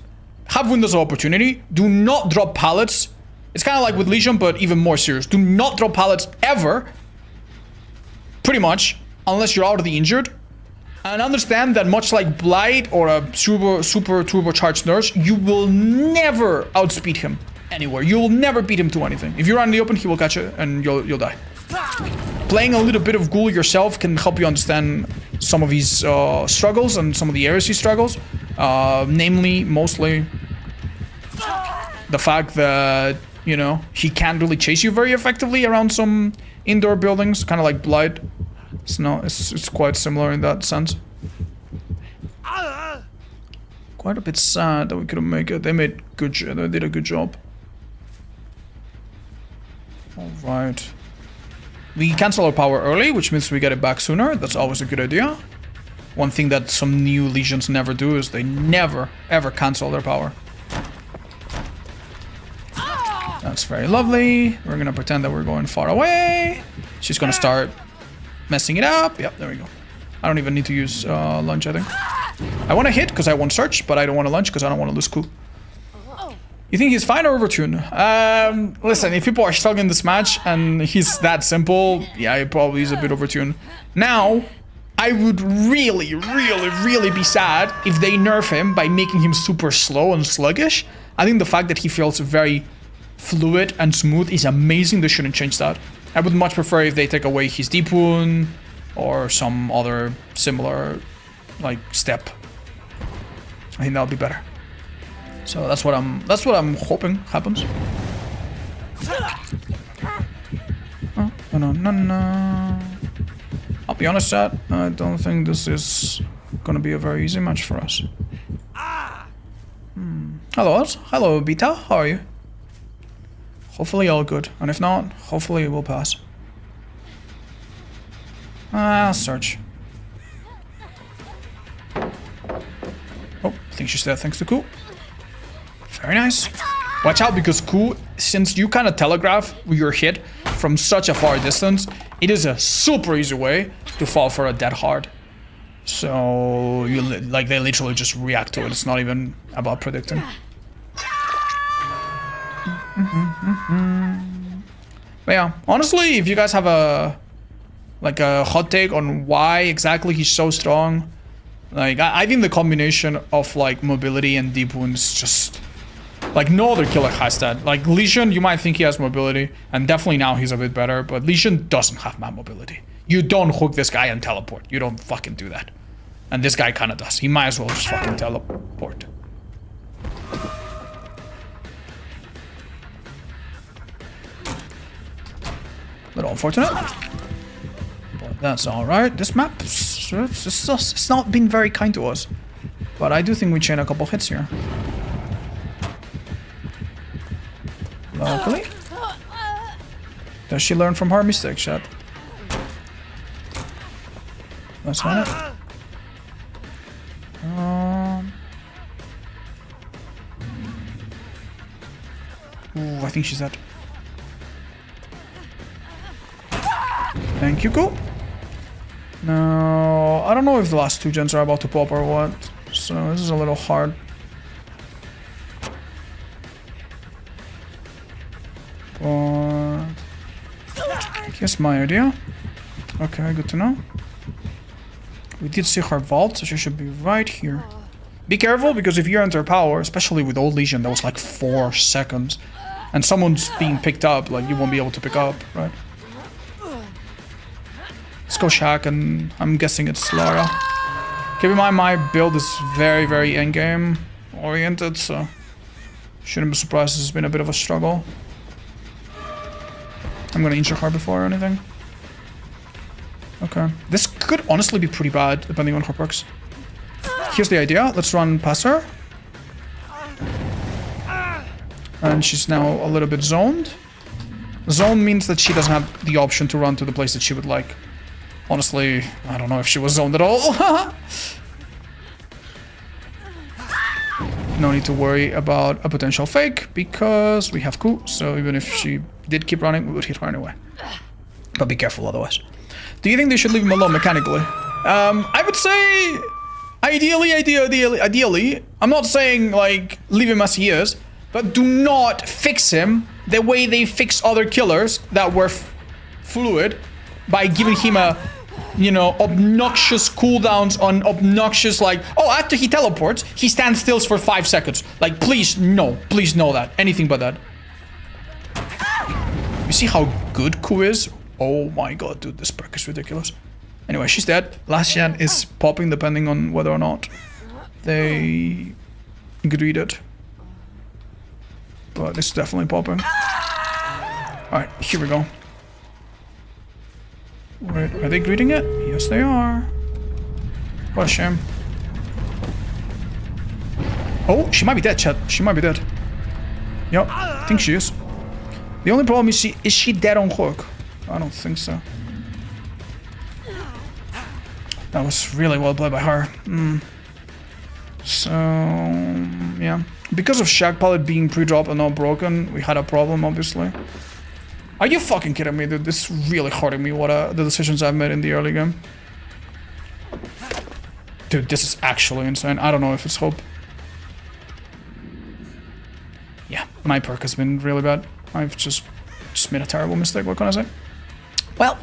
have windows of opportunity. Do not drop pallets. It's kind of like with Legion, but even more serious. Do not drop pallets ever. Pretty much. Unless you're already injured. And understand that much like Blight or a super turbocharged nurse, you will never outspeed him anywhere. You will never beat him to anything. If you're out in the open, he will catch you and you'll die. Playing a little bit of Ghoul yourself can help you understand some of his struggles and some of the areas he struggles. Namely, mostly the fact that, you know, he can't really chase you very effectively around some indoor buildings, kind of like Blight. It's quite similar in that sense. Quite a bit sad that we couldn't make it. They did a good job. Alright. We cancel our power early, which means we get it back sooner. That's always a good idea. One thing that some new Legions never do is they never, ever cancel their power. That's very lovely. We're gonna pretend that we're going far away. She's gonna start messing it up. Yep, there we go. I don't even need to use lunge, I think. I want to hit because I want search, but I don't want to lunge because I don't want to lose coup. You think he's fine or overtuned? Listen, if people are struggling this match and he's that simple, yeah, he probably is a bit overtuned. Now, I would really, really, really be sad if they nerf him by making him super slow and sluggish. I think the fact that he feels very fluid and smooth is amazing. They shouldn't change that. I would much prefer if they take away his deep wound or some other similar, like, step. I think that would be better. So that's what I'm hoping happens. Oh, no. I'll be honest, chat. I don't think this is gonna be a very easy match for us. Hello, Beta. How are you? Hopefully all good. And if not, hopefully it will pass. I'll search. Oh, I think she's dead thanks to Ku. Very nice. Watch out, because Ku, since you kind of telegraph your hit from such a far distance, it is a super easy way to fall for a dead hard. So you like they literally just react to it. It's not even about predicting. But yeah, honestly, if you guys have a hot take on why exactly he's so strong, like I think the combination of like mobility and deep wounds just like no other killer has that. Like Lesion, you might think he has mobility, and definitely now he's a bit better, but Lesion doesn't have mad mobility. You don't hook this guy and teleport. You don't fucking do that. And this guy kind of does. He might as well just fucking teleport. Little unfortunate. But that's alright. This map, it's not been very kind to us. But I do think we chain a couple hits here. Luckily. Does she learn from her mistakes yet? That's not it. Ooh, I think she's dead. Thank you, Ku. Now, I don't know if the last two gens are about to pop or what, so this is a little hard. But here's my idea. Okay, good to know. We did see her vault, so she should be right here. Be careful, because if you enter power, especially with old Legion, that was like 4 seconds, and someone's being picked up, like you won't be able to pick up, right? Let's go Shaq, and I'm guessing it's Lara. Keep in mind, my build is very, very endgame oriented, so shouldn't be surprised this has been a bit of a struggle. I'm gonna injure her before or anything. Okay. This could honestly be pretty bad, depending on her perks. Here's the idea. Let's run past her. And she's now a little bit zoned. Zone means that she doesn't have the option to run to the place that she would like. Honestly, I don't know if she was zoned at all. No need to worry about a potential fake, because we have Ku, so even if she did keep running, we would hit her anyway. But be careful otherwise. Do you think they should leave him alone mechanically? I would say ideally. I'm not saying like leave him as he is, but do not fix him the way they fix other killers that were fluid by giving him a, you know, obnoxious cooldowns on obnoxious, like, oh, after he teleports, he stands still for 5 seconds. Like, please know that. Anything but that. You see how good Ku is? Oh my god, dude, this perk is ridiculous. Anyway, she's dead. Last gen is popping depending on whether or not they greed it. But it's definitely popping. Alright, here we go. Wait, are they greeting it? Yes, they are. What a shame. Oh, she might be dead, chat. She might be dead. Yep, I think she is. The only problem is she dead on hook? I don't think so. That was really well played by her. So, yeah. Because of Shaq Pallet being pre-dropped and not broken, we had a problem, obviously. Are you fucking kidding me, dude? This is really hurting me, what the decisions I've made in the early game. Dude, this is actually insane. I don't know if it's hope. Yeah, my perk has been really bad. I've just made a terrible mistake, what can I say? Well,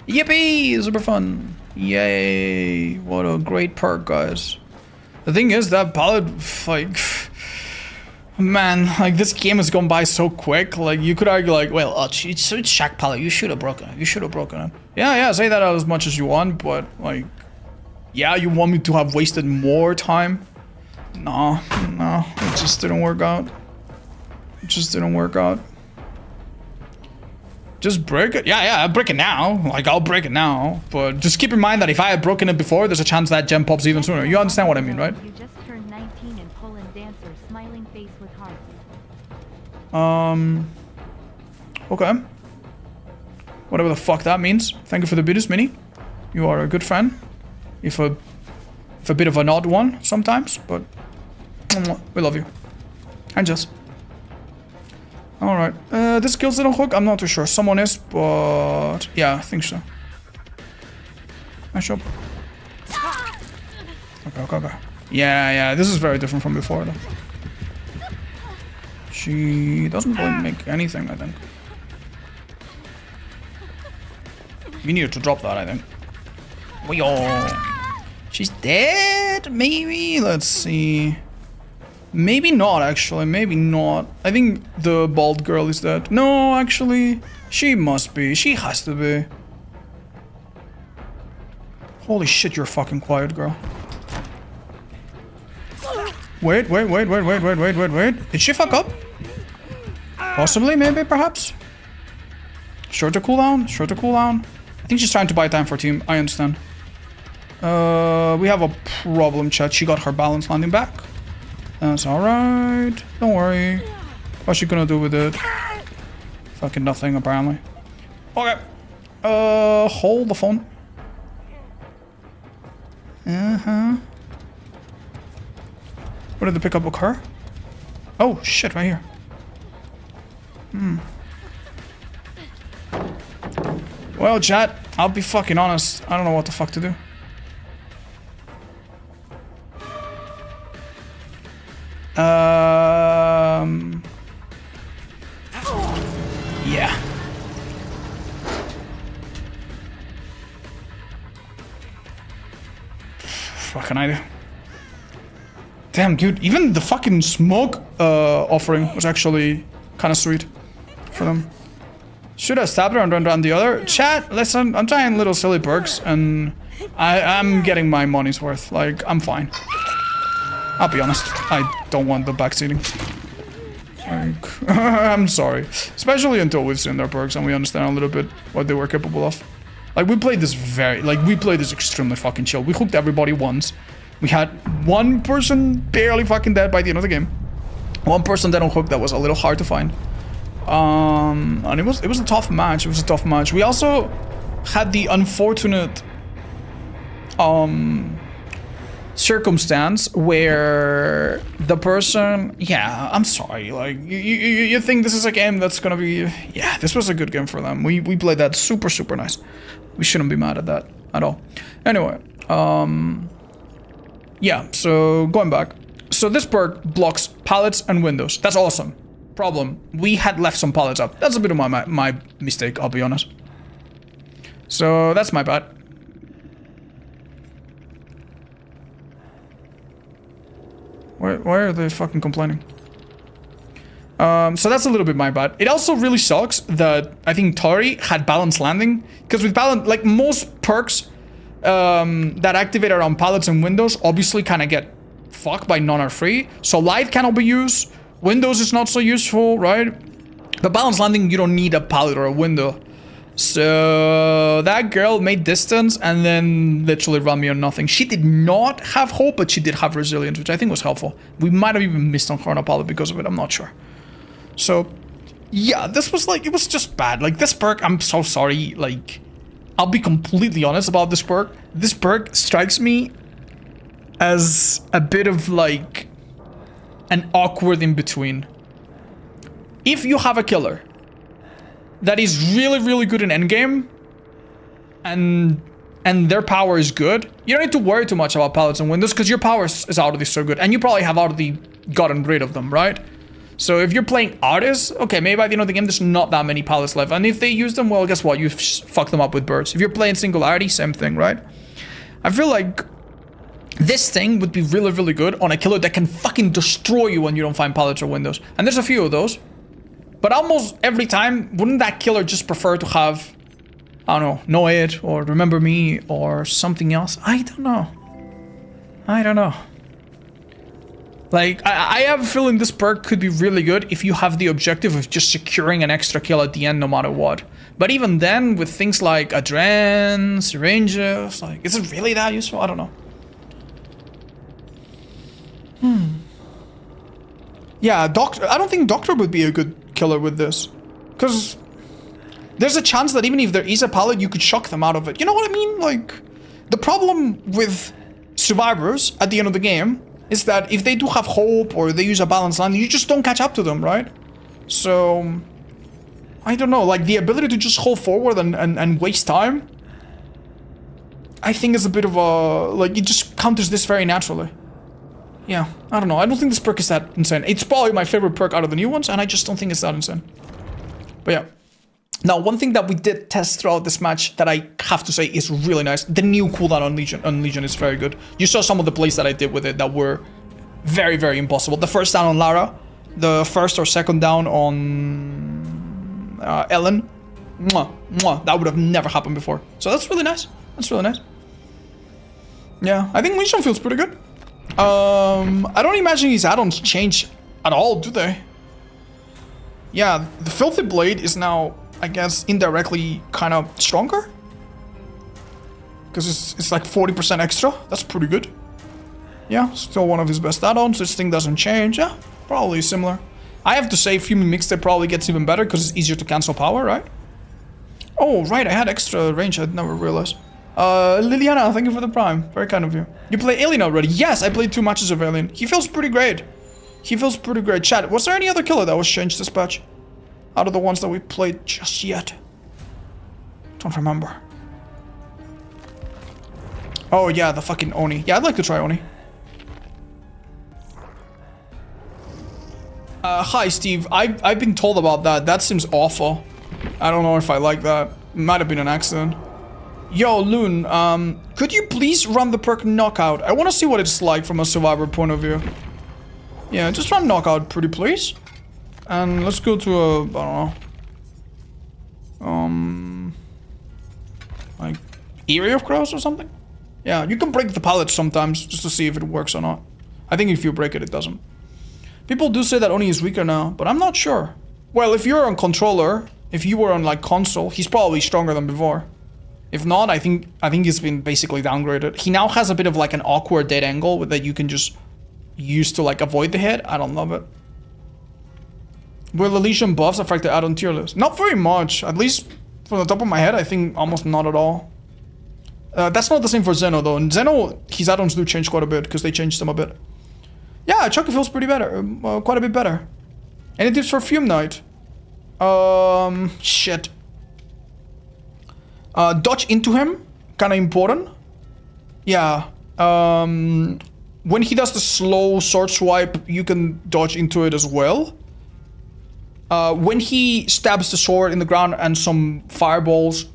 yippee! Super fun. Yay! What a great perk, guys. The thing is, that pallet, like... Man, like, this game has gone by so quick. Like, you could argue, like, well, it's Shaq Pallet. You should have broken it. You should have broken it. Yeah, say that as much as you want, but, like... Yeah, you want me to have wasted more time? No, it just didn't work out. It just didn't work out. Just break it? Yeah, I'll break it now. Like, I'll break it now. But just keep in mind that if I had broken it before, there's a chance that gem pops even sooner. You understand what I mean, right? You just turned 19 and Poland dancer, smiling face with heart. Okay. Whatever the fuck that means. Thank you for the Buddhist Mini. You are a good friend. If a bit of an odd one sometimes, but we love you. And just. Alright. This kills little hook? I'm not too sure. Someone is, but yeah, I think so. Nice job. Okay. Yeah, this is very different from before though. She doesn't really make anything, I think. We needed to drop that, I think. She's dead, maybe? Let's see. Maybe not, actually. Maybe not. I think the bald girl is dead. No, actually. She must be. She has to be. Holy shit, you're fucking quiet, girl. Wait. Did she fuck up? Possibly, maybe, perhaps? Shorter cooldown? I think she's trying to buy time for team. I understand. We have a problem, chat. She got her balance landing back. That's alright. Don't worry. What's she gonna do with it? Fucking nothing, apparently. Okay. Hold the phone. Where did the pickup occur? Oh, shit, right here. Well, chat, I'll be fucking honest. I don't know what the fuck to do. Yeah. What can I do? Damn, dude, even the fucking smoke offering was actually kind of sweet for them. Should I stab her and run down the other? Chat, listen, I'm trying little silly perks and I'm getting my money's worth. Like, I'm fine. I'll be honest, I don't want the backseating. Like, I'm sorry. Especially until we've seen their perks and we understand a little bit what they were capable of. Like, we played this extremely fucking chill. We hooked everybody once. We had one person barely fucking dead by the end of the game. One person dead on hook that was a little hard to find. And it was a tough match. We also had the unfortunate circumstance where the person, yeah, I'm sorry, like you think this is a game that's gonna be, yeah, this was a good game for them. We played that super nice. We shouldn't be mad at that at all. Anyway, yeah, so going back. So this perk blocks pallets and windows. That's awesome. Problem, we had left some pallets up. That's a bit of my mistake, I'll be honest. So that's my bad. Why are they fucking complaining? So that's a little bit my bad. It also really sucks that I think Tori had balanced landing, because with balance, like most perks that activate around pallets and windows obviously kind of get fucked by none are free. So light cannot be used. Windows is not so useful, right? But balance landing, you don't need a pallet or a window. So that girl made distance and then literally ran me on nothing. She did not have hope, but she did have resilience, which I think was helpful. We might have even missed on her on a pallet because of it, I'm not sure. So yeah, this was like, it was just bad. Like this perk, I'm so sorry. Like, I'll be completely honest about this perk. This perk strikes me as a bit of like an awkward in between. If you have a killer that is really good in endgame and their power is good, you don't need to worry too much about pallets and windows because your power is already so good and you probably have already gotten rid of them, right? So if you're playing artists, okay, maybe by the end of the game there's not that many pallets left, and if they use them, well, guess what, you fuck them up with birds. If you're playing singularity, same thing, right? I feel like this thing would be really good on a killer that can fucking destroy you when you don't find pallets or windows, and there's a few of those. But almost every time, wouldn't that killer just prefer to have, I don't know, Know It, or Remember Me, or something else? I don't know. Like, I have a feeling this perk could be really good if you have the objective of just securing an extra kill at the end no matter what. But even then, with things like Adren, syringes, like, is it really that useful? I don't know. Yeah, Doctor, I don't think Doctor would be a good killer with this. Because there's a chance that even if there is a pallet, you could shock them out of it. You know what I mean? Like, the problem with survivors at the end of the game is that if they do have hope or they use a balanced line, you just don't catch up to them, right? So, I don't know, like the ability to just hold forward and waste time, I think is a bit of a, like, it just counters this very naturally. Yeah, I don't know, I don't think this perk is that insane. It's probably my favorite perk out of the new ones, and I just don't think it's that insane. But yeah. Now, one thing that we did test throughout this match that I have to say is really nice, the new cooldown on Legion is very good. You saw some of the plays that I did with it that were very, very impossible. The first down on Lara, the first or second down on Ellen, that would have never happened before. So that's really nice. That's really nice. Yeah, I think Legion feels pretty good. I don't imagine his add-ons change at all, do they? Yeah, the Filthy Blade is now, I guess, indirectly kind of stronger. Because it's like 40% extra. That's pretty good. Yeah, still one of his best add-ons. This thing doesn't change. Yeah, probably similar. I have to say, Fuming Mixtape probably gets even better because it's easier to cancel power, right? Oh, right, I had extra range. I'd never realized. Liliana, thank you for the prime. Very kind of you. You play Alien already? Yes, I played 2 matches of Alien. He feels pretty great. He feels pretty great. Chat, was there any other killer that was changed this patch? Out of the ones that we played just yet? Don't remember. Oh yeah, the fucking Oni. Yeah, I'd like to try Oni. Hi Steve. I've been told about that. That seems awful. I don't know if I like that. Might have been an accident. Yo, Loon, could you please run the perk Knockout? I want to see what it's like from a survivor point of view. Yeah, just run Knockout, pretty please. And let's go to a, I don't know. Like, Eerie of Crows or something? Yeah, you can break the pallet sometimes, just to see if it works or not. I think if you break it, it doesn't. People do say that Oni is weaker now, but I'm not sure. Well, if you're on controller, if you were on, like, console, he's probably stronger than before. If not, I think he's been basically downgraded. He now has a bit of, like, an awkward dead angle that you can just use to, like, avoid the hit. I don't love it. Will the Legion buffs affect the add-on tier list? Not very much. At least from the top of my head, I think almost not at all. That's not the same for Zeno, though. In Zeno, his add-ons do change quite a bit, because they changed them a bit. Yeah, Chucky feels pretty better. Quite a bit better. Any tips for Fume Knight? Shit. Dodge into him. Kinda important. Yeah. When he does the slow sword swipe, you can dodge into it as well. When he stabs the sword in the ground and some fireballs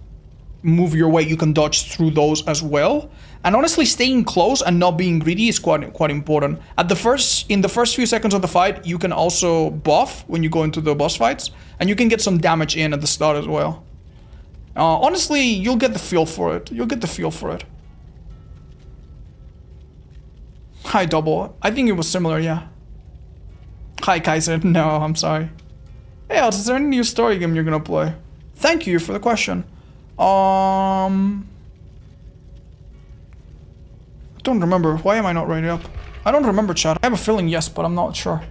move your way, you can dodge through those as well. And honestly, staying close and not being greedy is quite important. In the first few seconds of the fight, you can also buff when you go into the boss fights, and you can get some damage in at the start as well. Honestly, you'll get the feel for it. You'll get the feel for it. Hi, Double. I think it was similar, yeah. Hi, Kaiser. No, I'm sorry. Hey, Alex, is there any new story game you're gonna play? Thank you for the question. I don't remember. Why am I not writing it up? I don't remember, chat. I have a feeling yes, but I'm not sure.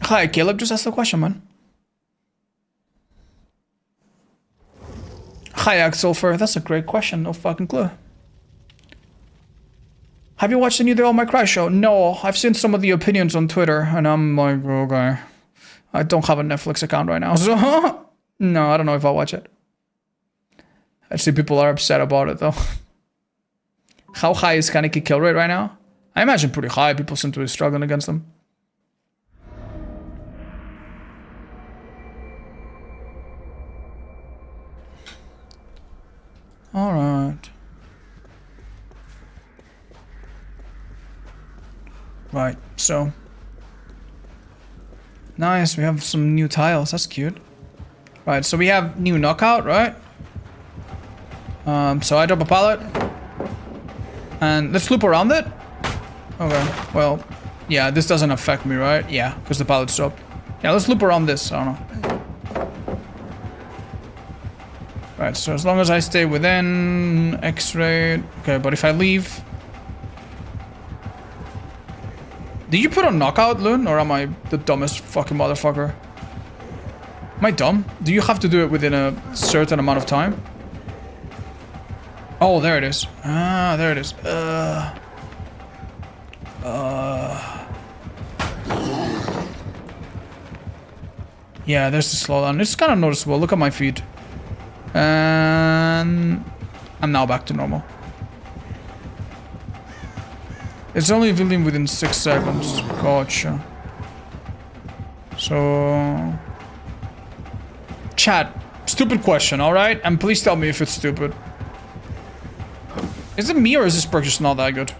Hi, Caleb. Just asked the question, man. Hi, Axelfer. That's a great question. No fucking clue. Have you watched the new Devil May Cry show? No, I've seen some of the opinions on Twitter, and I'm like, okay. I don't have a Netflix account right now, so no, I don't know if I'll watch it. I see people are upset about it, though. How high is Kaneki kill rate right now? I imagine pretty high. People seem to be struggling against them. Alright. Right, so. Nice, we have some new tiles. That's cute. Right, so we have new knockout, right? So I drop a pallet. And let's loop around it. Okay, well, yeah, this doesn't affect me, right? Yeah, because the pallet's dropped. Yeah, let's loop around this. I don't know. Right, so as long as I stay within X-ray. Okay, but if I leave. Did you put on knockout, Loon? Or am I the dumbest fucking motherfucker? Am I dumb? Do you have to do it within a certain amount of time? Oh, there it is. Ah, there it is. Yeah, there's the slowdown. It's kind of noticeable. Look at my feet. And I'm now back to normal. It's only filling within 6 seconds. Gotcha. So... Chat. Stupid question, alright? And please tell me if it's stupid. Is it me or is this perk just not that good?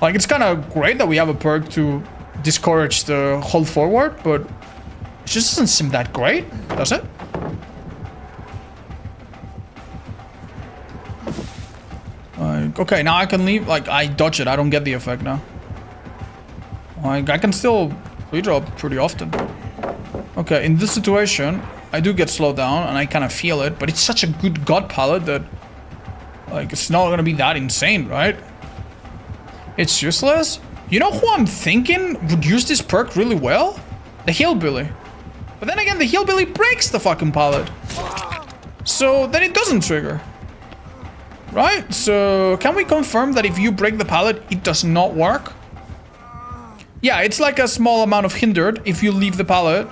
Like it's kind of great that we have a perk to discourage the hold forward, but it just doesn't seem that great, does it? Like, okay, now I can leave. Like, I dodge it. I don't get the effect now. Like, I can still redrop pretty often. Okay, in this situation, I do get slowed down, and I kind of feel it, but it's such a good god palette that, like, it's not gonna be that insane, right? It's useless? You know who I'm thinking would use this perk really well? The Hillbilly. But then again, the Hillbilly breaks the fucking palette. So then it doesn't trigger. Right? So can we confirm that if you break the palette, it does not work? Yeah, it's like a small amount of hindered if you leave the palette.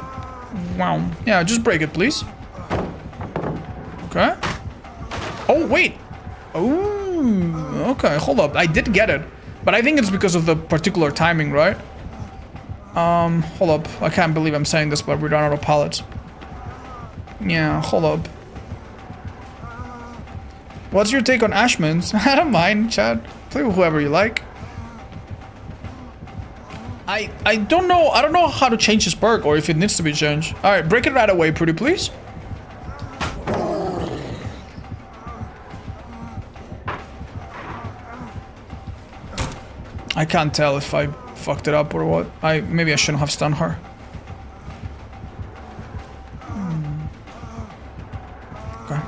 Wow. Yeah, just break it, please. Okay. Oh, wait. Oh, okay. Hold up. I did get it. But I think it's because of the particular timing, right? Hold up. I can't believe I'm saying this, but we ran out of pallets. Yeah, hold up. What's your take on Ashman's? I don't mind, Chad. Play with whoever you like. I don't know. I don't know how to change this perk or if it needs to be changed. All right, break it right away, pretty please. I can't tell if I fucked it up or what. Maybe I shouldn't have stunned her. Okay.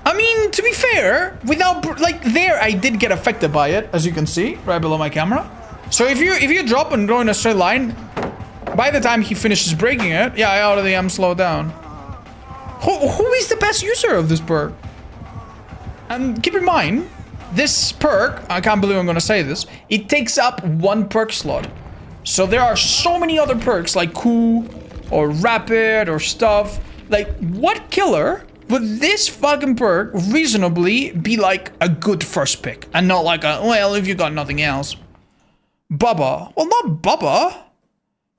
I mean, to be fair, without like there, I did get affected by it, as you can see right below my camera. So if you drop and go in a straight line, by the time he finishes breaking it, yeah, I already am slowed down. Who is the best user of this perk? And keep in mind, this perk, I can't believe I'm gonna say this, it takes up 1 perk slot. So there are so many other perks like Cool or Rapid or stuff. Like, what killer would this fucking perk reasonably be like a good first pick? And not like a, well, if you got nothing else. Bubba. Well, not Bubba.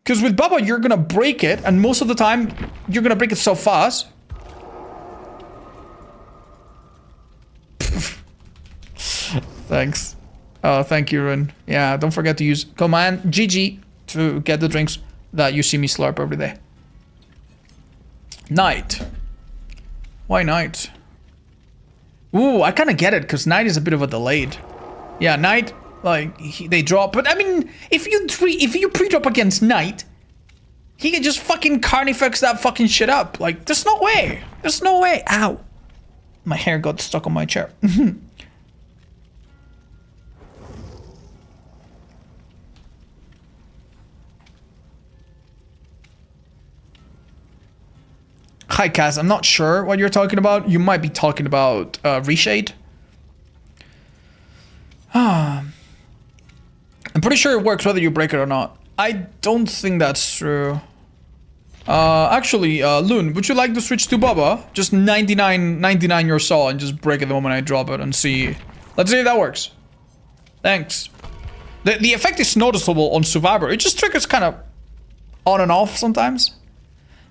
Because with Bubba, you're gonna break it, and most of the time, you're gonna break it so fast. Thanks. Oh, thank you, Rin. Yeah, don't forget to use command GG to get the drinks that you see me slurp every day. Night. Why night? Ooh, I kind of get it, because night is a bit of a delayed. Yeah, night, like, they drop. But, I mean, if you pre-drop against night, he can just fucking carnifex that fucking shit up. Like, there's no way. There's no way. Ow. My hair got stuck on my chair. Hi, Kaz. I'm not sure what you're talking about. You might be talking about Reshade. I'm pretty sure it works whether you break it or not. I don't think that's true. Actually, Loon, would you like to switch to Bubba? Just 99 your soul and just break it the moment I drop it and see. Let's see if that works. Thanks. The effect is noticeable on Survivor. It just triggers kind of on and off sometimes.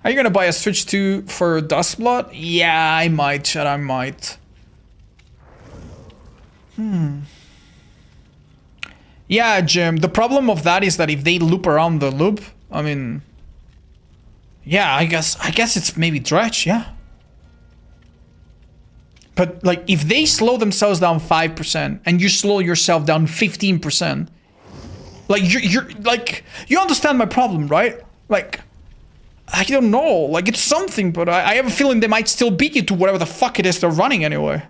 Are you gonna buy a Switch 2 for Dustblood? Yeah, I might, Chad, I might. Yeah, Jim, the problem of that is that if they loop around the loop, I mean... Yeah, I guess it's maybe Dredge, yeah. But, like, if they slow themselves down 5% and you slow yourself down 15%, like, you're like, you understand my problem, right? Like... I don't know, like it's something, but I have a feeling they might still beat you to whatever the fuck it is they're running anyway.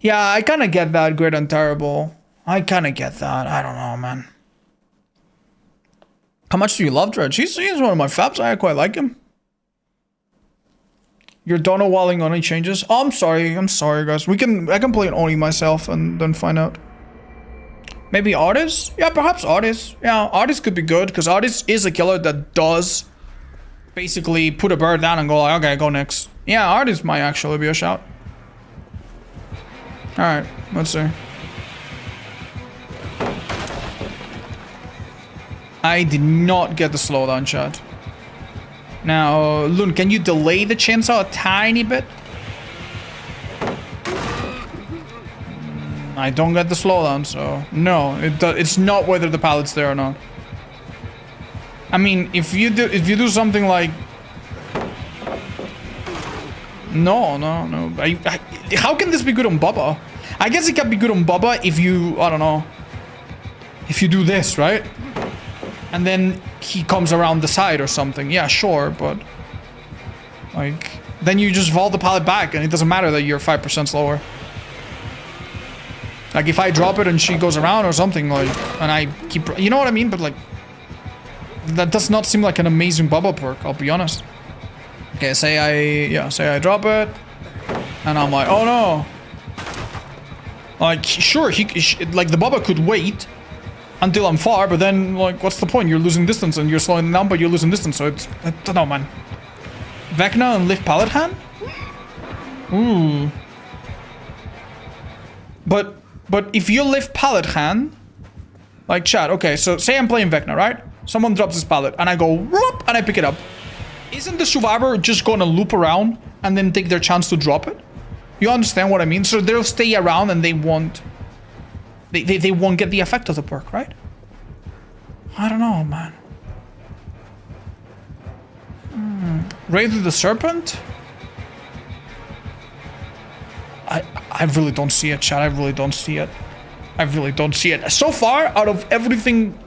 Yeah, I kind of get that, Great and Terrible. I kind of get that. I don't know, man. How much do you love Dredge? He's one of my faps. I quite like him. You're Dono walling Oni changes. Oh, I'm sorry, guys. I can play an Oni myself and then find out. Maybe Artis? Yeah, perhaps Artis. Yeah, Artis could be good because Artis is a killer that does basically put a bird down and go like, okay, go next. Yeah, Artis might actually be a shout. Alright, let's see. I did not get the slowdown, chat. Now, Loon, can you delay the chainsaw a tiny bit? I don't get the slowdown, so no, it's not whether the pallet's there or not. I mean, if you do something like no. How can this be good on Bubba? I guess it can be good on Bubba if you, I don't know, if you do this, right? And then he comes around the side or something. Yeah, sure, but like then you just vault the pallet back and it doesn't matter that you're 5% slower. Like if I drop it and she goes around or something, like, and I keep, you know what I mean? But like, that does not seem like an amazing Bubba perk, I'll be honest. Okay, say I drop it, and I'm like, oh no. Like, sure, like the Bubba could wait until I'm far, but then, like, what's the point? You're losing distance and you're slowing down, but you're losing distance, so it's, I don't know, man. Vecna and lift pallet hand? Ooh. But if you lift pallet hand, like chat, okay, so say I'm playing Vecna, right? Someone drops his pallet and I go whoop and I pick it up. Isn't the survivor just gonna loop around and then take their chance to drop it? You understand what I mean? So they'll stay around and they won't get the effect of the perk, right? I don't know, man. Raid of the Serpent? I really don't see it, chat. I really don't see it. I really don't see it. So far, out of everything,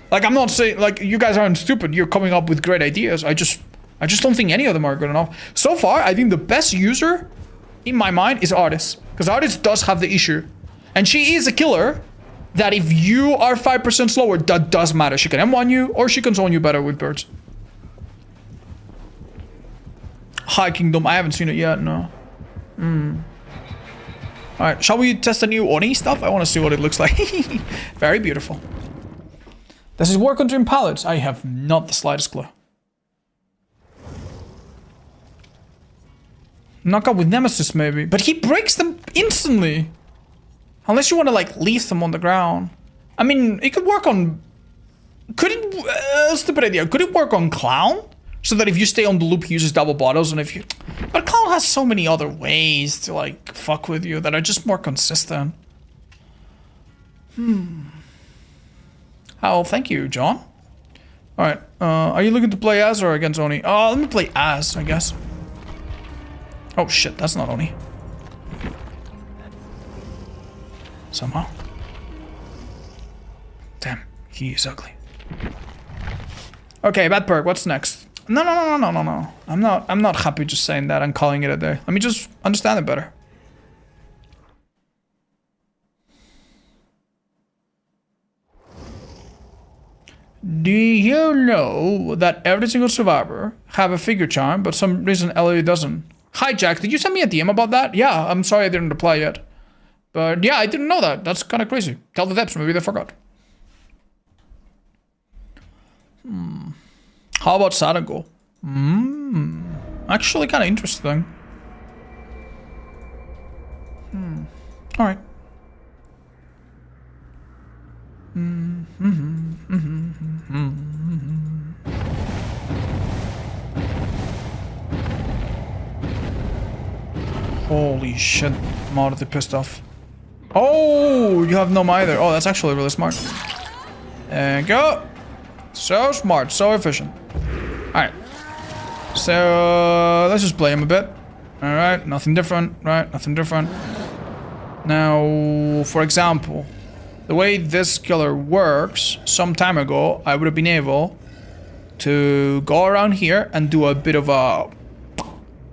like I'm not saying like you guys aren't stupid. You're coming up with great ideas. I just don't think any of them are good enough. So far, I think the best user in my mind is Artis, because Artis does have the issue, and she is a killer that if you are 5% slower, that does matter. She can M1 you, or she can zone you better with birds. High Kingdom, I haven't seen it yet. No. Alright, shall we test the new Oni stuff? I want to see what it looks like. Very beautiful. Does it work on Dream Pallets? I have not the slightest clue. Knockout with Nemesis, maybe. But he breaks them instantly. Unless you want to, like, leave them on the ground. I mean, it could work on... Could it... stupid idea. Could it work on Clown? So that if you stay on the loop, he uses double bottles, and if you... But Clown has so many other ways to, like, fuck with you that are just more consistent. Oh, thank you, John. Alright, are you looking to play as or against Oni? Oh, let me play as, I guess. Oh shit, that's not Oni. Somehow. Damn, he is ugly. Okay, bad perk, what's next? No. I'm not happy just saying that and calling it a day. Let me just understand it better. Do you know that every single survivor have a figure charm, but some reason Ellie doesn't? Hi Jack, did you send me a DM about that? Yeah, I'm sorry I didn't reply yet. But yeah, I didn't know that. That's kind of crazy. Tell the devs, maybe they forgot. How about Sadago? Actually kind of interesting. Alright. Holy shit, I'm already pissed off. Oh, you have no either. Oh, that's actually really smart. And go. So smart, so efficient. Alright. So, let's just play him a bit. Alright, nothing different, right? Nothing different. Now, for example, the way this killer works, some time ago, I would have been able to go around here and do a bit of a,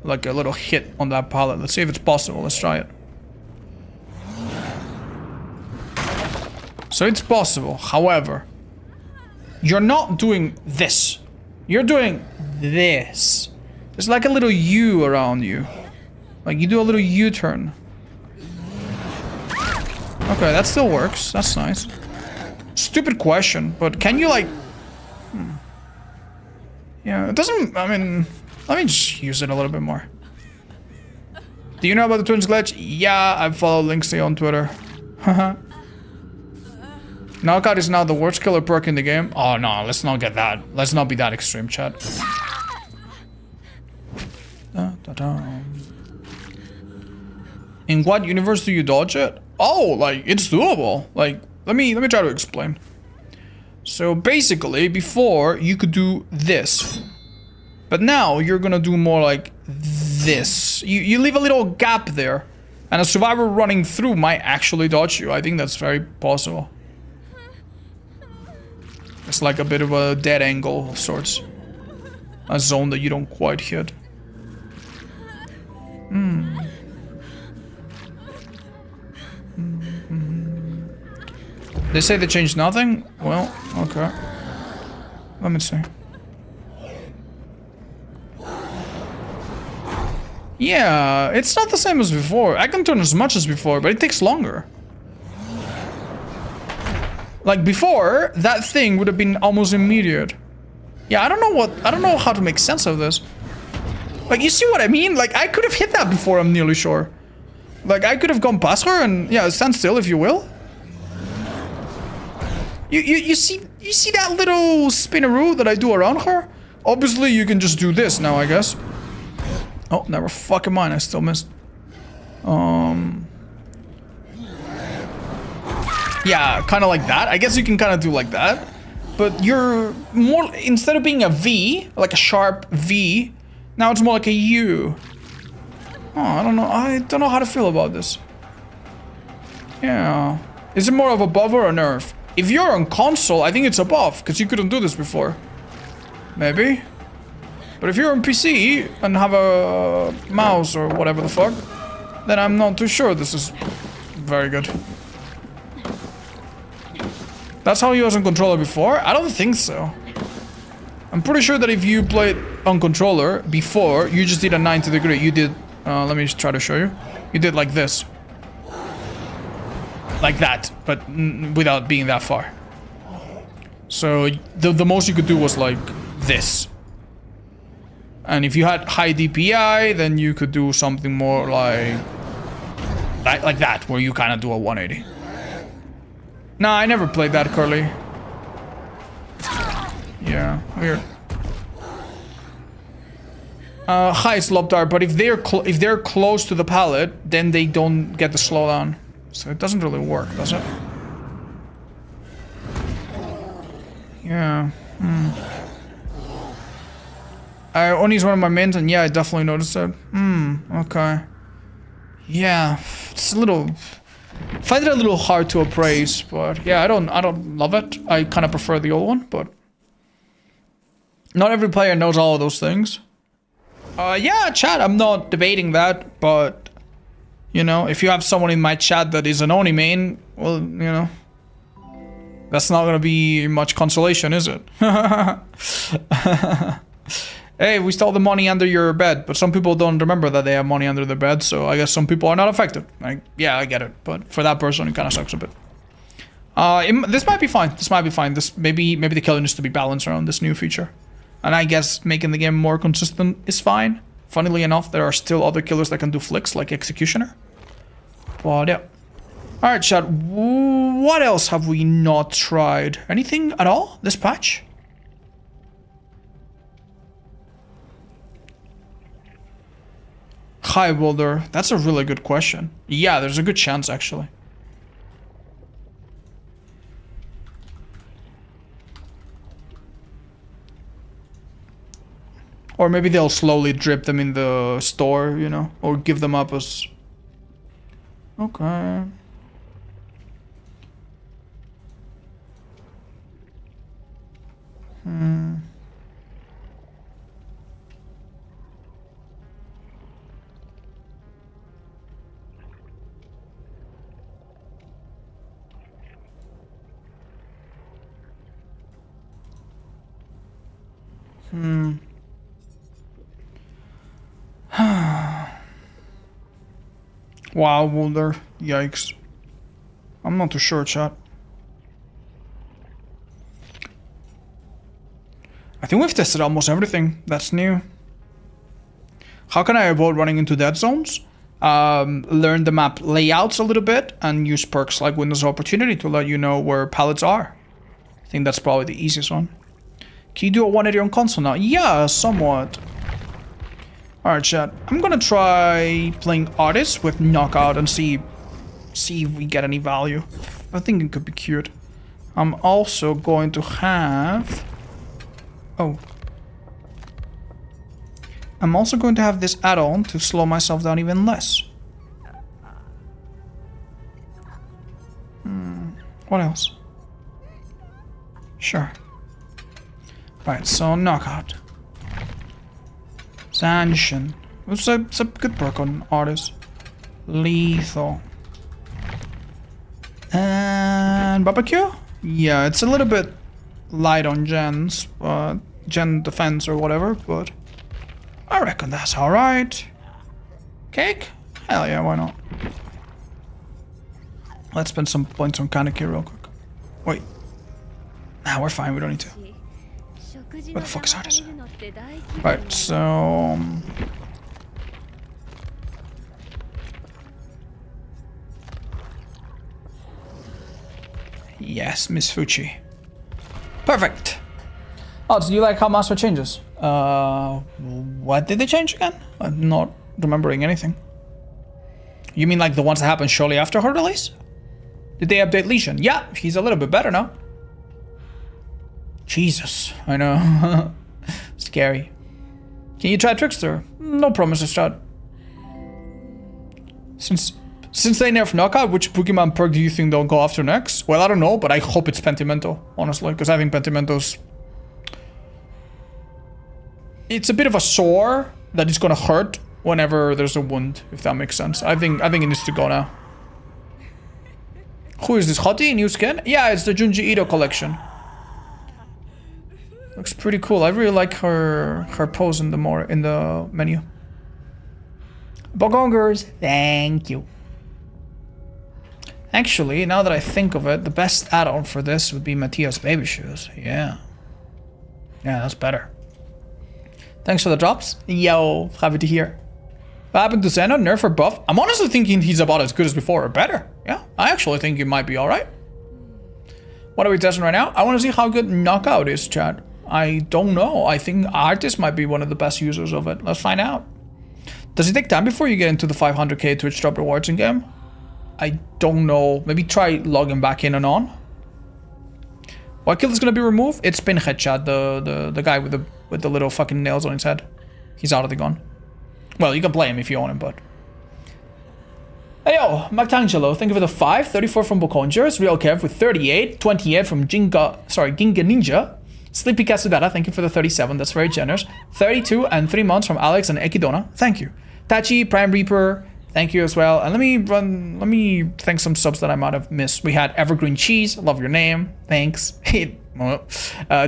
like a little hit on that pallet. Let's see if it's possible. Let's try it. So it's possible. However, you're not doing this. You're doing this. There's like a little U around you. Like you do a little U-turn. Okay, that still works. That's nice. Stupid question, but can you like... Yeah, it doesn't... I mean... Let me just use it a little bit more. Do you know about the Twins glitch? Yeah, I follow Linksy on Twitter. Haha. Knockout is now the worst killer perk in the game. Oh no, let's not get that. Let's not be that extreme, chat. Da, da, da. In what universe do you dodge it? Oh, like it's doable. Like let me try to explain. So basically, before you could do this, but now you're gonna do more like this. You leave a little gap there, and a survivor running through might actually dodge you. I think that's very possible. It's like a bit of a dead angle of sorts. A zone that you don't quite hit. They say they changed nothing? Well, okay. Let me see. Yeah, it's not the same as before. I can turn as much as before, but it takes longer. Like before, that thing would have been almost immediate. Yeah, I don't know how to make sense of this. Like, you see what I mean? Like, I could have hit that before, I'm nearly sure. Like, I could have gone past her and, yeah, stand still if you will. You see that little spinneroo that I do around her? Obviously, you can just do this now, I guess. Oh, never fucking mind, I still missed. Yeah, kind of like that. I guess you can kind of do like that. But you're more, instead of being a V, like a sharp V, now it's more like a U. Oh, I don't know how to feel about this. Yeah. Is it more of a buff or a nerf? If you're on console, I think it's a buff, because you couldn't do this before. Maybe. But if you're on PC and have a mouse or whatever the fuck, then I'm not too sure this is very good. That's how you was on controller before? I don't think so. I'm pretty sure that if you played on controller before, you just did a 90 degree. You did, let me just try to show you. You did like this. Like that, but without being that far. So the most you could do was like this. And if you had high DPI, then you could do something more like that, where you kind of do a 180. Nah, I never played that, Curly. Yeah, weird. Hi, Slopdar, but if they're close to the pallet, then they don't get the slowdown. So it doesn't really work, does it? Yeah. Oni's one of my mains, and yeah, I definitely noticed it. Okay. Yeah, it's a little... find it a little hard to appraise, but yeah, I don't love it. I kind of prefer the old one, but not every player knows all of those things. Yeah, chat, I'm not debating that, but you know, if you have someone in my chat that is an Oni main, well, you know, that's not gonna be much consolation, is it? Hey, we stole the money under your bed, but some people don't remember that they have money under their bed, so I guess some people are not affected. Like, yeah, I get it, but for that person, it kind of sucks a bit. This might be fine. This might be fine. This maybe the killer needs to be balanced around this new feature, and I guess making the game more consistent is fine. Funnily enough, there are still other killers that can do flicks, like Executioner. But yeah. All right, chat. What else have we not tried? Anything at all this patch? Hi, Boulder. That's a really good question. Yeah, there's a good chance, actually. Or maybe they'll slowly drip them in the store, you know? Or give them up as... Okay. Wow, Boulder. Yikes. I'm not too sure, chat. I think we've tested almost everything that's new. How can I avoid running into dead zones? Learn the map layouts a little bit and use perks like Windows of Opportunity to let you know where pallets are. I think that's probably the easiest one. Can you do a 180 on console now? Yeah, somewhat. Alright, chat. I'm gonna try playing Artist with Knockout and see if we get any value. I think it could be cute. I'm also going to have... Oh. I'm also going to have this add-on to slow myself down even less. What else? Sure. Right, so Knockout. Sanction. It's a good perk on Artist. Lethal. And Barbecue? Yeah, it's a little bit light on gens. Gen defense or whatever, but I reckon that's alright. Cake? Hell yeah, why not? Let's spend some points on Kaneki real quick. Wait. Nah, we're fine, we don't need to. Where the fuck is Artist? Right, so... Yes, Miss Fuchi. Perfect! Oh, do you like how Master changes? What did they change again? I'm not remembering anything. You mean like the ones that happened shortly after her release? Did they update Legion? Yeah, he's a little bit better now. Jesus, I know. Scary. Can you try Trickster? No promises, Chad. Since they nerf Knockout, which Pokemon perk do you think they'll go after next? Well, I don't know, but I hope it's Pentimento, honestly, because I think Pentimento's... It's a bit of a sore that is gonna hurt whenever there's a wound, if that makes sense. I think it needs to go now. Who is this? Hottie? New skin? Yeah, it's the Junji Ito collection. Looks pretty cool. I really like her pose in the menu. Bogongers, thank you. Actually, now that I think of it, the best add-on for this would be Matthias Baby Shoes. Yeah. Yeah, that's better. Thanks for the drops. Yo, happy to hear. What happened to Xeno? Nerf or buff? I'm honestly thinking he's about as good as before or better. Yeah, I actually think he might be alright. What are we testing right now? I want to see how good Knockout is, chat. I don't know. I think Artist might be one of the best users of it. Let's find out. Does it take time before you get into the 500k Twitch drop rewards in game? I don't know. Maybe try logging back in and on. What kill is gonna be removed? It's Pinhead, chat. The guy with the little fucking nails on his head. He's out of the gun. Well, you can play him if you want him, but... Hey yo, Mactangelo, thank you for the 5, 34 from Bokongers, Real Kev with 38, 28 from Ginga Ninja, Sleepy Kasudara, thank you for the 37, that's very generous, 32 and 3 months from Alex and Ekidona, thank you. Tachi, Prime Reaper, thank you as well, and let me thank some subs that I might have missed. We had Evergreen Cheese, love your name, thanks.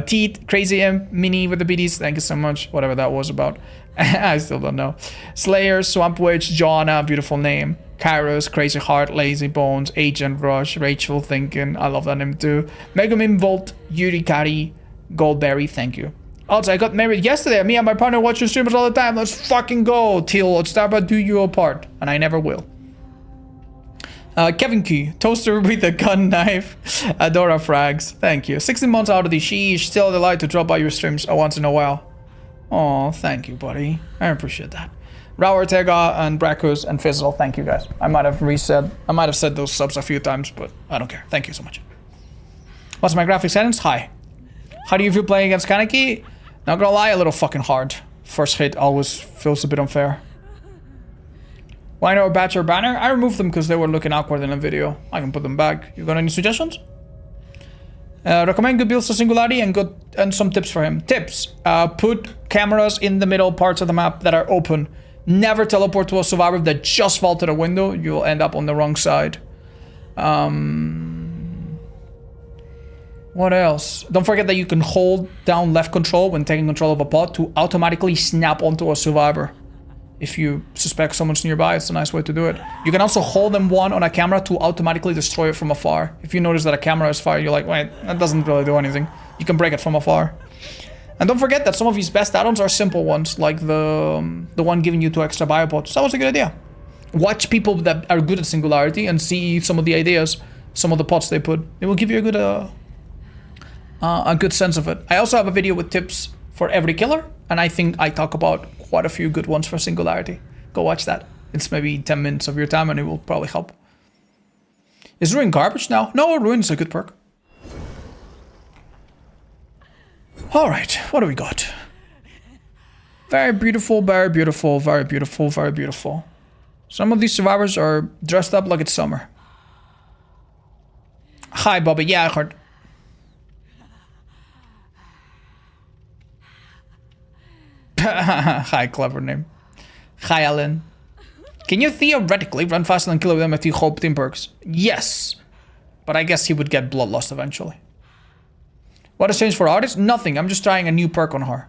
Teeth, Crazy Imp, Mini with the BDs, thank you so much, whatever that was about. I still don't know. Slayer, Swamp Witch, Joanna, beautiful name. Kairos, Crazy Heart, Lazy Bones, Agent Rush, Rachel Thinking, I love that name too. Megumin Volt, Yurikari, Goldberry, thank you. Also, I got married yesterday. Me and my partner watch your streamers all the time. Let's fucking go till let's start about do you apart. And I never will. Kevin Key, Toaster with a gun knife, Adora Frags, thank you. 16 months out of the sheesh, still a delight to drop by your streams once in a while. Oh, thank you, buddy. I appreciate that. Rao Ortega and Brackus and Fizzle, thank you guys. I might have said those subs a few times, but I don't care. Thank you so much. What's my graphic settings? High. How do you feel playing against Kaneki? Not gonna lie, a little fucking hard. First hit always feels a bit unfair. Why no batch or banner? I removed them because they were looking awkward in a video. I can put them back. You got any suggestions? Recommend good builds to Singularity and some tips for him. Tips. Put cameras in the middle parts of the map that are open. Never teleport to a survivor that just vaulted a window. You'll end up on the wrong side. What else? Don't forget that you can hold down left control when taking control of a pod to automatically snap onto a survivor. If you suspect someone's nearby, it's a nice way to do it. You can also hold M1 on a camera to automatically destroy it from afar. If you notice that a camera is fired, you're like, wait, that doesn't really do anything. You can break it from afar. And don't forget that some of his best add-ons are simple ones, like the one giving you 2 extra biopods. That was a good idea. Watch people that are good at Singularity and see some of the ideas, some of the pods they put. It will give you a good sense of it. I also have a video with tips for every killer, and I think I talk about quite a few good ones for Singularity. Go watch that. It's maybe 10 minutes of your time and it will probably help. Is Ruin garbage now? No, Ruin is a good perk. Alright, what do we got? Very beautiful, very beautiful, very beautiful, very beautiful. Some of these survivors are dressed up like it's summer. Hi, Bobby. Yeah, I heard. Hi, clever name. Hi, Alan. Can you theoretically run faster than kill them if you hold team perks? Yes. But I guess he would get bloodlust eventually. What has changed for artists? Nothing. I'm just trying a new perk on her.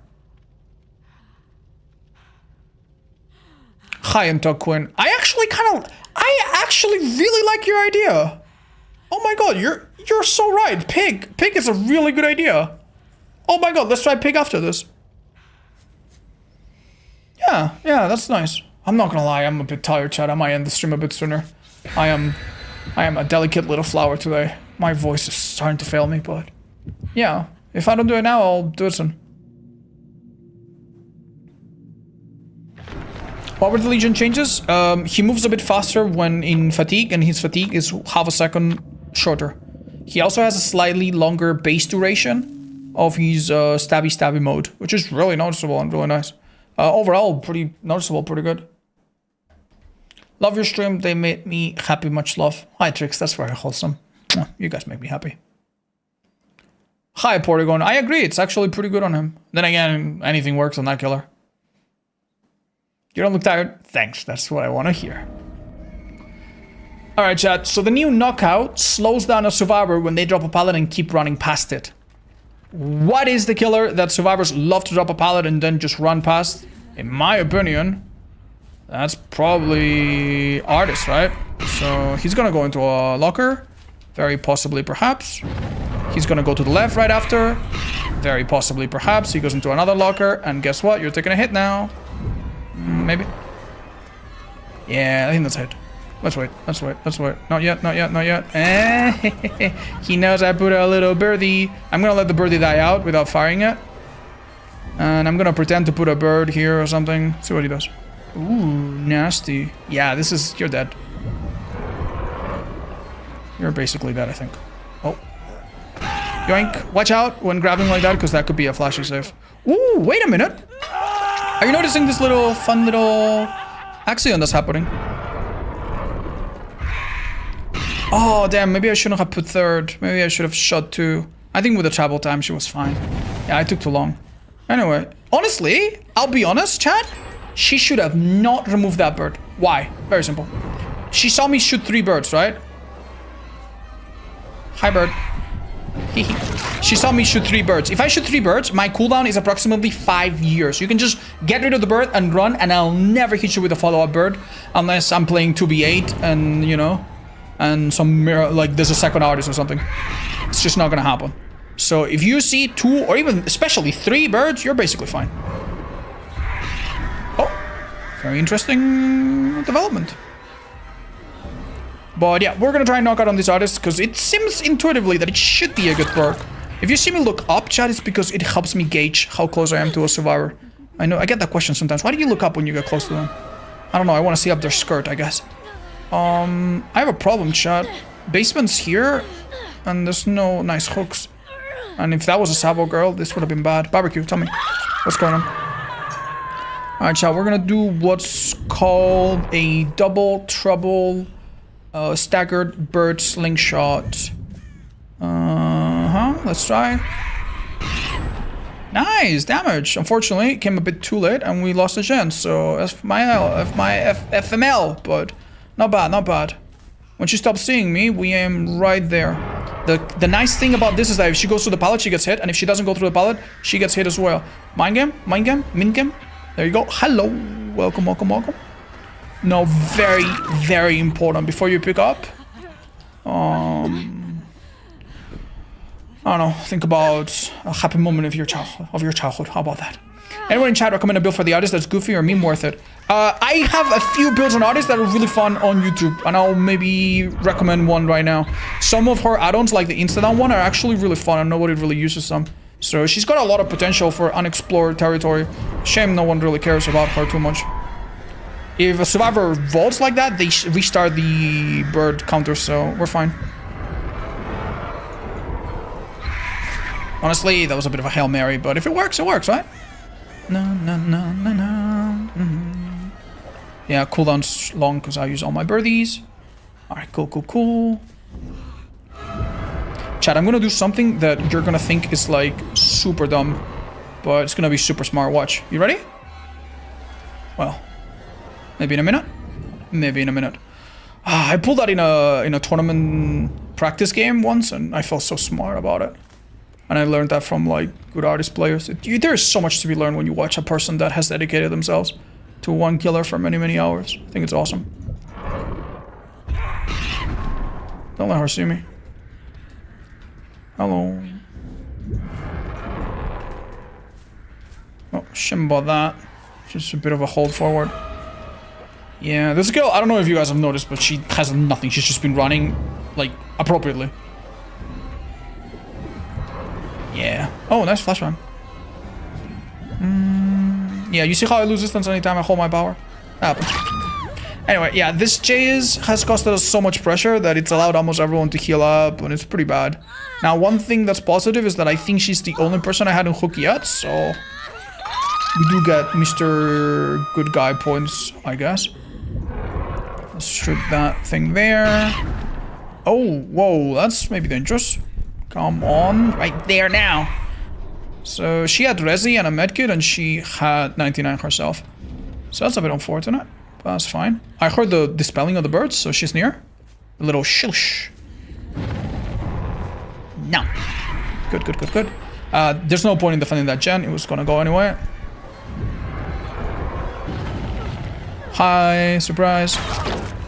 Hi, I'm Doug Quinn. I actually really like your idea. Oh my god, you're so right. Pig. Pig is a really good idea. Oh my god, let's try pig after this. Yeah, that's nice. I'm not gonna lie, I'm a bit tired, chat. I might end the stream a bit sooner. I am a delicate little flower today. My voice is starting to fail me, but yeah, if I don't do it now, I'll do it soon. What were the Legion changes? He moves a bit faster when in fatigue, and his fatigue is half a second shorter. He also has a slightly longer base duration of his stabby mode, which is really noticeable and really nice. Overall, pretty noticeable, pretty good. Love your stream, they made me happy, much love. Hi Trix, that's very wholesome. You guys make me happy. Hi Portagon, I agree, it's actually pretty good on him. Then again, anything works on that killer. You don't look tired? Thanks, that's what I want to hear. Alright chat, so the new knockout slows down a survivor when they drop a pallet and keep running past it. What is the killer that survivors love to drop a pallet and then just run past? In my opinion, that's probably Artist, right? So he's gonna go into a locker, very possibly perhaps. He's gonna go to the left right after, very possibly perhaps. He goes into another locker, and guess what? You're taking a hit now. Maybe. Yeah, I think that's a hit. Let's wait. Not yet. He knows I put a little birdie. I'm gonna let the birdie die out without firing it. And I'm gonna pretend to put a bird here or something. See what he does. Ooh, nasty. Yeah, you're dead. You're basically dead, I think. Oh. Yoink. Watch out when grabbing like that, because that could be a flashy save. Ooh, wait a minute. Are you noticing this fun little axiom that's happening? Oh, damn, maybe I shouldn't have put third. Maybe I should have shot 2. I think with the travel time, she was fine. Yeah, I took too long. Anyway, honestly, I'll be honest, chat. She should have not removed that bird. Why? Very simple. She saw me shoot 3 birds, right? Hi, bird. She saw me shoot 3 birds. If I shoot 3 birds, my cooldown is approximately 5 years. You can just get rid of the bird and run, and I'll never hit you with a follow-up bird unless I'm playing 2v8 and, you know, and some mirror, like there's a second artist or something. It's just not gonna happen. So if you see 2 or even especially 3 birds, you're basically fine. Oh, very interesting development. But yeah, we're gonna try and knock out on this artist because it seems intuitively that it should be a good perk. If you see me look up, chat, it's because it helps me gauge how close I am to a survivor. I know, I get that question sometimes. Why do you look up when you get close to them? I don't know, I want to see up their skirt, I guess. I have a problem, chat. Basement's here, and there's no nice hooks. And if that was a Savo girl, this would have been bad. Barbecue, tell me. What's going on? Alright, chat, we're gonna do what's called a double trouble staggered bird slingshot. Let's try. Nice damage. Unfortunately, it came a bit too late, and we lost a chance. So FML, but not bad, not bad. When she stops seeing me, we aim right there. The nice thing about this is that if she goes through the pallet, she gets hit. And if she doesn't go through the pallet, she gets hit as well. Mind game, min game. There you go. Hello. Welcome, welcome, welcome. No, very, very important. Before you pick up, I don't know. Think about a happy moment of your childhood. How about that? Anyone in chat recommend a build for the artist that's goofy or meme worth it? I have a few builds on artists that are really fun on YouTube, and I'll maybe recommend one right now. Some of her add-ons, like the Instadown one, are actually really fun, and nobody really uses them. So she's got a lot of potential for unexplored territory. Shame no one really cares about her too much. If a survivor vaults like that, they restart the bird counter, so we're fine. Honestly, that was a bit of a Hail Mary, but if it works, right? No. Yeah, cooldown's long because I use all my birdies. Alright, cool. Chat, I'm gonna do something that you're gonna think is like super dumb, but it's gonna be super smart. Watch. You ready? Well, maybe in a minute. I pulled that in a tournament practice game once, and I felt so smart about it. And I learned that from like good artist players. There's so much to be learned when you watch a person that has dedicated themselves to one killer for many, many hours. I think it's awesome. Don't let her see me. Hello. Oh, shame about that. Just a bit of a hold forward. Yeah, this girl, I don't know if you guys have noticed, but she has nothing. She's just been running, like, appropriately. Yeah. Oh, nice flashbang. Yeah, you see how I lose distance anytime I hold my power? That happens. Anyway, yeah, this Jayce has costed us so much pressure that it's allowed almost everyone to heal up, and it's pretty bad. Now, one thing that's positive is that I think she's the only person I hadn't hooked yet, so... we do get Mr. Good Guy points, I guess. Let's shoot that thing there. Oh, whoa, that's maybe dangerous. Come on, right there now. So she had Resi and a medkit, and she had 99 herself. So that's a bit unfortunate, but that's fine. I heard the dispelling of the birds, so she's near. A little shush. No. Good. There's no point in defending that gen. It was gonna go anyway. Hi, surprise.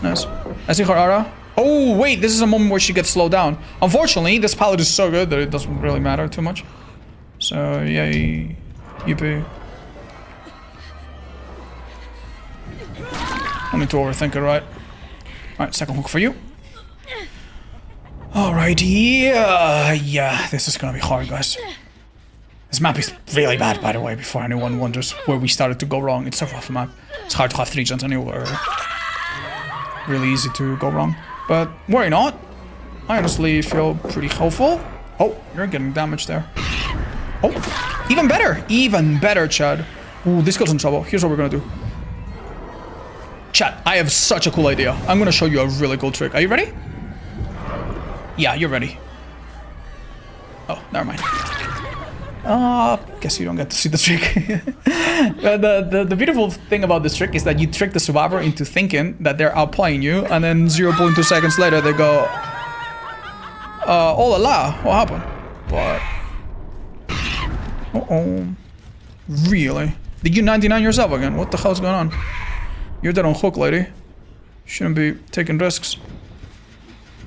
Nice. I see her aura. Oh, wait, this is a moment where she gets slowed down. Unfortunately, this palette is so good that it doesn't really matter too much. So, yay. Yippee. I need to overthink it, right? Alright, second hook for you. Alright, yeah, this is gonna be hard, guys. This map is really bad, by the way, before anyone wonders where we started to go wrong. It's a rough map. It's hard to have 3 gens anywhere. Really easy to go wrong. But worry not. I honestly feel pretty hopeful. Oh, you're getting damaged there. Oh, even better, Chad. Ooh, this goes in trouble. Here's what we're gonna do. Chat, I have such a cool idea. I'm gonna show you a really cool trick. Are you ready? Yeah, you're ready. Oh, never mind. Guess you don't get to see the trick. the beautiful thing about this trick is that you trick the survivor into thinking that they're outplaying you, and then 0.2 seconds later they go, oh la la, what happened? But... uh-oh. Really? Did you 99 yourself again? What the hell's going on? You're dead on hook, lady. Shouldn't be taking risks.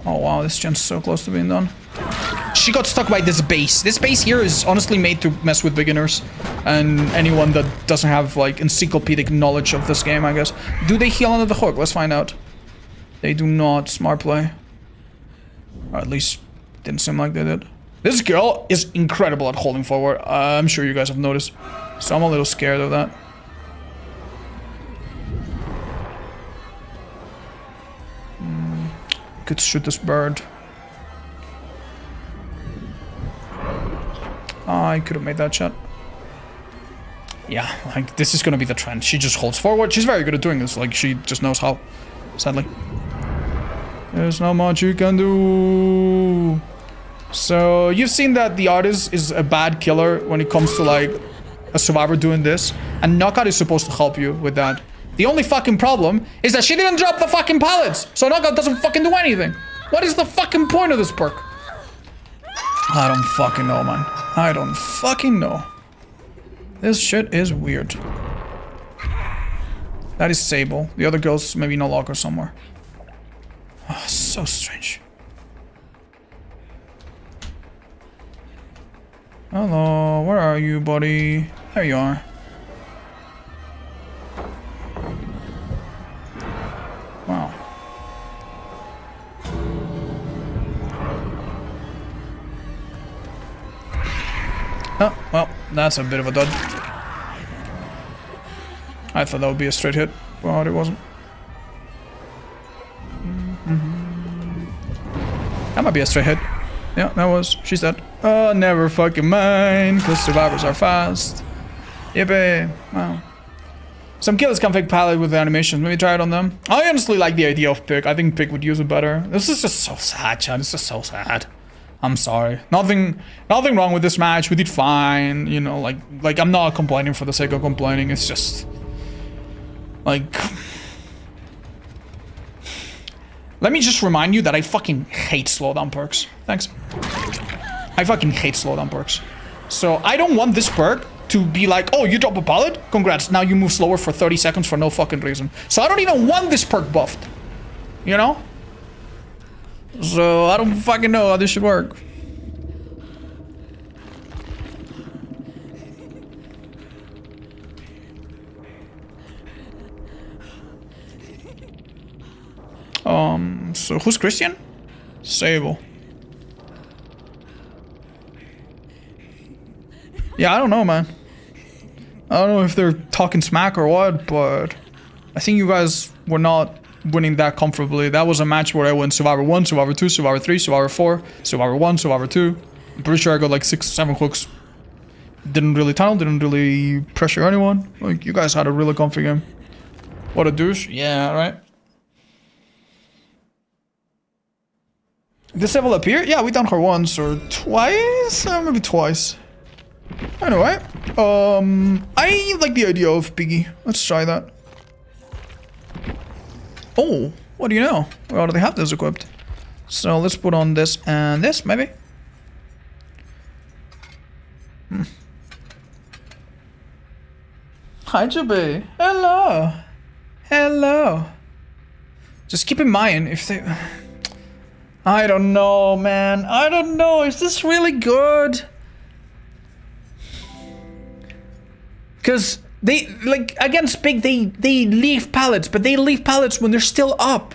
Oh wow, this gen's so close to being done. She got stuck by this base. This base here is honestly made to mess with beginners and anyone that doesn't have like encyclopedic knowledge of this game, I guess. Do they heal under the hook? Let's find out. They do not. Smart play. Or at least didn't seem like they did. This girl is incredible at holding forward. I'm sure you guys have noticed. So I'm a little scared of that. Could shoot this bird. I could have made that shot. Yeah, like this is gonna be the trend. She just holds forward. She's very good at doing this. Like she just knows how. Sadly, there's not much you can do. So you've seen that the artist is a bad killer when it comes to like a survivor doing this, and Knockout is supposed to help you with that. The only fucking problem is that she didn't drop the fucking pallets, so Knockout doesn't fucking do anything. What is the fucking point of this perk? I don't fucking know, man. I don't fucking know. This shit is weird. That is Sable. The other girl's maybe in a locker somewhere. Oh, so strange. Hello, where are you, buddy? There you are. Wow. Oh, well, that's a bit of a dud. I thought that would be a straight hit, but it wasn't. That might be a straight hit. Yeah, that was. She's dead. Oh, never fucking mind, because survivors are fast. Yippee. Wow. Some killers can fake palette with the animations. Maybe try it on them. I honestly like the idea of Pig. I think Pig would use it better. This is just so sad, Chad. It's just so sad. I'm sorry. Nothing wrong with this match. We did fine. You know, like I'm not complaining for the sake of complaining. It's just like, let me just remind you that I fucking hate slowdown perks. Thanks. I fucking hate slowdown perks. So I don't want this perk to be like, oh, you drop a pallet? Congrats, now you move slower for 30 seconds for no fucking reason. So I don't even want this perk buffed. You know? So I don't fucking know how this should work. So who's Christian? Sable. Yeah, I don't know, man. I don't know if they're talking smack or what, but I think you guys were not winning that comfortably. That was a match where I went Survivor 1, Survivor 2, Survivor 3, Survivor 4, Survivor 1, Survivor 2. I'm pretty sure I got like 6, 7 hooks. Didn't really tunnel, didn't really pressure anyone. Like, you guys had a really comfy game. What a douche. Yeah, right? Did Sable appear? Yeah, we done her once or twice? Maybe twice. Anyway, I like the idea of Piggy. Let's try that. Oh, what do you know? We already have this equipped. So let's put on this and this, maybe. Hi, Juby. Hello. Hello. Just keep in mind if they... I don't know, man. I don't know. Is this really good? Because they, like, against Pig, they leave pallets, but they leave pallets when they're still up.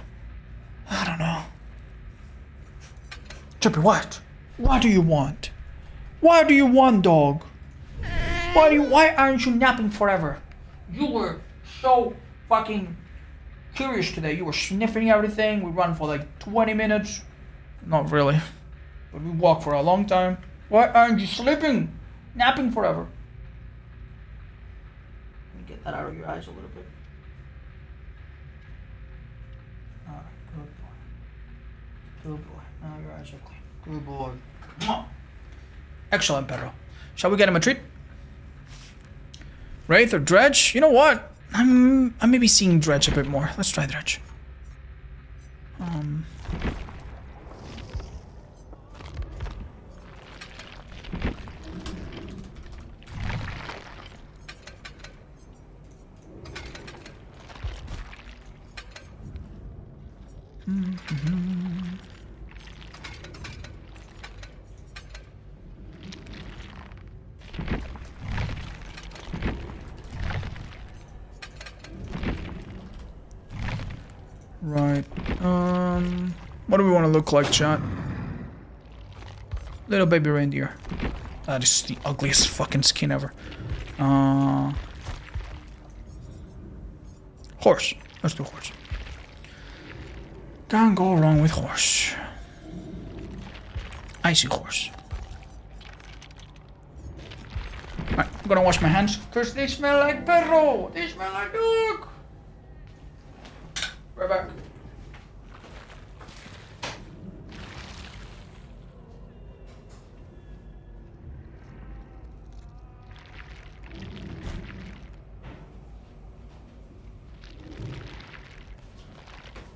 I don't know. Chippy, what? What do you want? What do you want, dog? Why aren't you napping forever? You were so fucking curious today. You were sniffing everything. We ran for like 20 minutes. Not really. But we walked for a long time. Why aren't you sleeping? Napping forever. Get that out of your eyes a little bit. Alright, good boy. Good boy. Now your eyes are clean. Good boy. Mwah. Excellent, Pedro. Shall we get him a treat? Wraith or Dredge? You know what? I'm maybe seeing Dredge a bit more. Let's try Dredge. Right. What do we want to look like, chat? Little baby reindeer. That is the ugliest fucking skin ever. Horse. Let's do horse. Can't go wrong with horse. Icy horse. Alright, I'm gonna wash my hands because they smell like perro. They smell like dog. Right back.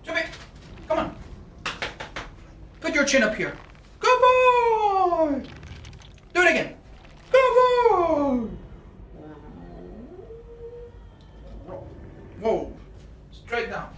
Jimmy, come on. Put your chin up here. Good boy. Whoa. Straight down.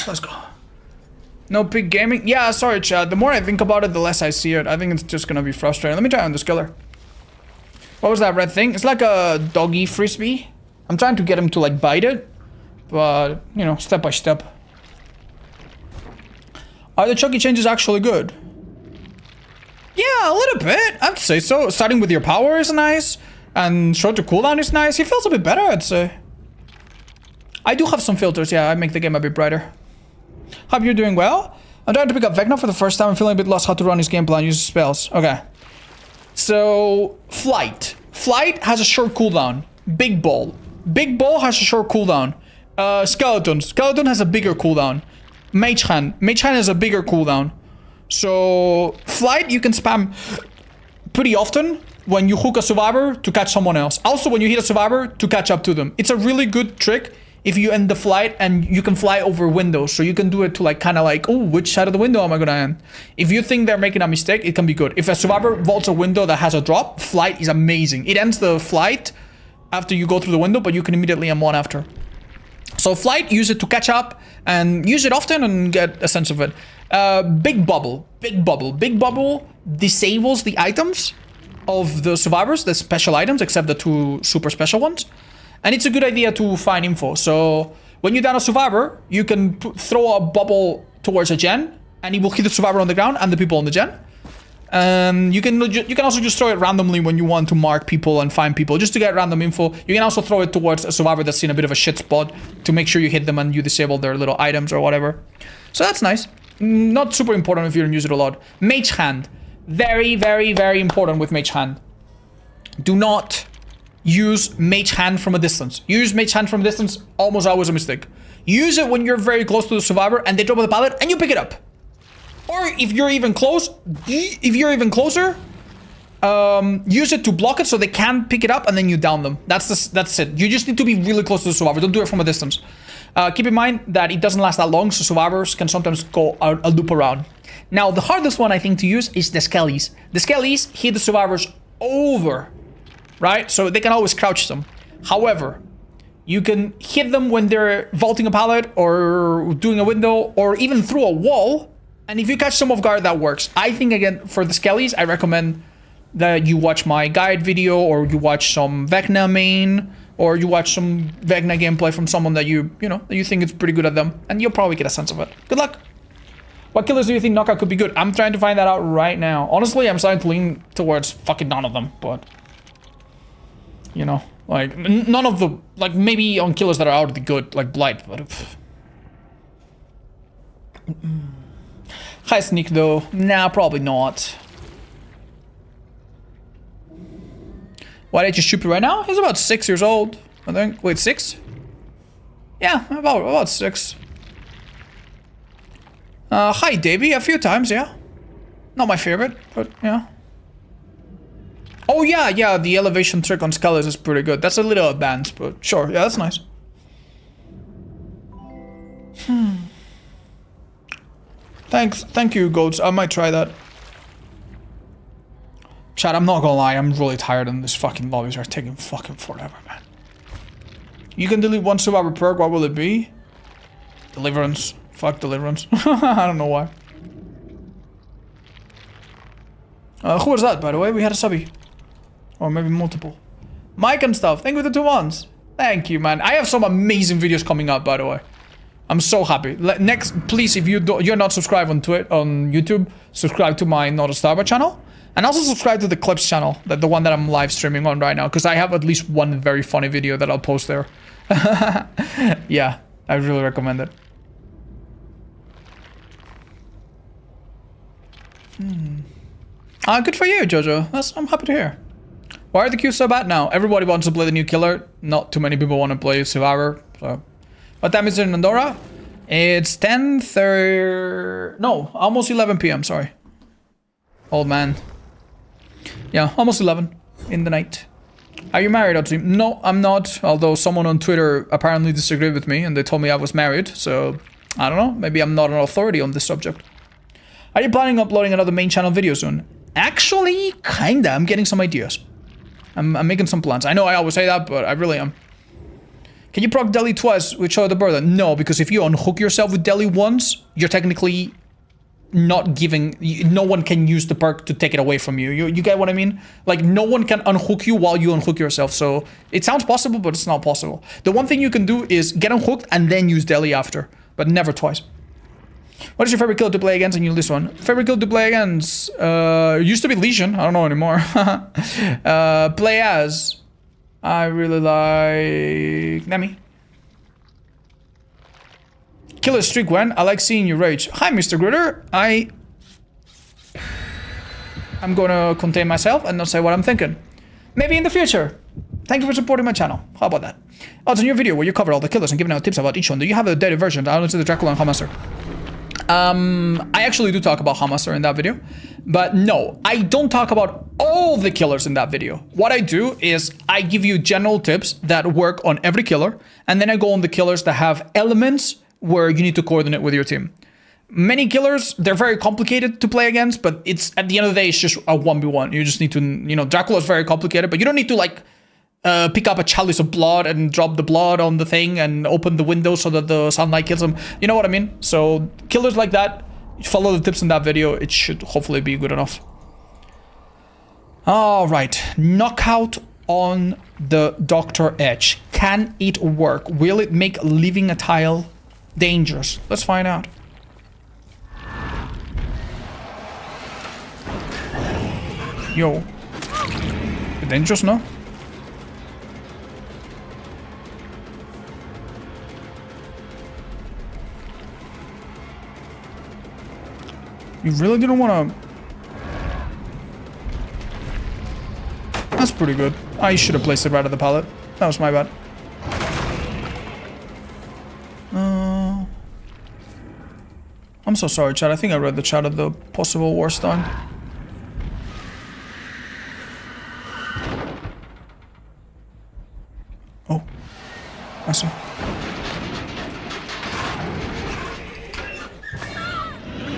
Let's go. No peak gaming? Yeah, sorry, Chad. The more I think about it, the less I see it. I think it's just gonna be frustrating. Let me try on this killer. What was that red thing? It's like a doggy frisbee. I'm trying to get him to like bite it, but you know, step by step. Are the Chucky changes actually good? Yeah, a little bit. I'd say so. Starting with your power is nice, and shorter cooldown is nice. He feels a bit better, I'd say. I do have some filters, yeah, I make the game a bit brighter. Hope you're doing well. I'm trying to pick up Vecna for the first time. I'm feeling a bit lost how to run his gameplay and use spells. Okay. So, Flight. Flight has a short cooldown. Big Ball. Big Ball has a short cooldown. Skeleton. Skeleton has a bigger cooldown. Mage Hand. Mage Hand has a bigger cooldown. So, Flight you can spam pretty often when you hook a survivor to catch someone else. Also, when you hit a survivor to catch up to them. It's a really good trick if you end the flight and you can fly over windows. So you can do it to like kind of like, oh, which side of the window am I gonna end? If you think they're making a mistake, it can be good. If a survivor vaults a window that has a drop, flight is amazing. It ends the flight after you go through the window, but you can immediately M1 after. So flight, use it to catch up and use it often and get a sense of it. Big Bubble. Big Bubble. Big Bubble disables the items of the survivors, the special items, except the 2 super special ones. And it's a good idea to find info. So when you down a survivor, you can throw a bubble towards a gen, and it will hit the survivor on the ground and the people on the gen. You can also just throw it randomly when you want to mark people and find people, just to get random info. You can also throw it towards a survivor that's in a bit of a shit spot to make sure you hit them and you disable their little items or whatever. So that's nice. Not super important if you don't use it a lot. Mage Hand. Very, very, very important with Mage Hand. Do not use Mage Hand from a distance. Use Mage Hand from a distance, almost always a mistake. Use it when you're very close to the survivor and they drop the pallet and you pick it up. Or if you're even closer, use it to block it so they can't pick it up and then you down them. That's it. You just need to be really close to the survivor. Don't do it from a distance. Keep in mind that it doesn't last that long, so survivors can sometimes go a loop around. Now, the hardest one I think to use is the Skellies. The Skellies hit the survivors over, right? So they can always crouch them. However, you can hit them when they're vaulting a pallet or doing a window or even through a wall. And if you catch them off guard, that works. I think, again, for the Skellies, I recommend that you watch my guide video or you watch some Vecna main or you watch some Vecna gameplay from someone that you think is pretty good at them. And you'll probably get a sense of it. Good luck. What killers do you think knockout could be good? I'm trying to find that out right now. Honestly, I'm starting to lean towards fucking none of them, but you know, like none of the, like maybe on killers that are already good, like Blight, but High Sneak though, nah, probably not. What age is Shoopy right now? He's about 6 years old, I think. Wait, 6? Yeah, about 6. Hi, Davey, a few times, yeah. Not my favorite, but yeah. Oh, yeah, the elevation trick on Skellies is pretty good. That's a little advanced, but sure, yeah, that's nice. Thank you, Goats. I might try that. Chat, I'm not gonna lie, I'm really tired and these fucking lobbies are taking fucking forever, man. You can delete one survivor perk, what will it be? Deliverance. Fuck Deliverance. I don't know why. Who was that, by the way? We had a subby. Or maybe multiple. Mike and stuff, thank you for the 2 months. Thank you, man. I have some amazing videos coming up, by the way. I'm so happy. Next, please, if you're not subscribed on YouTube, subscribe to my Not a Starbucks channel. And also subscribe to the Clips channel, the one that I'm live streaming on right now, because I have at least one very funny video that I'll post there. Yeah, I really recommend it. Good for you, Jojo. I'm happy to hear. Why are the queues so bad now? Everybody wants to play the new killer. Not too many people want to play Survivor. So, what time is it in Andorra? It's 10:30. No, almost 11 p.m. Sorry. Old man. Yeah, almost 11 in the night. Are you married, Audrey? No, I'm not. Although someone on Twitter apparently disagreed with me and they told me I was married. So, I don't know. Maybe I'm not an authority on this subject. Are you planning on uploading another main channel video soon? Actually, kinda. I'm getting some ideas. I'm making some plans. I know I always say that, but I really am. Can you proc Deli twice with Show the Burden? No, because if you unhook yourself with Deli once, you're technically not giving... No one can use the perk to take it away from you. You get what I mean? Like, no one can unhook you while you unhook yourself. So, it sounds possible, but it's not possible. The one thing you can do is get unhooked and then use Deli after. But never twice. What is your favorite killer to play against? And you this one. Favorite killer to play against? Used to be Legion. I don't know anymore. Play as... I really like... Nemi. Killer streak when? I like seeing you rage. Hi, Mr. Gritter. I'm gonna contain myself and not say what I'm thinking. Maybe in the future. Thank you for supporting my channel. How about that? Oh, it's a new video where you cover all the killers and giving out tips about each one. Do you have a daily version? I only see the Dracula and Hamaster. I actually do talk about Hamaster in that video. But no, I don't talk about all the killers in that video. What I do is I give you general tips that work on every killer. And then I go on the killers that have elements where you need to coordinate with your team. Many killers, they're very complicated to play against, but it's at the end of the day, it's just a 1v1. You just need to, you know, Dracula is very complicated, but you don't need to like pick up a chalice of blood and drop the blood on the thing and open the window so that the sunlight kills them. You know what I mean? So killers like that, follow the tips in that video. It should hopefully be good enough. All right, knockout on the Dr. Edge. Can it work? Will it make leaving a tile dangerous? Let's find out. Yo. Dangerous, no? You really didn't want to... That's pretty good. I should have placed it right at the pallet. That was my bad. I'm so sorry, chat. I think I read the chat of the possible worst time. Oh. I see.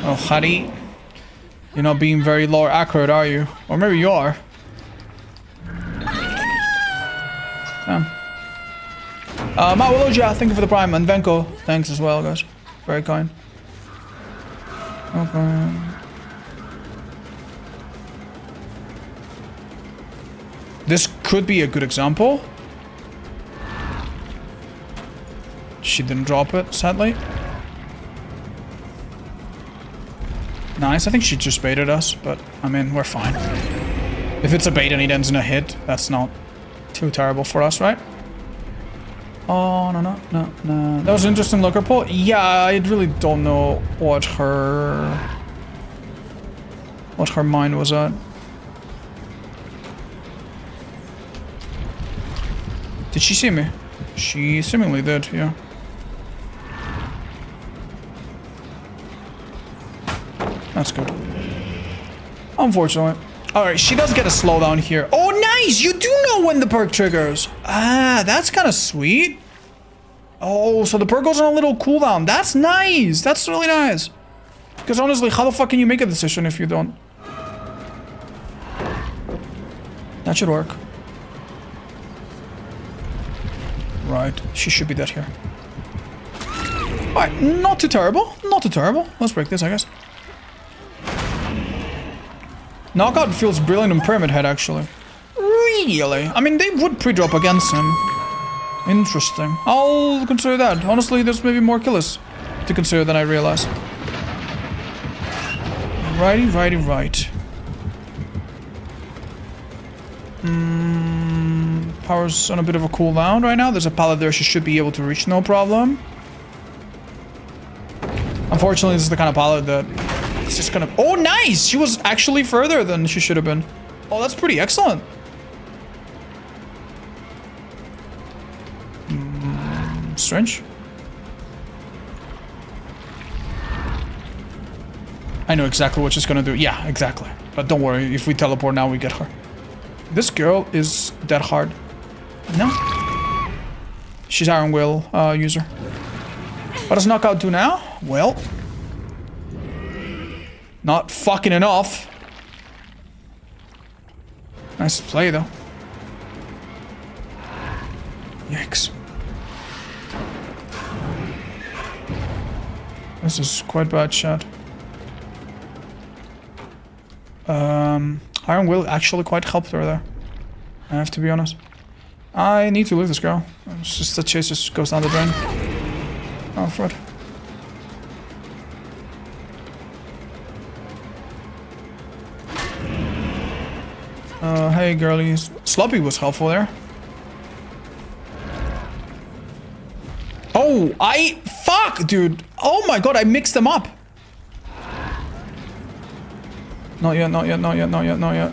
Oh, Hari. You're not being very lore accurate, are you? Or maybe you are. Damn. Mawologia, thank you for the prime. And Venko, thanks as well, guys. Very kind. Okay. This could be a good example. She didn't drop it, sadly. Nice, I think she just baited us, but I mean, we're fine. If it's a bait and it ends in a hit, that's not too terrible for us, right? Oh, no. That was an interesting looker pull. Yeah, I really don't know what her mind was at. Did she see me? She seemingly did, yeah. That's good. Unfortunately. Alright, she does get a slowdown here. Oh, nice! You do know when the perk triggers. Ah, that's kind of sweet. Oh, so the perk goes on a little cooldown. That's nice. That's really nice. Because honestly, how the fuck can you make a decision if you don't? That should work. Right, she should be dead here. Alright, not too terrible. Not too terrible. Let's break this, I guess. Knockout feels brilliant in Pyramid Head, actually. Really? I mean, they would pre-drop against him. Interesting. I'll consider that. Honestly, there's maybe more killers to consider than I realized. Right. Power's on a bit of a cooldown right now. There's a pallet there she should be able to reach, no problem. Unfortunately, this is the kind of pallet that it's just gonna... Oh, nice! She was actually further than she should have been. Oh, that's pretty excellent. Strange. I know exactly what she's gonna do. Yeah, exactly. But don't worry, if we teleport now, we get her. This girl is dead hard. No. She's Iron Will user. What does Knockout do now? Well, not fucking enough. Nice play though. Yikes. This is quite bad, chat. Iron Will actually quite helped her there. I have to be honest. I need to leave this girl. It's just the chase just goes down the drain. Oh, Fred. Hey girlies. Sloppy was helpful there. Oh, fuck, dude. Oh my god, I mixed them up. Not yet, not yet, not yet, not yet, not yet.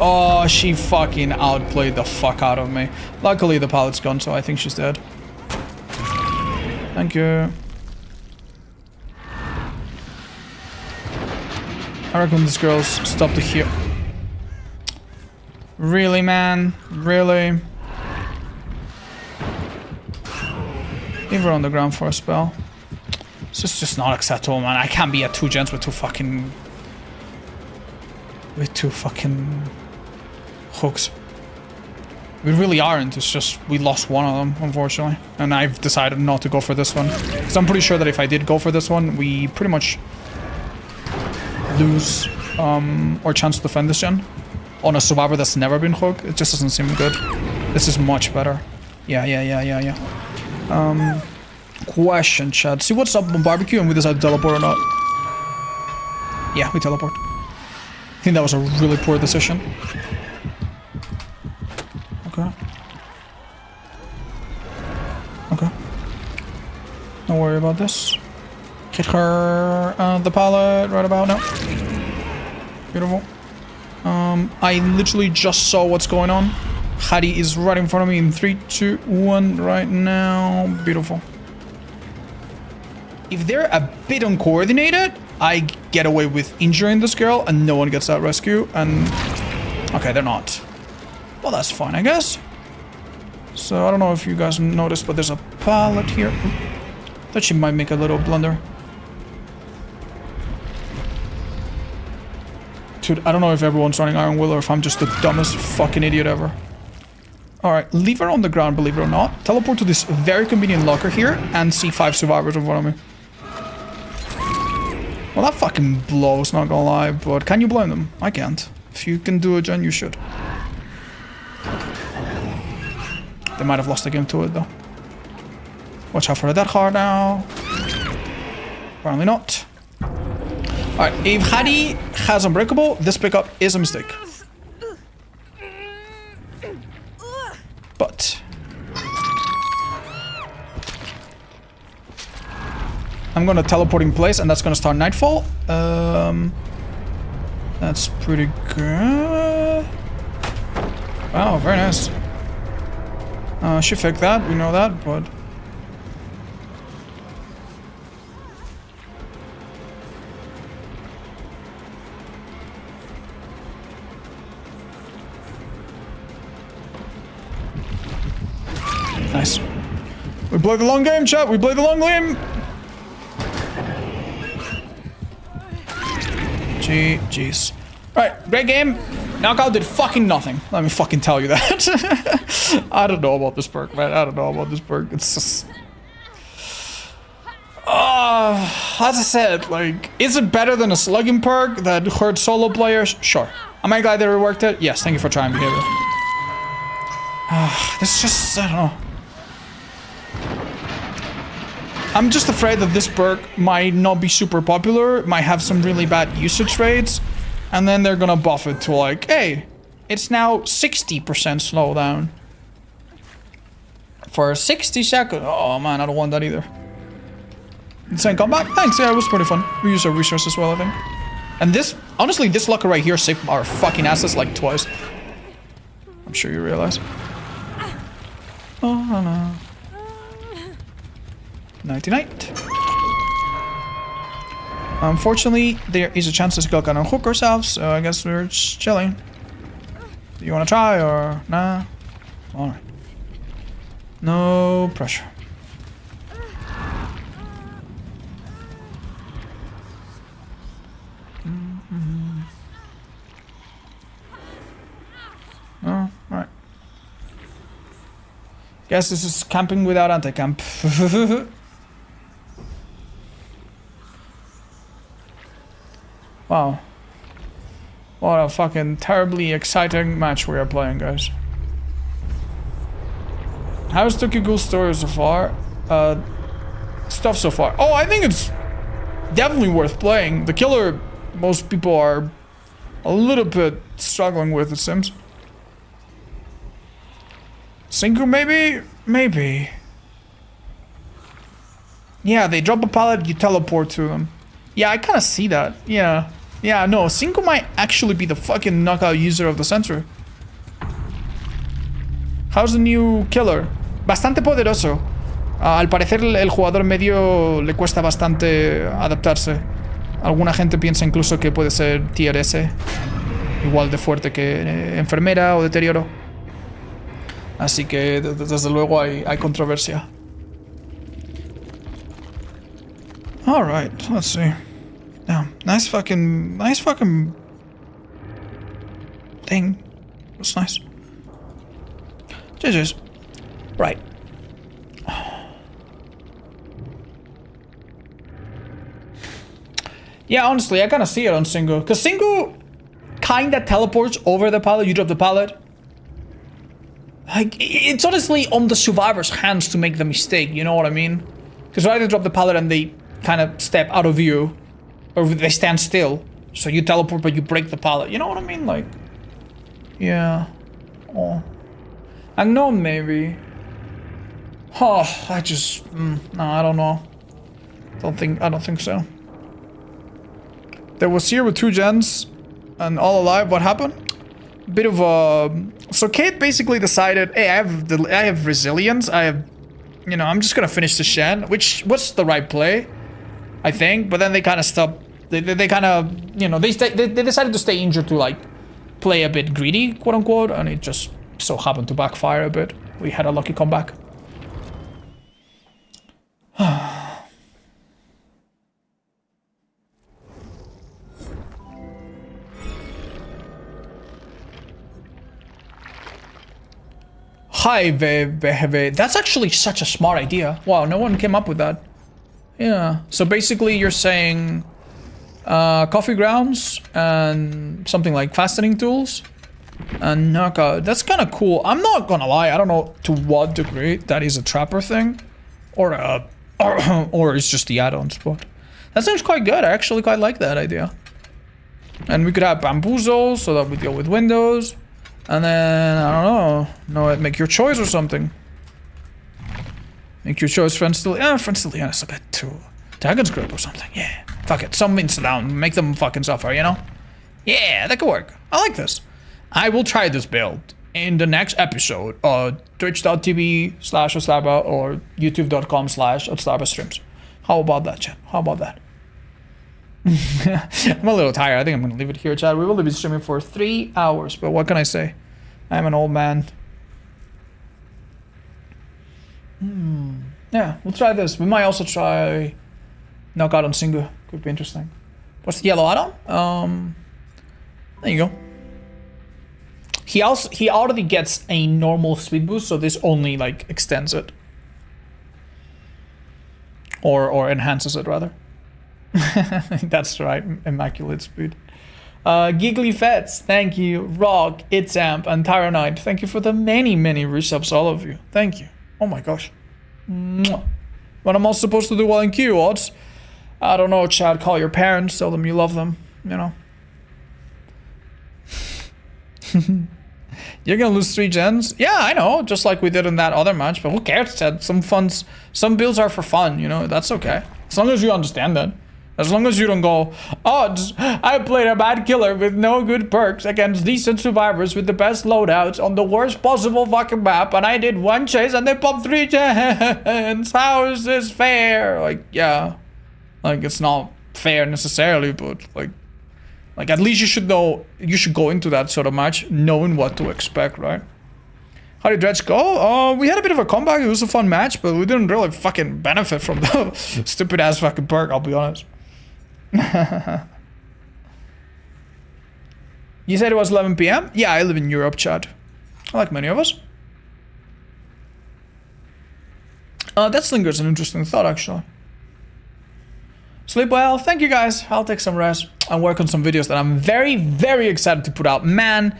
Oh, she fucking outplayed the fuck out of me. Luckily, the pallet's gone, so I think she's dead. Thank you. I reckon this girl's stopped to here. Really, man? Really? Leave her on the ground for a spell. It's just not acceptable, man. I can't be at 2 gens with two fucking hooks. We really aren't. It's just we lost one of them, unfortunately. And I've decided not to go for this one. Because I'm pretty sure that if I did go for this one, we pretty much lose our chance to defend this gen. On a survivor that's never been hooked. It just doesn't seem good. This is much better. Yeah. Question, chat. See what's up on barbecue and we decide to teleport or not. Yeah, we teleport. I think that was a really poor decision. Okay. Okay. Don't worry about this. Hit her the pallet right about now. Beautiful. I literally just saw what's going on. Hadi is right in front of me in 3, 2, 1 right now. Beautiful. If they're a bit uncoordinated, I get away with injuring this girl and no one gets that rescue. And okay, they're not. Well, that's fine, I guess. So I don't know if you guys noticed, but there's a pallet here. Thought she might make a little blunder. Dude, I don't know if everyone's running Iron Will or if I'm just the dumbest fucking idiot ever. Alright, leave her on the ground, believe it or not. Teleport to this very convenient locker here and see 5 survivors in front of me. Well, that fucking blows, not gonna lie, but can you blame them? I can't. If you can do it, Jen, you should. They might have lost the game to it, though. Watch out for the dead hard now. Apparently not. Alright, if Hadi has Unbreakable, this pickup is a mistake. But I'm gonna teleport in place and that's gonna start Nightfall. That's pretty good. Wow, very nice. She faked that, we know that, but nice. We play the long game, chat. We play the long game. Jeez. Alright, great game. Knockout did fucking nothing. Let me fucking tell you that. I don't know about this perk, man. I don't know about this perk. It's just... as I said, like, is it better than a slugging perk that hurts solo players? Sure. Am I glad they reworked it? Yes, thank you for trying behavior. This is just... I don't know. I'm just afraid that this perk might not be super popular, might have some really bad usage rates, and then they're gonna buff it to like, hey, it's now 60% slowdown. For 60 seconds. Oh man, I don't want that either. Insane combat? Thanks, yeah, it was pretty fun. We used our resources well, I think. And this, honestly, this locker right here saved our fucking asses like twice. I'm sure you realize. Oh no. Nighty night. Unfortunately, there is a chance to skill can unhook ourselves, so I guess we're just chilling. Do you want to try or nah? Alright. No pressure. Oh, alright. Guess this is camping without anti-camp. Wow. What a fucking terribly exciting match we are playing, guys. How's Tokyo Ghoul's story so far? Stuff so far. Oh, I think it's definitely worth playing. The killer, most people are a little bit struggling with, it seems. Senku, maybe? Maybe. Yeah, they drop a pallet, you teleport to them. Yeah, I kind of see that. Yeah. Yeah, no, Senku might actually be the fucking knockout user of the century. How's the new killer? Bastante poderoso. Al parecer el jugador medio le cuesta bastante adaptarse. Alguna gente piensa incluso que puede ser tier S. Igual de fuerte que enfermera o deterioro. Así que desde luego hay controversia. Alright, let's see. Damn, nice fucking thing. That's nice. GG's. Right. Yeah, honestly, I kind of see it on Singu. Because Singu kind of teleports over the pallet. You drop the pallet. Like, it's honestly on the survivor's hands to make the mistake, you know what I mean? Because right, they drop the pallet and they kind of step out of view. Or they stand still. So you teleport, but you break the pallet. You know what I mean? Like, yeah. Oh. Unknown, maybe. Oh, I just... no, I don't know. I don't think so. There was here with 2 gens and all alive. What happened? Bit of a... So Kate basically decided, hey, I have resilience. You know, I'm just gonna finish the Shen, which was the right play, I think. But then they kind of stopped. They kind of, you know, they decided to stay injured to like play a bit greedy, quote unquote, and it just so happened to backfire a bit. We had a lucky comeback. Hi, that's actually such a smart idea. Wow, no one came up with that. Yeah, so basically you're saying coffee grounds and something like fastening tools and knockout. That's kind of cool. I'm not gonna lie, I don't know to what degree that is a trapper thing or it's just the add-ons, but that seems quite good. I actually quite like that idea. And we could have bamboozles so that we deal with windows. And then, I don't know, make your choice or something. Make your choice, friends still, yeah, friends still, yeah, it's a bit too. Dragon's Grip or something, yeah. Fuck it, some insta down, make them fucking suffer, you know? Yeah, that could work. I like this. I will try this build in the next episode of twitch.tv/Oslaba or youtube.com/Oslaba streams. How about that, chat? How about that? I'm a little tired. I think I'm gonna leave it here, chat. We will be streaming for 3 hours, but what can I say? I'm an old man. Yeah, we'll try this. We might also try knockout on Singu. Could be interesting. What's the yellow add-on? There you go. He already gets a normal speed boost, so this only like extends it. Or enhances it rather. That's right, immaculate speed. Giggly Fets, thank you. Rock, It's Amp, and Tyranite, thank you for the many resubs, all of you. Thank you. Oh my gosh. Mwah. What am I supposed to do while in queue, odds? I don't know, Chad. Call your parents, tell them you love them, you know. You're gonna lose 3 gens? Yeah, I know, just like we did in that other match, but who cares, Chad? Some builds are for fun, you know, that's okay. As long as you understand that. As long as you don't go, odds, I played a bad killer with no good perks against decent survivors with the best loadouts on the worst possible fucking map, and I did 1 chase and they popped 3 gens. How is this fair? Like, yeah. Like, it's not fair necessarily, but like at least you should know, you should go into that sort of match knowing what to expect, right? How did Dredge go? We had a bit of a comeback. It was a fun match, but we didn't really fucking benefit from the stupid ass fucking perk, I'll be honest. You said it was 11 PM? Yeah, I live in Europe, Chad. Like many of us. That Slinger's an interesting thought, actually. Sleep well. Thank you, guys. I'll take some rest and work on some videos that I'm very, very excited to put out. Man,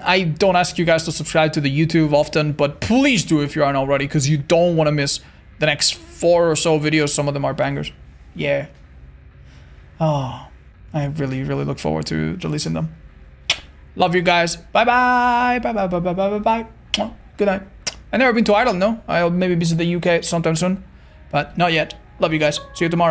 I don't ask you guys to subscribe to the YouTube often, but please do if you aren't already, because you don't want to miss the next 4 or so videos. Some of them are bangers. Yeah. Oh, I really, really look forward to releasing them. Love you guys. Bye-bye. Bye-bye. Good night. I've never been to Ireland, no. I'll maybe visit the UK sometime soon, but not yet. Love you guys. See you tomorrow.